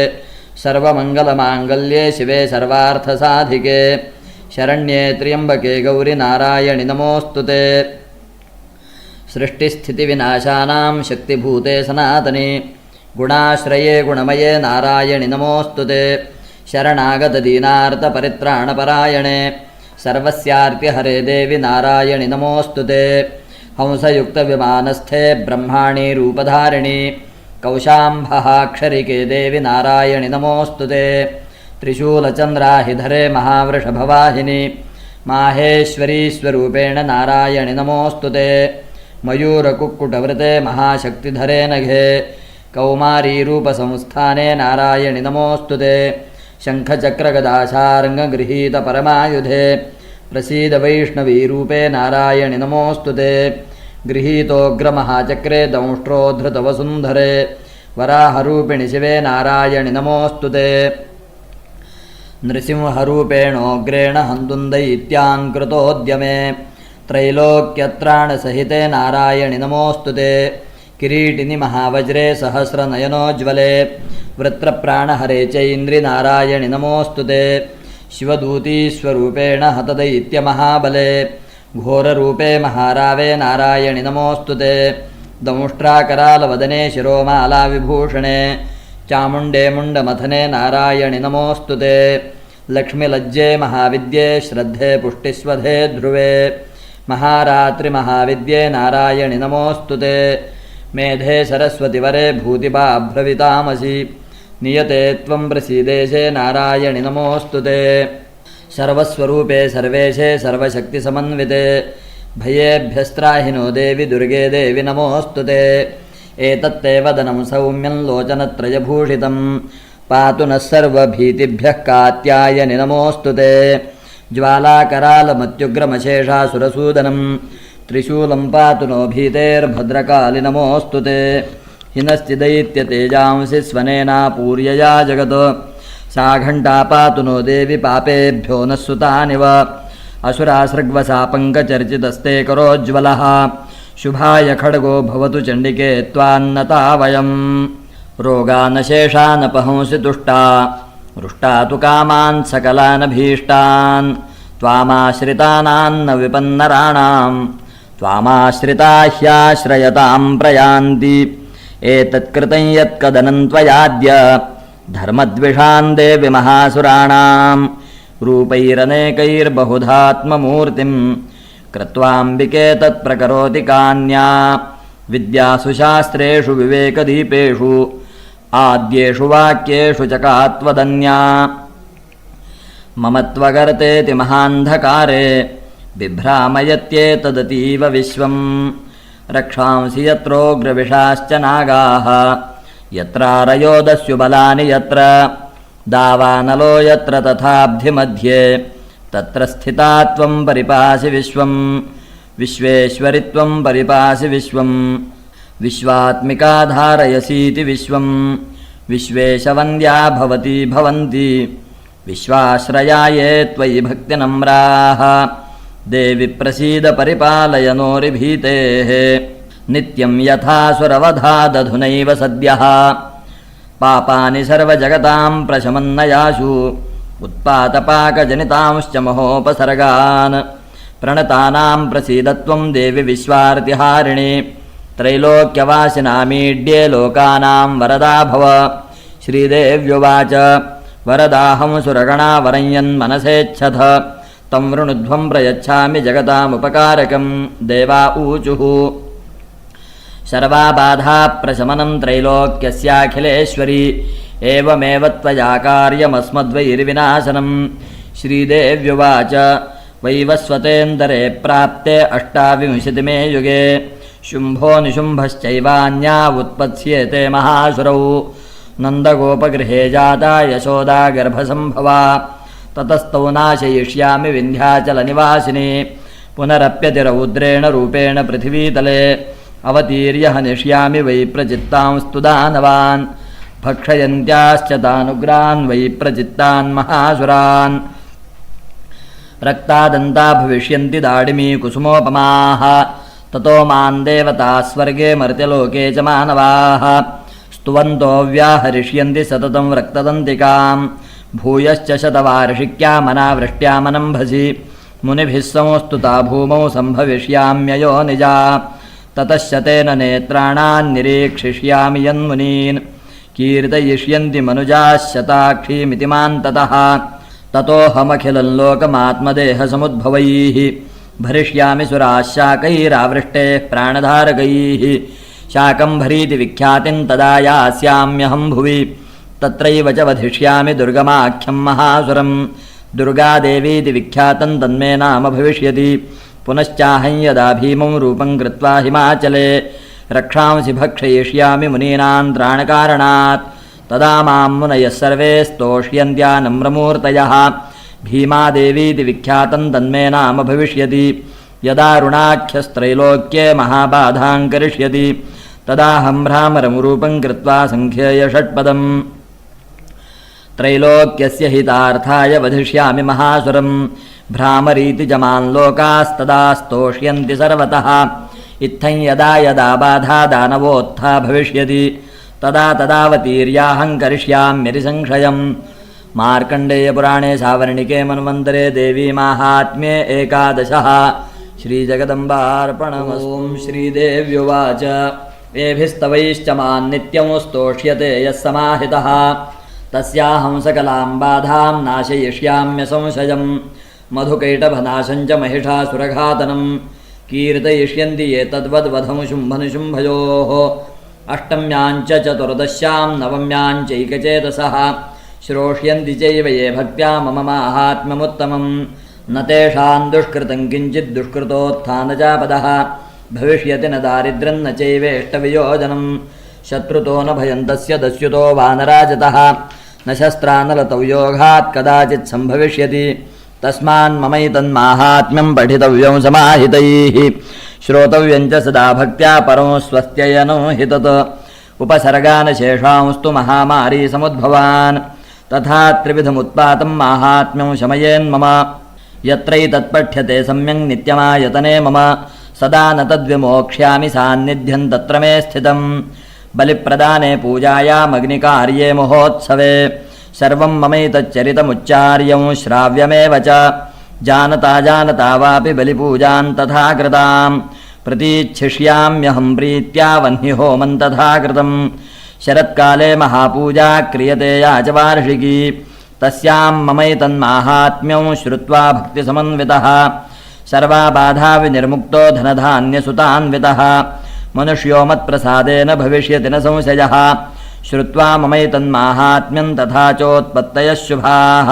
सर्वमङ्गलमाङ्गल्ये शिवे सर्वार्थसाधिके शरण्ये त्र्यम्बके गौरि नारायणि नमोऽस्तु ते सृष्टिस्थितिविनाशानां शक्तिभूते सनातने गुणाश्रये गुणमये नारायणि नमोऽस्तु ते शरणागतदीनार्तपरित्राणपरायणे सर्वस्यार्तिहरे देवि नारायणि नमोऽस्तु ते हंसयुक्तविमानस्थे ब्रह्माणि रूपधारिणि कौशाम्भहाक्षरिके देवि नारायणि नमोऽस्तु ते त्रिशूलचन्द्राहिधरे महावृषभवाहिनि माहेश्वरीस्वरूपेण नारायणि नमोऽस्तु ते मयूरकुक्कुटवृते महाशक्तिधरे नघे कौमारीरूपसंस्थाने नारायणि नमोऽस्तु ते शङ्खचक्रगदाशार्ङ्गगृहीतपरमायुधे प्रसीद वैष्णवीरूपे नारायणि नमोऽस्तु ते गृहीतोऽग्रमहाचक्रे दंष्ट्रोद्धृतवसुन्धरे वराहरूपिणि शिवे नारायणि नमोऽस्तु ते नृसिंहरूपेणोग्रेण हन्तुन्दैत्याङ्कृतोद्यमे त्रैलोक्यत्राणसहिते नारायणि नमोऽस्तु ते किरीटिनि महावज्रे सहस्रनयनोज्ज्वले वृत्रप्राणहरे चैन्द्रि नारायणि नमोऽस्तु ते शिवदूतीस्वरूपेण हतदैत्यमहाबले घोररूपे महारावे नारायणि नमोऽस्तु ते दंष्ट्राकरालवदने शिरोमालाविभूषणे चामुण्डे मुण्डमथने नारायणि नमोऽस्तु ते लक्ष्मीलज्जे महाविद्ये श्रद्धे पुष्टिस्वधे ध्रुवे महारात्रिमहाविद्ये नारायणि नमोऽस्तु ते मेधे सरस्वतिवरे भूतिपाभ्रवितामसि नियते त्वं प्रसीदेशे नारायणि नमोऽस्तु ते सर्वस्वरूपे सर्वेशे सर्वशक्तिसमन्विते भयेभ्यस्त्राहिनो देवि दुर्गे देवि नमोऽस्तु ते एतत्ते वदनं सौम्यं लोचनत्रयभूषितं पातु नः सर्वभीतिभ्यः कात्यायनि नमोऽस्तु ते ज्वालाकरालमत्युग्रमशेषासुरसूदनं त्रिशूलं पातु नो भीतेर्भद्रकालि नमोऽस्तु ते हिनश्चिदैत्यतेजांसि स्वनेनापूर्यया जगत् सा घण्टा पातु नो देवि पापेभ्यो नः सुतानिव असुरासृग्वसा पङ्कचर्चितस्ते करोज्ज्वलः शुभाय खड्गो भवतु चण्डिके त्वान्नता वयं रोगानशेषानपहंसि तुष्टा रुष्टा तु कामान् सकलानभीष्टान् त्वामाश्रितानान्न विपन्नराणां त्वामाश्रिता ह्याश्रयतां प्रयान्ति एतत्कृतं यत्कदनं त्वयाद्य धर्मद्विषान् देवि महासुराणां रूपैरनेकैर्बहुधात्ममूर्तिं कृत्वाम्बिके तत्प्रकरोति कान्या विद्यासु शास्त्रेषु विवेकदीपेषु आद्येषु वाक्येषु चकात्वदन्या ममत्वगर्तेति महान्धकारे बिभ्रामयत्येतदतीव विश्वम् रक्षांसि यत्रोग्रविषाश्च नागाः यत्रारयोदस्युबलानि यत्र दावानलो यत्र तथाब्धिमध्ये तत्र स्थिता त्वं परिपासि विश्वम् विश्वेश्वरि त्वं परिपासि विश्वम् विश्वात्मिका धारयसीति विश्वम् विश्वेशवन्द्या भवती भवन्ति विश्वाश्रया ये त्वयि भक्तिनम्राः देवि प्रसीद परिपालय नोरिभीतेः नित्यं यथासुरवधादधुनैव सद्यः पापानि सर्वजगतां प्रशमन्नयाशु उत्पातपाकजनितांश्च महोपसर्गान् प्रणतानां प्रसीदत्वं देवि विश्वार्तिहारिणि त्रैलोक्यवासिनामीड्ये लोकानां वरदा भव श्रीदेव्युवाच वरदाहं सुरगणा वरयन्मनसेच्छथ तं वृणुध्वं प्रयच्छामि जगतामुपकारकं देवा ऊचुः सर्वाबाधाप्रशमनं त्रैलोक्यस्याखिलेश्वरी एवमेव त्वया कार्यमस्मद्वैर्विनाशनं श्रीदेव्युवाच वैवस्वतेन्दरे प्राप्ते 28मे युगे शुम्भो निशुम्भश्चैवान्या उत्पत्स्येते महासुरौ नन्दगोपगृहे जाता यशोदा गर्भसम्भवा ततस्तौ नाशयिष्यामि विन्ध्याचलनिवासिनी पुनरप्यतिरौद्रेण रूपेण पृथिवीतले अवतीर्य हनिष्यामि वै प्रचित्तांस्तु दानवान् भक्षयन्त्याश्च तानुग्रान् वै प्रचित्तान् महासुरान् रक्तादन्ता भविष्यन्ति दाडिमी कुसुमोपमाः ततो मान् देवताः स्वर्गे मर्त्यलोके च मानवाः स्तुवन्तो व्याहरिष्यन्ति सततं रक्तदन्तिकां भूयश्च शतवार्षिक्यामनावृष्ट्यामनम्भसि मुनिभिः संस्तुता भूमौ सम्भविष्याम्ययो निजा ततश्च तेन नेत्राणान् निरीक्षिष्यामि यन्मुनीन् कीर्तयिष्यन्ति मनुजाः शताक्षीमिति मां ततः ततोऽहमखिलं लोकमात्मदेहसमुद्भवैः भरिष्यामि सुराः शाकैरावृष्टेः प्राणधारकैः शाकम्भरीति विख्यातिं तदा यास्याम्यहं भुवि तत्रैव च वधिष्यामि दुर्गमाख्यं महासुरं दुर्गादेवीति विख्यातं तन्मे नाम भविष्यति पुनश्चाहं यदा भीमं रूपं कृत्वा हिमाचले रक्षांसि भक्षयिष्यामि मुनीनां त्राणकारणात् तदा मां मुनयः सर्वे स्तोष्यन्त्या नम्रमूर्तयः भीमादेवीति विख्यातं तन्मे नाम भविष्यति यदा ऋणाख्यस्त्रैलोक्ये महाबाधां करिष्यति तदाहं भ्रामरं रूपं कृत्वा सङ्ख्येय षट्पदम् त्रैलोक्यस्य हितार्थाय वधिष्यामि महासुरं भ्रामरीति जमान् लोकास्तदा स्तोष्यन्ति सर्वतः इत्थं यदा यदा बाधा दानवोत्था भविष्यति तदा तदावतीर्याहं करिष्याम्यति संशयम् मार्कण्डेयपुराणे सावर्णिके मन्वन्तरे देवी माहात्म्ये एकादशः श्रीजगदम्बार्पणमस्तु। ॐ श्रीदेव्युवाच एभिस्तवैश्च मान् नित्यं स्तोष्यते यः समाहितः तस्याहं सकलां बाधां नाशयिष्याम्यसंशयम् मधुकैटभनाशं च महिषासुरघातनं कीर्तयिष्यन्ति ये तद्वद्वधं शुम्भनिशुम्भयोः अष्टम्यां च चतुर्दश्यां नवम्यां चैकचेतसः श्रोष्यन्ति चैव ये भक्त्या मम माहात्म्यमुत्तमं न तेषां दुष्कृतं किञ्चित् दुष्कृतोत्थानजापदः भविष्यति न दारिद्र्यं न चैवेष्टवियोजनं शत्रुतो न भयं तस्य दस्युतो वानराजतः न शस्त्रानलतौ योगात् कदाचित् सम्भविष्यति तस्मान्ममैतन्माहात्म्यं पठितव्यं समाहितैः श्रोतव्यं च सदा भक्त्या परं स्वस्त्ययनो हि तत् उपसर्गान् शेषांस्तु महामारी समुद्भवान् तथा त्रिविधमुत्पातं माहात्म्यं शमयेन्मम यत्रैतत्पठ्यते सम्यक् नित्यमायतने मम सदा न तद्विमोक्ष्यामि सान्निध्यं तत्र मे स्थितं बलिप्रदाने पूजायामग्निकार्ये महोत्सवे सर्वं ममैतच्चरितमुच्चार्यं श्राव्यमेव च जानता जानता वापि बलिपूजां तथा कृतां प्रतीच्छिष्याम्यहं प्रीत्या वह्निहोमं तथा कृतं शरत्काले महापूजा क्रियते या च वार्षिकी तस्यां ममैतन्माहात्म्यं श्रुत्वा भक्तिसमन्वितः सर्वाबाधाविनिर्मुक्तो धनधान्यसुतान्वितः मनुष्यो मत्प्रसादेन भविष्यति न संशयः श्रुत्वा ममैतन्माहात्म्यं तथा चोत्पत्तयः शुभाः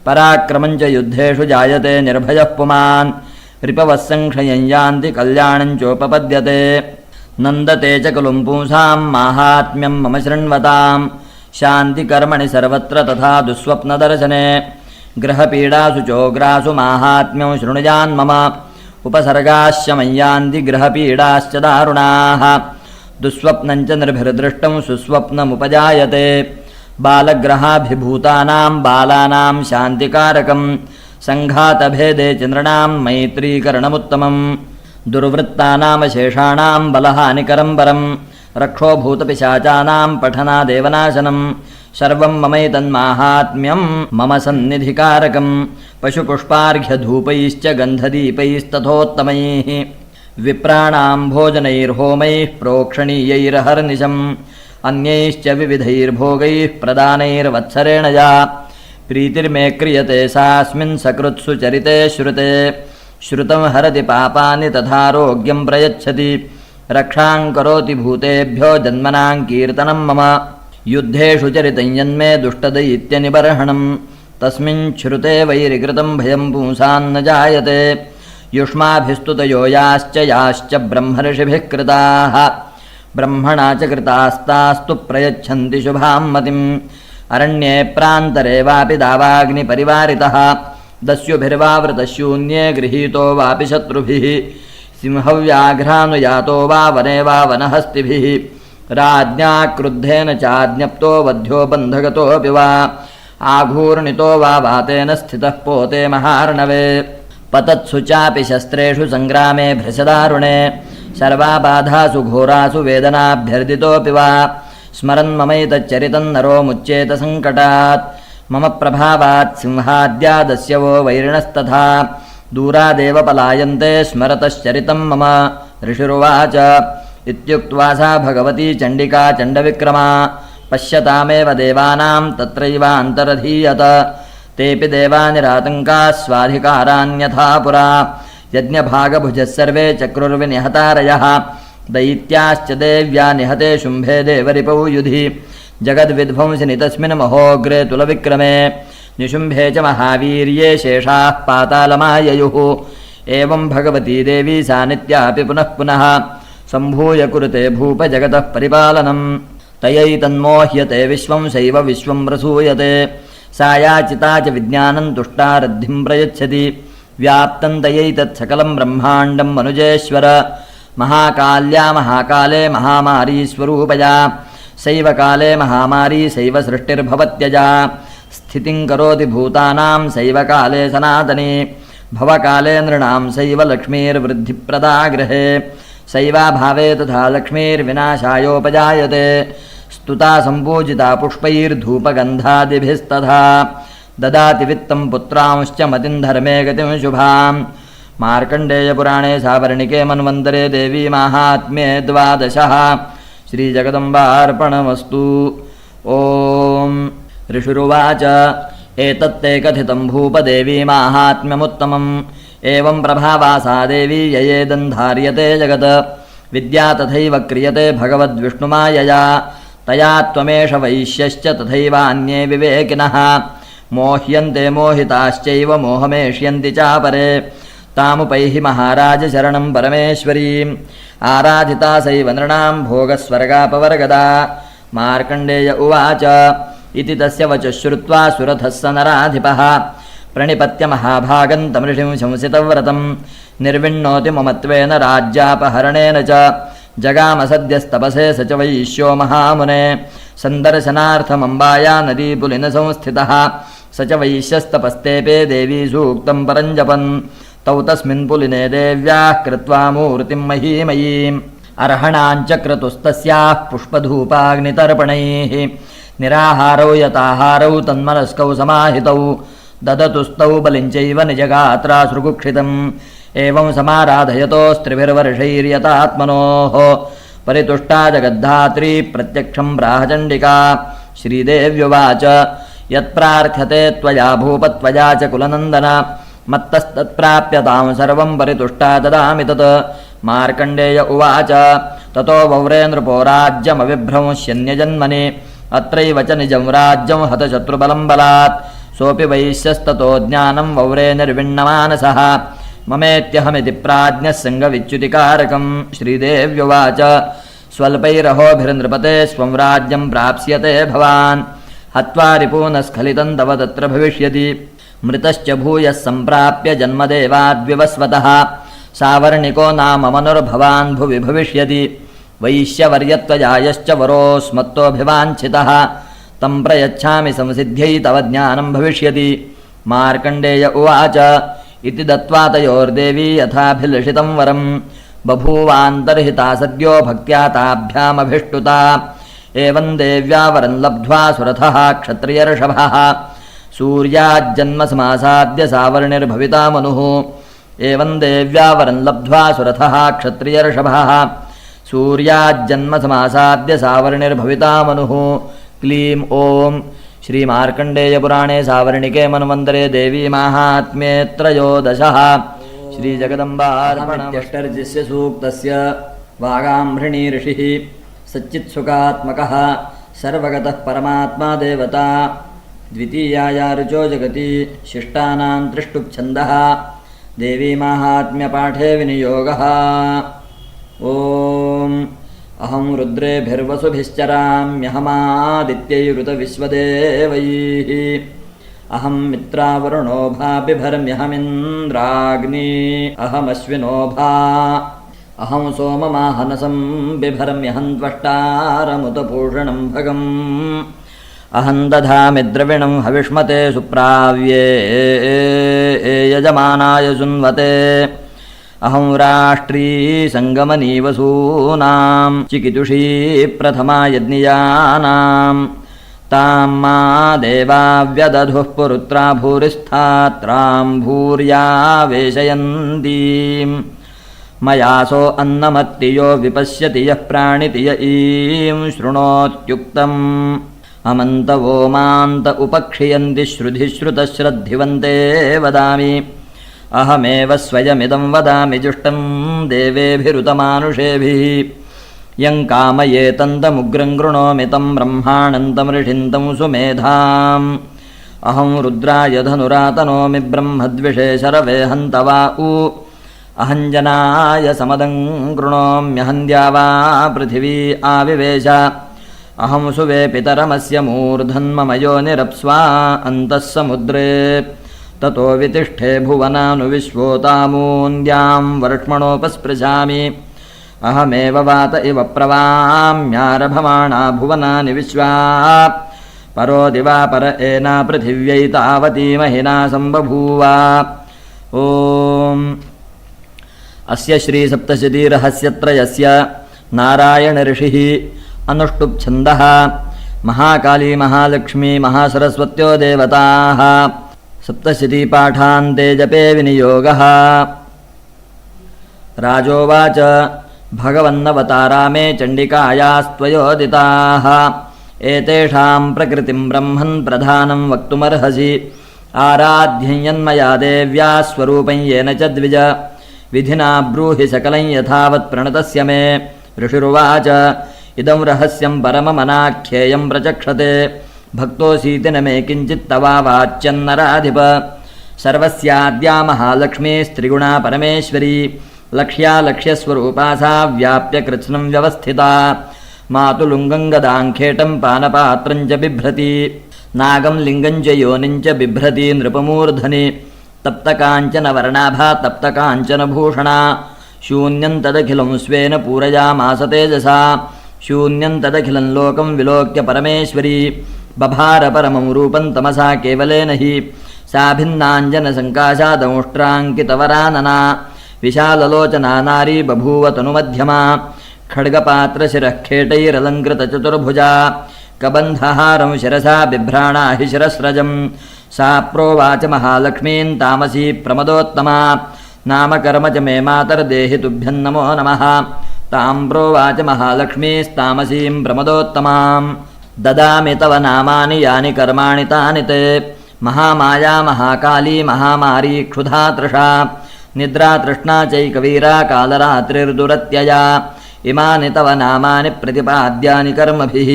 पराक्रमं च युद्धेषु जायते निर्भयः पुमान् रिपवः संक्षयं यान्ति कल्याणं चोपपद्यते नन्दते च खलु पुंसां माहात्म्यं मम शृण्वतां शान्तिकर्मणि सर्वत्र तथा दुःस्वप्नदर्शने ग्रहपीडासु चोग्रासु माहात्म्यं शृणुयान्मम उपसर्गाश्च मय्यान्ति ग्रहपीडाश्च दारुणाः दुःस्वप्नं च निर्भिर्दृष्टं सुस्वप्नमुपजायते बालग्रहाभिभूतानां बालानां शान्तिकारकं सङ्घातभेदे चन्द्रणां मैत्रीकरणमुत्तमं दुर्वृत्तानामशेषाणां बलहानिकरं परं रक्षोभूतपिशाचानां पठनादेवनाशनं सर्वं ममैतन्माहात्म्यं मम सन्निधिकारकं पशुपुष्पार्घ्यधूपैश्च गन्धदीपैस्तथोत्तमैः विप्राणां भोजनैर्होमैः प्रोक्षणीयैरहर्निशम् अन्यैश्च विविधैर्भोगैः प्रदानैर्वत्सरेण या प्रीतिर्मे क्रियते सास्मिन् सकृत्सु चरिते श्रुते श्रुतं हरति पापानि तथारोग्यं प्रयच्छति रक्षां करोति भूतेभ्यो जन्मनां कीर्तनं मम युद्धेषु चरितं यन्मे दुष्टदैत्यनिबर्हणं तस्मिन् श्रुते वैरिकृतं भयं पुंसान्न जायते युष्माभिस्तुतयो याश्च ब्रह्मर्षिभिः कृताः ब्रह्मणा च कृतास्तास्तु प्रयच्छन्ति शुभां मतिम् अरण्ये प्रान्तरे वापि दावाग्निपरिवारितः दस्युभिर्वावृतशून्ये गृहीतो वापि शत्रुभिः सिंहव्याघ्रानुयातो वा वने वा वनहस्तिभिः राज्ञा क्रुद्धेन चाज्ञप्तो वध्यो बन्धगतोऽपि वा आघूर्णितो वा वातेन स्थितः पोते महार्णवे पतत्सु चापि शस्त्रेषु सङ्ग्रामे भृशदारुणे सर्वाबाधासु घोरासु वेदनाभ्यर्दितोऽपि वा स्मरन्ममैतच्चरितं नरो मुच्येत सङ्कटात् मम प्रभावात् सिंहाद्यादस्य वो वैरिणस्तथा दूरादेव पलायन्ते स्मरतश्चरितं मम ऋषिरुवाच इत्युक्त्वा सा भगवती चण्डिका चण्डविक्रमा पश्यतामेव देवानां तत्रैवान्तरधीयत तेऽपि देवानिरातङ्काः स्वाधिकारान्यथा पुरा यज्ञभागभुजः सर्वे चक्रुर्विनिहतारयः दैत्याश्च देव्या निहते शुम्भे देवरिपौ युधि जगद्विध्वंसिनि तस्मिन् महोग्रे तुलविक्रमे निशुम्भे च महावीर्ये शेषाः पातालमाययुः एवं भगवती देवी सा नित्यापि पुनः पुनः सम्भूय कुरुते भूप जगतः परिपालनं तयैतन्मोह्यते विश्वं सैव विश्वं प्रसूयते सा याचिता च विज्ञानं तुष्टा रद्धिं प्रयच्छति व्याप्तं तयैतत्सकलं ब्रह्माण्डं मनुजेश्वर महाकाल्या महाकाले महामारी स्वरूपया सैव काले महामारी सैव सृष्टिर्भवत्यजा स्थितिं करोति भूतानां सैव काले सनातनी भवकाले नृणां सैव लक्ष्मीर्वृद्धिप्रदा गृहे सैवाभावे तथा लक्ष्मीर्विनाशायोपजायते स्तुता सम्पूजिता पुष्पैर्धूपगन्धादिभिस्तथा ददाति वित्तं पुत्रांश्च मतिं धर्मे गतिं शुभां मार्कण्डेयपुराणे सावर्णिके मन्वन्तरे देवी माहात्म्ये 12 श्रीजगदम्बार्पणमस्तु। ॐ ऋषिरुवाच एतत्ते कथितं भूपदेवी माहात्म्यमुत्तमम् एवं प्रभावा सा देवी ययेदन्धार्यते जगत् विद्या तथैव क्रियते भगवद्विष्णुमायया तया त्वमेष वैश्यश्च तथैवान्ये विवेकिनः मोह्यन्ते मोहिताश्चैव मोहमेष्यन्ति चापरे तामुपैहि महाराज शरणं परमेश्वरीम् आराधिता सैव नृणां भोगस्वर्गापवर्गदा। मार्कण्डेय उवाच इति तस्य वचः श्रुत्वा सुरथः स नराधिपः प्रणिपत्य महाभागं तमृषिं शंसितव्रतं निर्विण्णोति ममत्वेन राज्यापहरणेन च जगामसद्यस्तपसे स च वैश्यो महामुने सन्दर्शनार्थमम्बाया नदीपुलिनसंस्थितः स च वैश्यस्तपस्तेपे देवी सूक्तं परञ्जपन् तौ तस्मिन् पुलिने देव्याः कृत्वा मूर्तिं महीमयीम् अर्हणाञ्च क्रतुस्तस्याः पुष्पधूपाग्नितर्पणैः निराहारौ यताहारौ तन्मनस्कौ समाहितौ ददतुस्तौ बलिञ्चैव निजगात्रा सृकुक्षितम् एवं समाराधयतोस्त्रिभिर्वर्षैर्यतात्मनोः परितुष्टा जगद्धात्री प्रत्यक्षं प्राहचण्डिका। श्रीदेव्युवाच यत्प्रार्थ्यते त्वया भूपत्वया च कुलनन्दन मत्तस्तत्प्राप्यतां सर्वं परितुष्टा ददामि तत् मार्कण्डेय उवाच ततो वव्रे नृपो राज्यमविभ्रंश्यन्यजन्मनि अत्रैव च निजं राज्यं हतशत्रुबलं बलात् सोऽपि वैश्यस्ततो ज्ञानं वव्रे निर्विण्णमानसः ममेत्यहमिति प्राज्ञः सङ्गविच्युतिकारकं श्रीदेव्युवाच स्वल्पैरहोभिर्नृपते स्वं राज्यं प्राप्स्यते भवान् हत्वा रिपूनस्खलितं तव तत्र भविष्यति मृतश्च भूयः सम्प्राप्य जन्मदेवाद्विवस्वतः सावर्णिको नाम मनुर्भवान् भुवि भविष्यति वैश्यवर्यत्वजायश्च वरोऽस्मत्तोऽभिवाञ्छितः तं प्रयच्छामि संसिद्ध्यै तव ज्ञानं भविष्यति मार्कण्डेय उवाच इति दत्त्वा तयोर्देवी यथाभिलषितं वरं बभूवान्तर्हिता सद्यो भक्त्या ताभ्यामभिष्टुता एवं देव्या वरं लब्ध्वा सुरथः क्षत्रियर्षभः सूर्याज्जन्मसमासाद्य सावर्णिर्भविता मनुः एवं देव्या वरं लब्ध्वा सुरथः क्षत्रियर्षभः सूर्याज्जन्मसमासाद्य सावर्णिर्भविता मनुः क्लीं ॐ श्रीमार्कण्डेयपुराणे सावर्णिके मन्वन्तरे देवी माहात्म्ये त्रयोदशः श्रीजगदम्बार्पणमष्टर्जिस्य सूक्तस्य वागाम्भृणी ऋषिः सच्चित्सुखात्मकः सर्वगतः परमात्मा देवता द्वितीयाया ऋचो जगति शिष्टानां त्रिष्टुप्छन्दः देवी माहात्म्यपाठे विनियोगः ॐ अहं रुद्रेभिर्वसुभिश्चराम्यहमादित्यैरुतविश्वदेवैः अहं मित्रावरुणो भा बिभर्म्यहमिन्द्राग्नी अहमश्विनोभा अहं सोममाहनसं बिभर्म्यहं त्वष्टारमुतपूषणं भगम् अहं दधामि द्रविणं हविष्मते सुप्राव्ये यजमानाय सुन्वते अहं राष्ट्री सङ्गमनीवसूनां चिकितुषी प्रथमा यज्ञियानां तां मा देवा व्यदधुः पुरुत्रा भूरिस्थात्रां भूर्या वेशयन्तीं मयासो अन्नमत्तियो विपश्यति यः प्राणिति य ईं शृणोत्युक्तम् अमन्तवो मान्त उपक्षियन्ति श्रुधिश्रुतश्रद्धिवन्ते वदामि अहमेव स्वयमिदं वदामि जुष्टं देवेभिरुतमानुषेभिः यं कामयेतन्तमुग्रं गृणोमि तं ब्रह्माणन्तमृषिन्तं सुमेधाम् अहं रुद्राय धनुरातनोमि ब्रह्मद्विषे शरवे हन्तवा उ अहञ्जनाय समदं गृणोम्यहन्द्या पृथिवी आविवेश अहं सुवे पितरमस्य मूर्धन्ममयो निरप्स्वा अन्तः समुद्रे ततो वितिष्ठे भुवनानुविश्वोतामून्द्यां वर्ष्मणोपस्पृशामि अहमेव वात इव प्रवाम्यारभमाणा भुवनानि विश्वा परो दिवा पर एना पृथिव्यै तावती महिना सम्बभूव ॐ अस्य श्रीसप्तशतीरहस्यत्रयस्य नारायणऋषिः अनुष्टुप्छन्दः महाकाली महालक्ष्मी महासरस्वत्यो देवताः सप्तशतीपाठान्ते जपे विनियोगः राजोवाच भगवन्नवतारा मे चण्डिकायास्त्वयोदिताः एतेषां प्रकृतिं ब्रह्मन् प्रधानं वक्तुमर्हसि आराध्यं यन्मया देव्या स्वरूपं येन च द्विज विधिना ब्रूहि सकलं यथावत् प्रणतस्य मे ऋषिरुवाच इदं रहस्यं परममनाख्येयं प्रचक्षते भक्तोऽसीति न मे किञ्चित्तवा वाच्यन्नराधिप सर्वस्याद्या महालक्ष्मीस्त्रिगुणा परमेश्वरी लक्ष्या लक्ष्यस्वरूपा सा व्याप्य कृत्स्नं व्यवस्थिता मातुलुङ्गं गदाङ्खेटं पानपात्रं च बिभ्रति नागं लिङ्गं च योनिं च बिभ्रति नृपमूर्धनि तप्तकाञ्चनवर्णाभा तप्तकाञ्चनभूषणा शून्यं तदखिलं स्वेन पूरयामास तेजसा शून्यं तदखिलं लोकं विलोक्य परमेश्वरी बभार परमं रूपं तमसा केवलेन हि सा भिन्नाञ्जनसङ्काशा दंष्ट्राङ्कितवरानना विशाललोचना नारी बभूव तनुमध्यमा खड्गपात्रशिरः खेटैरलङ्कृतचतुर्भुजा कबन्धहारं शिरसा बिभ्राणा हि शिरस्रजं सा प्रोवाच महालक्ष्मीं तामसी प्रमदोत्तमा नामकर्म च मे मातर्देहि तुभ्यं नमो नमः तां प्रोवाच महालक्ष्मीस्तामसीं प्रमदोत्तमां ददामि तव नामानि यानि कर्माणि तानि ते महामाया महाकाली महामारी क्षुधा तृषा निद्रा तृष्णा चैकवीरा कालरात्रिर्दुरत्यया इमानि तव नामानि प्रतिपाद्यानि कर्मभिः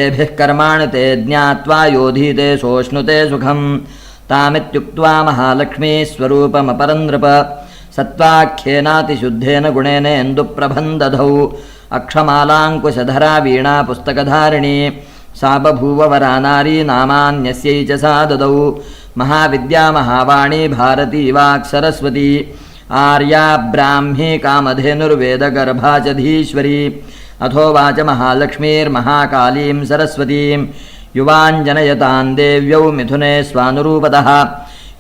एभिः कर्माणि ते ज्ञात्वा योधीते सोऽश्नुते सुखम् तामित्युक्त्वा महालक्ष्मी स्वरूपमपरं नृप सत्त्वाख्येनातिशुद्धेन गुणेनेन्दुप्रभं दधौ अक्षमालाङ्कुशधरा वीणा पुस्तकधारिणी सा बभूव वरा नारी नामान्यस्यै च सा ददौ महाविद्या महावाणी भारती वाक्सरस्वती आर्या ब्राह्मी कामधेनुर्वेदगर्भा च धीश्वरी अथोवाच महालक्ष्मीर्महाकालीं सरस्वतीं युवाञ्जनयतां देव्यौ मिथुने स्वानुरूपतः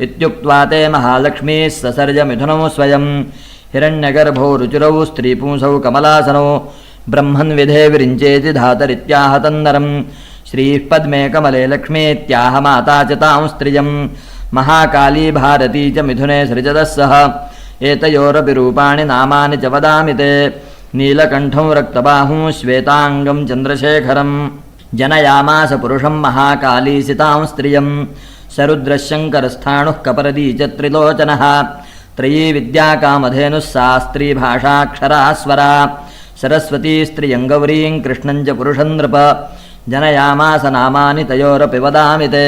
इत्युक्त्वा ते महालक्ष्मीः ससर्ज मिथुनौ स्वयं हिरण्यगर्भौ रुचिरौ स्त्रीपुंसौ कमलासनौ ब्रह्मन् विधे विरिञ्चेति धातरित्याह तन्नरं श्रीः पद्मे कमले लक्ष्मीत्याह माता च तां स्त्रियं महाकाली भारती च मिथुने सृजतः सह एतयोरपि रूपाणि नामानि च वदामि ते नीलकण्ठं रक्तबाहुं श्वेताङ्गं चन्द्रशेखरं जनयामास पुरुषं महाकाली सितां स्त्रियं सरुद्रशङ्करस्थाणुः कपरदी च त्रिलोचनः त्रयी विद्या कामधेनुः सा स्त्री भाषाक्षरा स्वरा सरस्वती स्त्रियं गौरीं कृष्णं च पुरुषं नृप जनयामास नामानि तयोरपि वदामि ते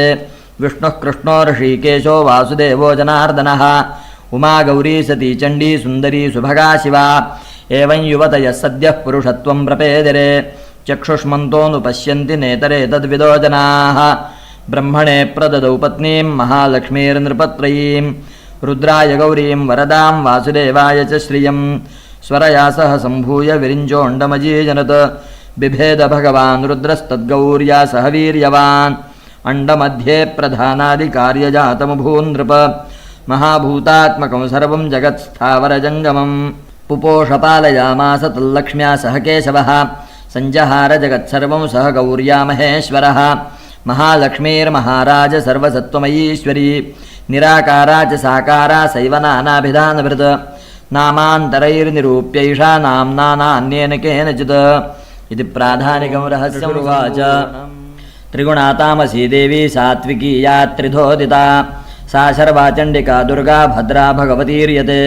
विष्णुः कृष्णो ऋषिकेशो वासुदेवो जनार्दनः उमा गौरी सती चण्डी सुन्दरी सुभगा शिवा एवं युवतयः सद्यः पुरुषत्वं प्रपेदिरे चक्षुष्मन्तोऽनुपश्यन्ति नेतरे तद्विदो जनाः ब्रह्मणे प्रददौ पत्नीं महालक्ष्मीर्नृपत्रयीं रुद्राय गौरीं वरदां वासुदेवाय च श्रियं स्वरया सह सम्भूय विरिञ्चोऽण्डमजीजनत बिभेद भगवान् रुद्रस्तद्गौर्या सह वीर्यवान् अण्डमध्ये प्रधानादिकार्यजातमभून्नृप महाभूतात्मकं सर्वं जगत्स्थावरजङ्गमं पुपोषपालयामास तल्लक्ष्म्या सह केशवः सञ्जहार जगत्सर्वं सह गौर्या महेश्वरः महालक्ष्मीर्महाराज सर्वसत्त्वमयीश्वरी निराकारा च साकारा सैव नानाभिधानभृत नामान्तरैर्निरूप्यैषा नाम्ना नान्येन केनचित् इति प्राधानिकं रहस्यम् उवाच त्रिगुणातामसी देवी सात्विकी या त्रिधोदिता सा शर्वाचण्डिका दुर्गा भद्रा भगवतीर्यते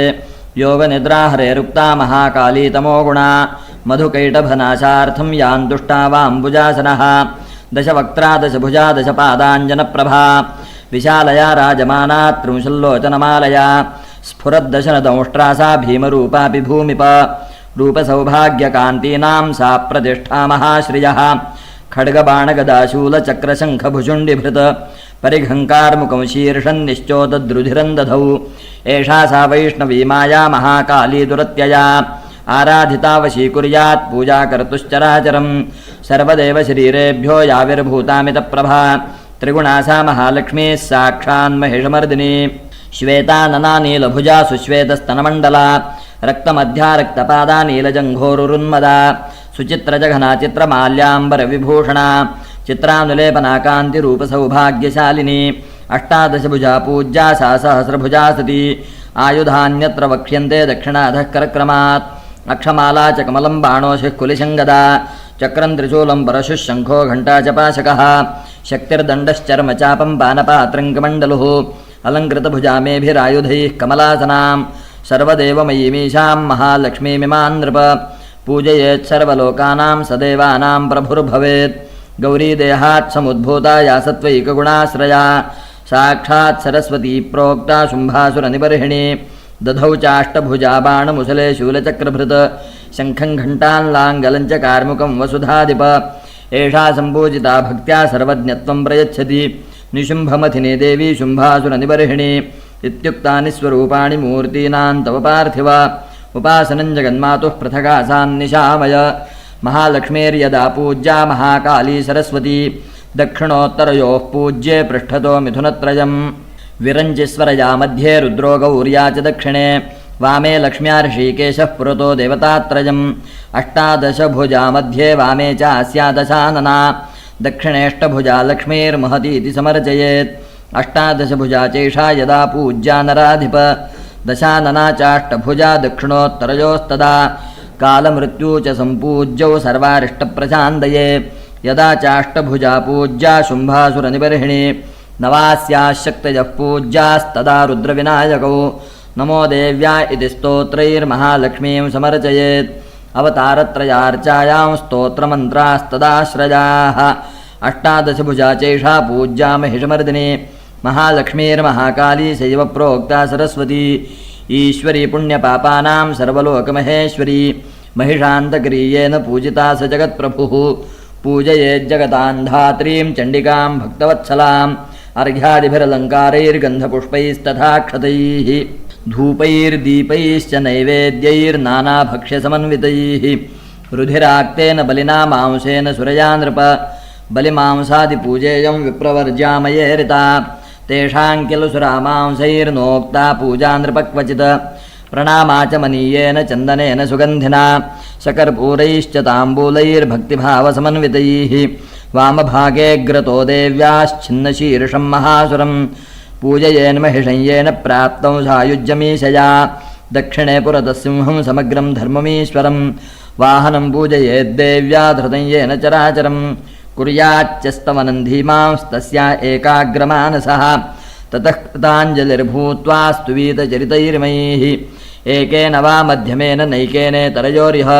योगनिद्राहरेरुक्ता महाकाली तमोगुणा मधुकैटभनाशार्थं यान्तुष्टा वाम्बुजासनः दशवक्त्रा दशभुजा दशपादाञ्जनप्रभा विशालया राजमाना त्रिंशल्लोचनमालया स्फुरद्दशनदंष्ट्रा सा भीमरूपापि भूमिप रूपसौभाग्यकान्तीनां सा प्रतिष्ठा महाश्रियः खड्गबाणगदाशूलचक्रशङ्खभुजुण्डिभृत परिघङ्कारमुखं शीर्षन्निश्चोदद्रुधिरं दधौ एषा सा वैष्णवी माया महाकाली दुरत्यया आराधिता वशीकुर्यात् पूजा कर्तुश्चराचरं सर्वदेव शरीरेभ्यो याविर्भूतामितप्रभा त्रिगुणा सा महालक्ष्मीः साक्षान्महिषमर्दिनी श्वेतानना नीलभुजा सुश्वेतस्तनमण्डला रक्तमध्या रक्तपादा नीलजङ्घोरुन्मदा सुचित्रजघना चित्रमाल्याम्बरविभूषणा चित्रानुलेपना कान्तिरूपसौभाग्यशालिनी अष्टादशभुजा पूज्या सा सहस्रभुजा सती आयुधान्यत्र वक्ष्यन्ते दक्षिणाधः करक्रमात् अक्षमाला च कमलं बाणोशिः कुलिशङ्गदा चक्रं त्रिशूलं परशुः शङ्खो घण्टा च पाशकः शक्तिर्दण्डश्चर्मचापं पानपात्रं कमण्डलुः अलङ्कृतभुजामेभिरायुधैः कमलासनां सर्वदेवमयीमीशां महालक्ष्मीमिमां नृप पूजयेत् सर्वलोकानां सदेवानां प्रभुर्भवेत् गौरीदेहात् समुद्भूता या सत्त्वैकगुणाश्रया साक्षात् सरस्वती प्रोक्ता शुम्भासुरनिबर्हिणी दधौ चाष्टभुजा बाणमुसले शूलचक्रभृत शङ्खं घण्टान्लाङ्गलं च कार्मुकं वसुधाधिप एषा सम्पूजिता भक्त्या सर्वज्ञत्वं प्रयच्छति निशुम्भमथिनी देवी शुम्भासुरनिबर्हिणी इत्युक्तानि स्वरूपाणि मूर्तीनां तव पार्थिव उपासनं जगन्मातुः पृथगासान्निशामय महालक्ष्मीर्यदा पूज्या महाकाली सरस्वती दक्षिणोत्तरयोः पूज्ये पृष्ठतो मिथुनत्रयम् विरञ्चिस्वरया मध्ये रुद्रो गौर्या च दक्षिणे वामे लक्ष्म्या ऋषिकेशः पुरतो देवतात्रयम् अष्टादशभुजा मध्ये वामे च अस्या दशानना दक्षिणेष्टभुजा लक्ष्मीर्महतीति समर्चयेत् अष्टादशभुजा चैषा यदा पूज्या नराधिप दशानना चाष्टभुजा दक्षिणोत्तरयोस्तदा कालमृत्यु च सम्पूज्यौ सर्वारिष्टप्रशान्तये यदा चाष्टभुजा पूज्या शुम्भासुरनिबर्हिणी नवास्याः शक्तयः पूज्यास्तदा रुद्रविनायकौ नमो देव्या इति स्तोत्रैर्महालक्ष्मीं समर्चयेत् अवतारत्रयार्चायां स्तोत्रमन्त्रास्तदाश्रयाः अष्टादशभुजा चैषा पूज्या महिषमर्दिनी महालक्ष्मीर्महाकाली सैव प्रोक्ता सरस्वती ईश्वरी पुण्यपापानां सर्वलोकमहेश्वरी महिषान्तक्रियेण पूजिता स जगत्प्रभुः पूजयेज्जगतान्धात्रीं चण्डिकां भक्तवत्सलाम् अर्घ्यादिभिरलङ्कारैर्गन्धपुष्पैस्तथाक्षतैः धूपैर्दीपैश्च नैवेद्यैर्नानाभक्ष्यसमन्वितैः रुधिराक्तेन बलिना मांसेन सुरया नृप बलिमांसादिपूजेयं विप्रवर्ज्यामयेरिता तेषां किल सुरामांसैर्नोक्ता पूजा नृपक्वचित् प्रणामाचमनीयेन चन्दनेन सुगन्धिना सकर्पूरैश्च ताम्बूलैर्भक्तिभावसमन्वितैः वामभागे ग्रतो देव्याश्छिन्नशीर्षं महासुरं पूजयेन्महिषय्येन प्राप्तं सायुज्यमीशया दक्षिणे पुरतः सिंहं समग्रं धर्ममीश्वरं वाहनं पूजयेद्देव्या धृतं येन चराचरं कुर्याच्चस्तवनं धीमांस्तस्या एकाग्रमानसः ततः कृताञ्जलिर्भूत्वा स्तुवीतचरितैर्मयैः एकेन वा मध्यमेन नैकेनेतरयोरिह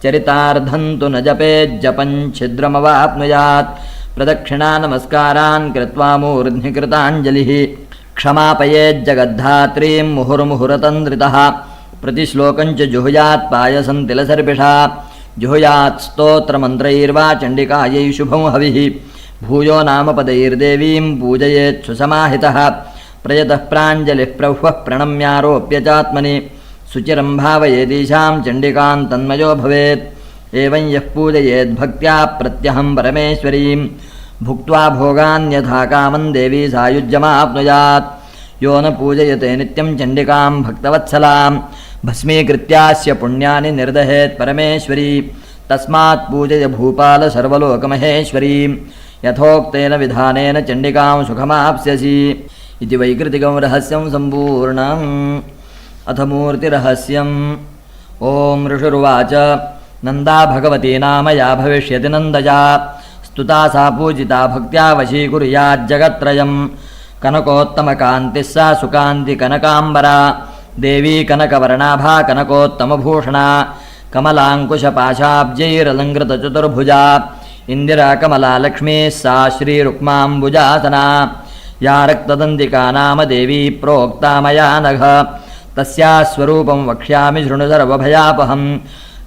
चरितार्धं तु न जपेज्जपं छिद्रमवाप्नुयात् प्रदक्षिणा नमस्कारान् कृत्वा मूर्ध्निकृताञ्जलिः क्षमापयेज्जगद्धात्रीं मुहुर्मुहुरतन्द्रितः प्रतिश्लोकं च जुहुयात् पायसं तिलसर्पिषा जुहुयात् स्तोत्रमन्त्रैर्वा चण्डिकायै शुभं हविः भूयो नामपदैर्देवीं पूजयेत् सुसमाहितः प्रयतः प्राञ्जलिः प्रह्वः प्रणम्यारोप्य चात्मनि सुचिरं भावयेदीशां चण्डिकां तन्मयो भवेत् एवं यः पूजयेद्भक्त्या प्रत्यहं परमेश्वरीं भुक्त्वा भोगान्यथा कामं देवी सायुज्यमाप्नुयात् यो न पूजयते नित्यं चण्डिकां भक्तवत्सलां भस्मीकृत्यास्य पुण्यानि निर्दहेत् परमेश्वरी तस्मात् पूजय भूपाल सर्वलोकमहेश्वरीं यथोक्तेन विधानेन चण्डिकां सुखमाप्स्यसि इति वैकृतिकं रहस्यं सम्पूर्णम् अथ मूर्तिरहस्यम् ॐ ऋषुरुवाच नन्दा भगवती नाम या भविष्यति नन्दजा स्तुता सा पूजिता भक्त्या वशीकुर्याज्जगत्त्रयं कनकोत्तमकान्तिः सा सुकान्तिकनकाम्बरा देवी कनकवर्णाभा कनकोत्तमभूषणा कमलाङ्कुशपाशाब्जैरलङ्कृतचतुर्भुजा इन्दिरा कमला लक्ष्मीः सा श्रीरुक्माम्बुजासना या रक्तदन्तिका नाम देवी प्रोक्ता मया नघ तस्याः स्वरूपं वक्ष्यामि शृणु सर्वभयापहं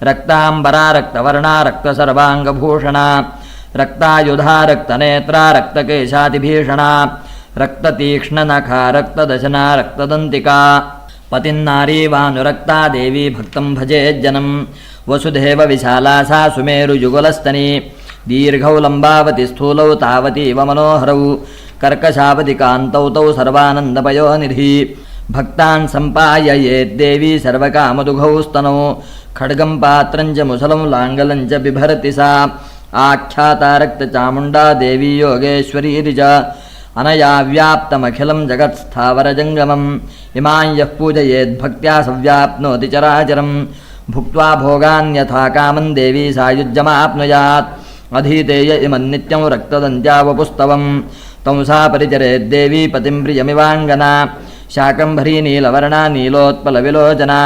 रक्ताम्बरा रक्तवर्णा रक्तसर्वाङ्गभूषणा रक्तायुधा रक्तनेत्रा रक्तकेशातिभीषणा रक्ततीक्ष्णनखा रक्तदशना रक्तदन्तिका पतिन्नारी वानुरक्ता देवी भक्तं भजेज्जनं वसुधेव विशाला सा सुमेरुयुगलस्तनी दीर्घौ लम्बावति स्थूलौ तावतीव मनोहरौ कर्कशावति कान्तौ तौ सर्वानन्दपयोनिधि भक्तान् सम्पाययेद्देवी सर्वकामदुघौ स्तनौ खड्गं पात्रं च मुसलं लाङ्गलं च बिभर्ति सा आख्याता रक्तचामुण्डा देवी योगेश्वरी च अनया व्याप्तमखिलं जगत्स्थावरजङ्गमम् इमां यः पूजयेद्भक्त्या सव्याप्नोति चराचरं भुक्त्वा भोगान्यथा कामं देवी सायुज्यमाप्नुयात् अधीतेय इमन्नित्यं रक्तदन्त्या वपुस्तवं तं सा परिचरेद्देवी पतिं प्रियमिवाङ्गना शाकम्भरी नीलवर्णा नीलोत्पलविलोचना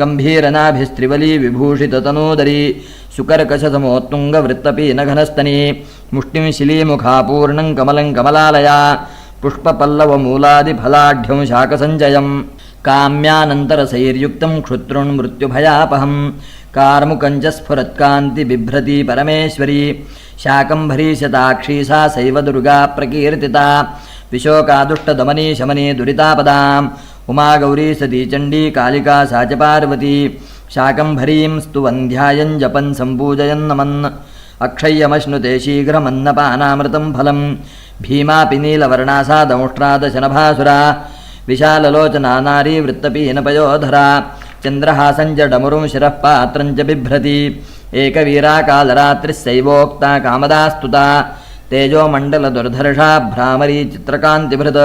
गम्भीरनाभिस्त्रिवली विभूषिततनूदरी सुकर्कशसमोत्तुङ्गवृत्तपीनघनस्तनी मुष्टिं शिलीमुखा पूर्णं कमलं कमलालया पुष्पपल्लवमूलादिफलाढ्यं शाकसञ्चयं काम्यानन्तरसैर्युक्तं क्षुत्रुन्मृत्युभयापहं कार्मुकं च स्फुरत्कान्तिबिभ्रती परमेश्वरी शाकम्भरी शताक्षी सा सैव दुर्गा प्रकीर्तिता विशोकादुष्टदमनी शमनी दुरितापदाम् उमा गौरी सती चण्डी कालिका सा च पार्वती शाकम्भरीं स्तुवन्ध्यायं जपन् सम्पूजयन् नमन् अक्षय्यमश्नुते शीघ्रमन्नपानामृतं फलं भीमापि नीलवर्णा सा दंष्ट्रादशनभासुरा विशाललोचना नारी वृत्तपीनपयोधरा चन्द्रहासञ्जडमुरुं शिरः पात्रं च बिभ्रति एकवीरा कालरात्रिः सैवोक्ता कामदा स्तुता तेजोमण्डलदुर्धर्षा भ्रामरी चित्रकान्तिभृत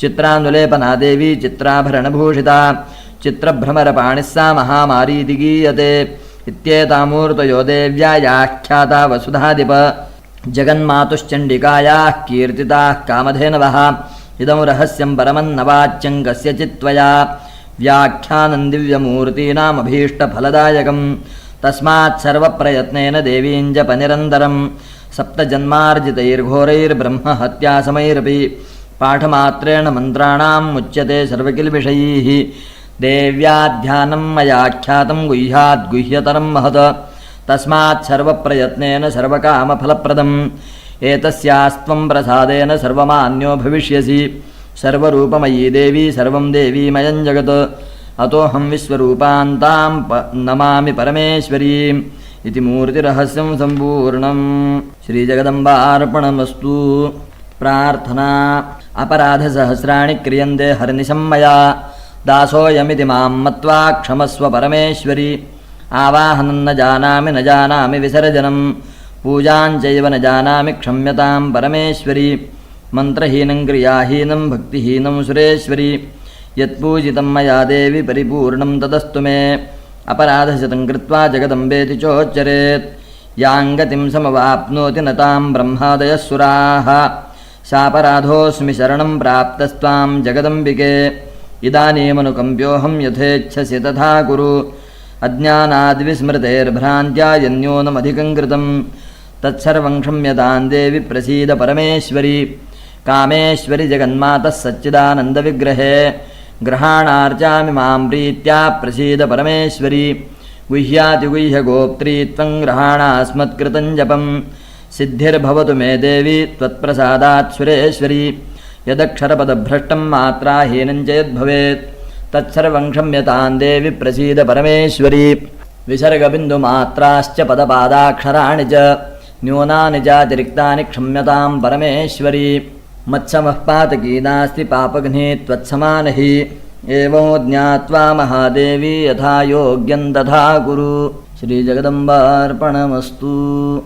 चित्रानुलेपना देवी चित्राभरणभूषिता चित्रभ्रमरपाणिः सा महामारीति गीयते इत्येतामूर्तयो देव्यायाख्याता वसुधाधिप जगन्मातुश्चण्डिकायाः कीर्तिताः कामधेनवः इदं रहस्यं परमन्नवाच्यं कस्यचित् त्वया व्याख्यानं दिव्यमूर्तीनामभीष्टफलदायकं तस्मात् सर्वप्रयत्नेन देवीं जप निरन्तरं सप्तजन्मार्जितैर्घोरैर्ब्रह्महत्यासमैरपि पाठमात्रेण मन्त्राणां मुच्यते सर्वकिल्बिषयैः देव्याध्यानं मया ख्यातं गुह्याद्गुह्यतरं महत् तस्मात् सर्वप्रयत्नेन सर्वकामफलप्रदम् एतस्यास्त्वं प्रसादेन सर्वमान्यो भविष्यसि सर्वरूपमयी देवी सर्वं देवीमयं जगत् अतोऽहं विश्वरूपान्तां नमामि परमेश्वरीम् इति मूर्तिरहस्यं सम्पूर्णम्। श्रीजगदम्बार्पणमस्तु। प्रार्थना। अपराधसहस्राणि क्रियन्ते हर्निशं मया दासोऽयमिति मां मत्वा क्षमस्व परमेश्वरि। आवाहनं न जानामि विसर्जनं पूजां चैव न जानामि क्षम्यतां परमेश्वरि। मन्त्रहीनं क्रियाहीनं भक्तिहीनं सुरेश्वरि। यत्पूजितं मया देवी परिपूर्णं तदस्तु मे। अपराधशतं कृत्वा जगदम्बेति चोच्चरेत् याङ्गतिं समवाप्नोति न तां ब्रह्मादयः सुराः। शापराधोऽस्मि शरणं प्राप्तस्त्वां जगदम्बिके। इदानीमनुकम्प्योऽहं यथेच्छसि तथा कुरु। अज्ञानाद्विस्मृतेर्भ्रान्त्या यन्न्यूनमधिकं कृतं तत्सर्वं क्षम्यतां देवि प्रसीद परमेश्वरि। कामेश्वरि जगन्मातः सच्चिदानन्दविग्रहे ग्रहाणार्चामि मां प्रीत्या प्रसीद परमेश्वरि। गुह्यातिगुह्यगोप्त्री त्वं ग्रहाणास्मत्कृतं जपं सिद्धिर्भवतु मे देवी त्वत्प्रसादात् सुरेश्वरि। यदक्षरपदभ्रष्टं मात्राहीनं च यद्भवेत् तत्सर्वं क्षम्यतां देवि प्रसीद परमेश्वरि। विसर्गबिन्दुमात्राश्च पदपादाक्षराणि च न्यूनानि चातिरिक्तानि क्षम्यतां परमेश्वरि। मत्समः पातकी नास्ति पापघ्ने त्वत्समानहि। एवं ज्ञात्वा महादेवी यथा योग्यं तथा कुरु। श्रीजगदम्बार्पणमस्तु।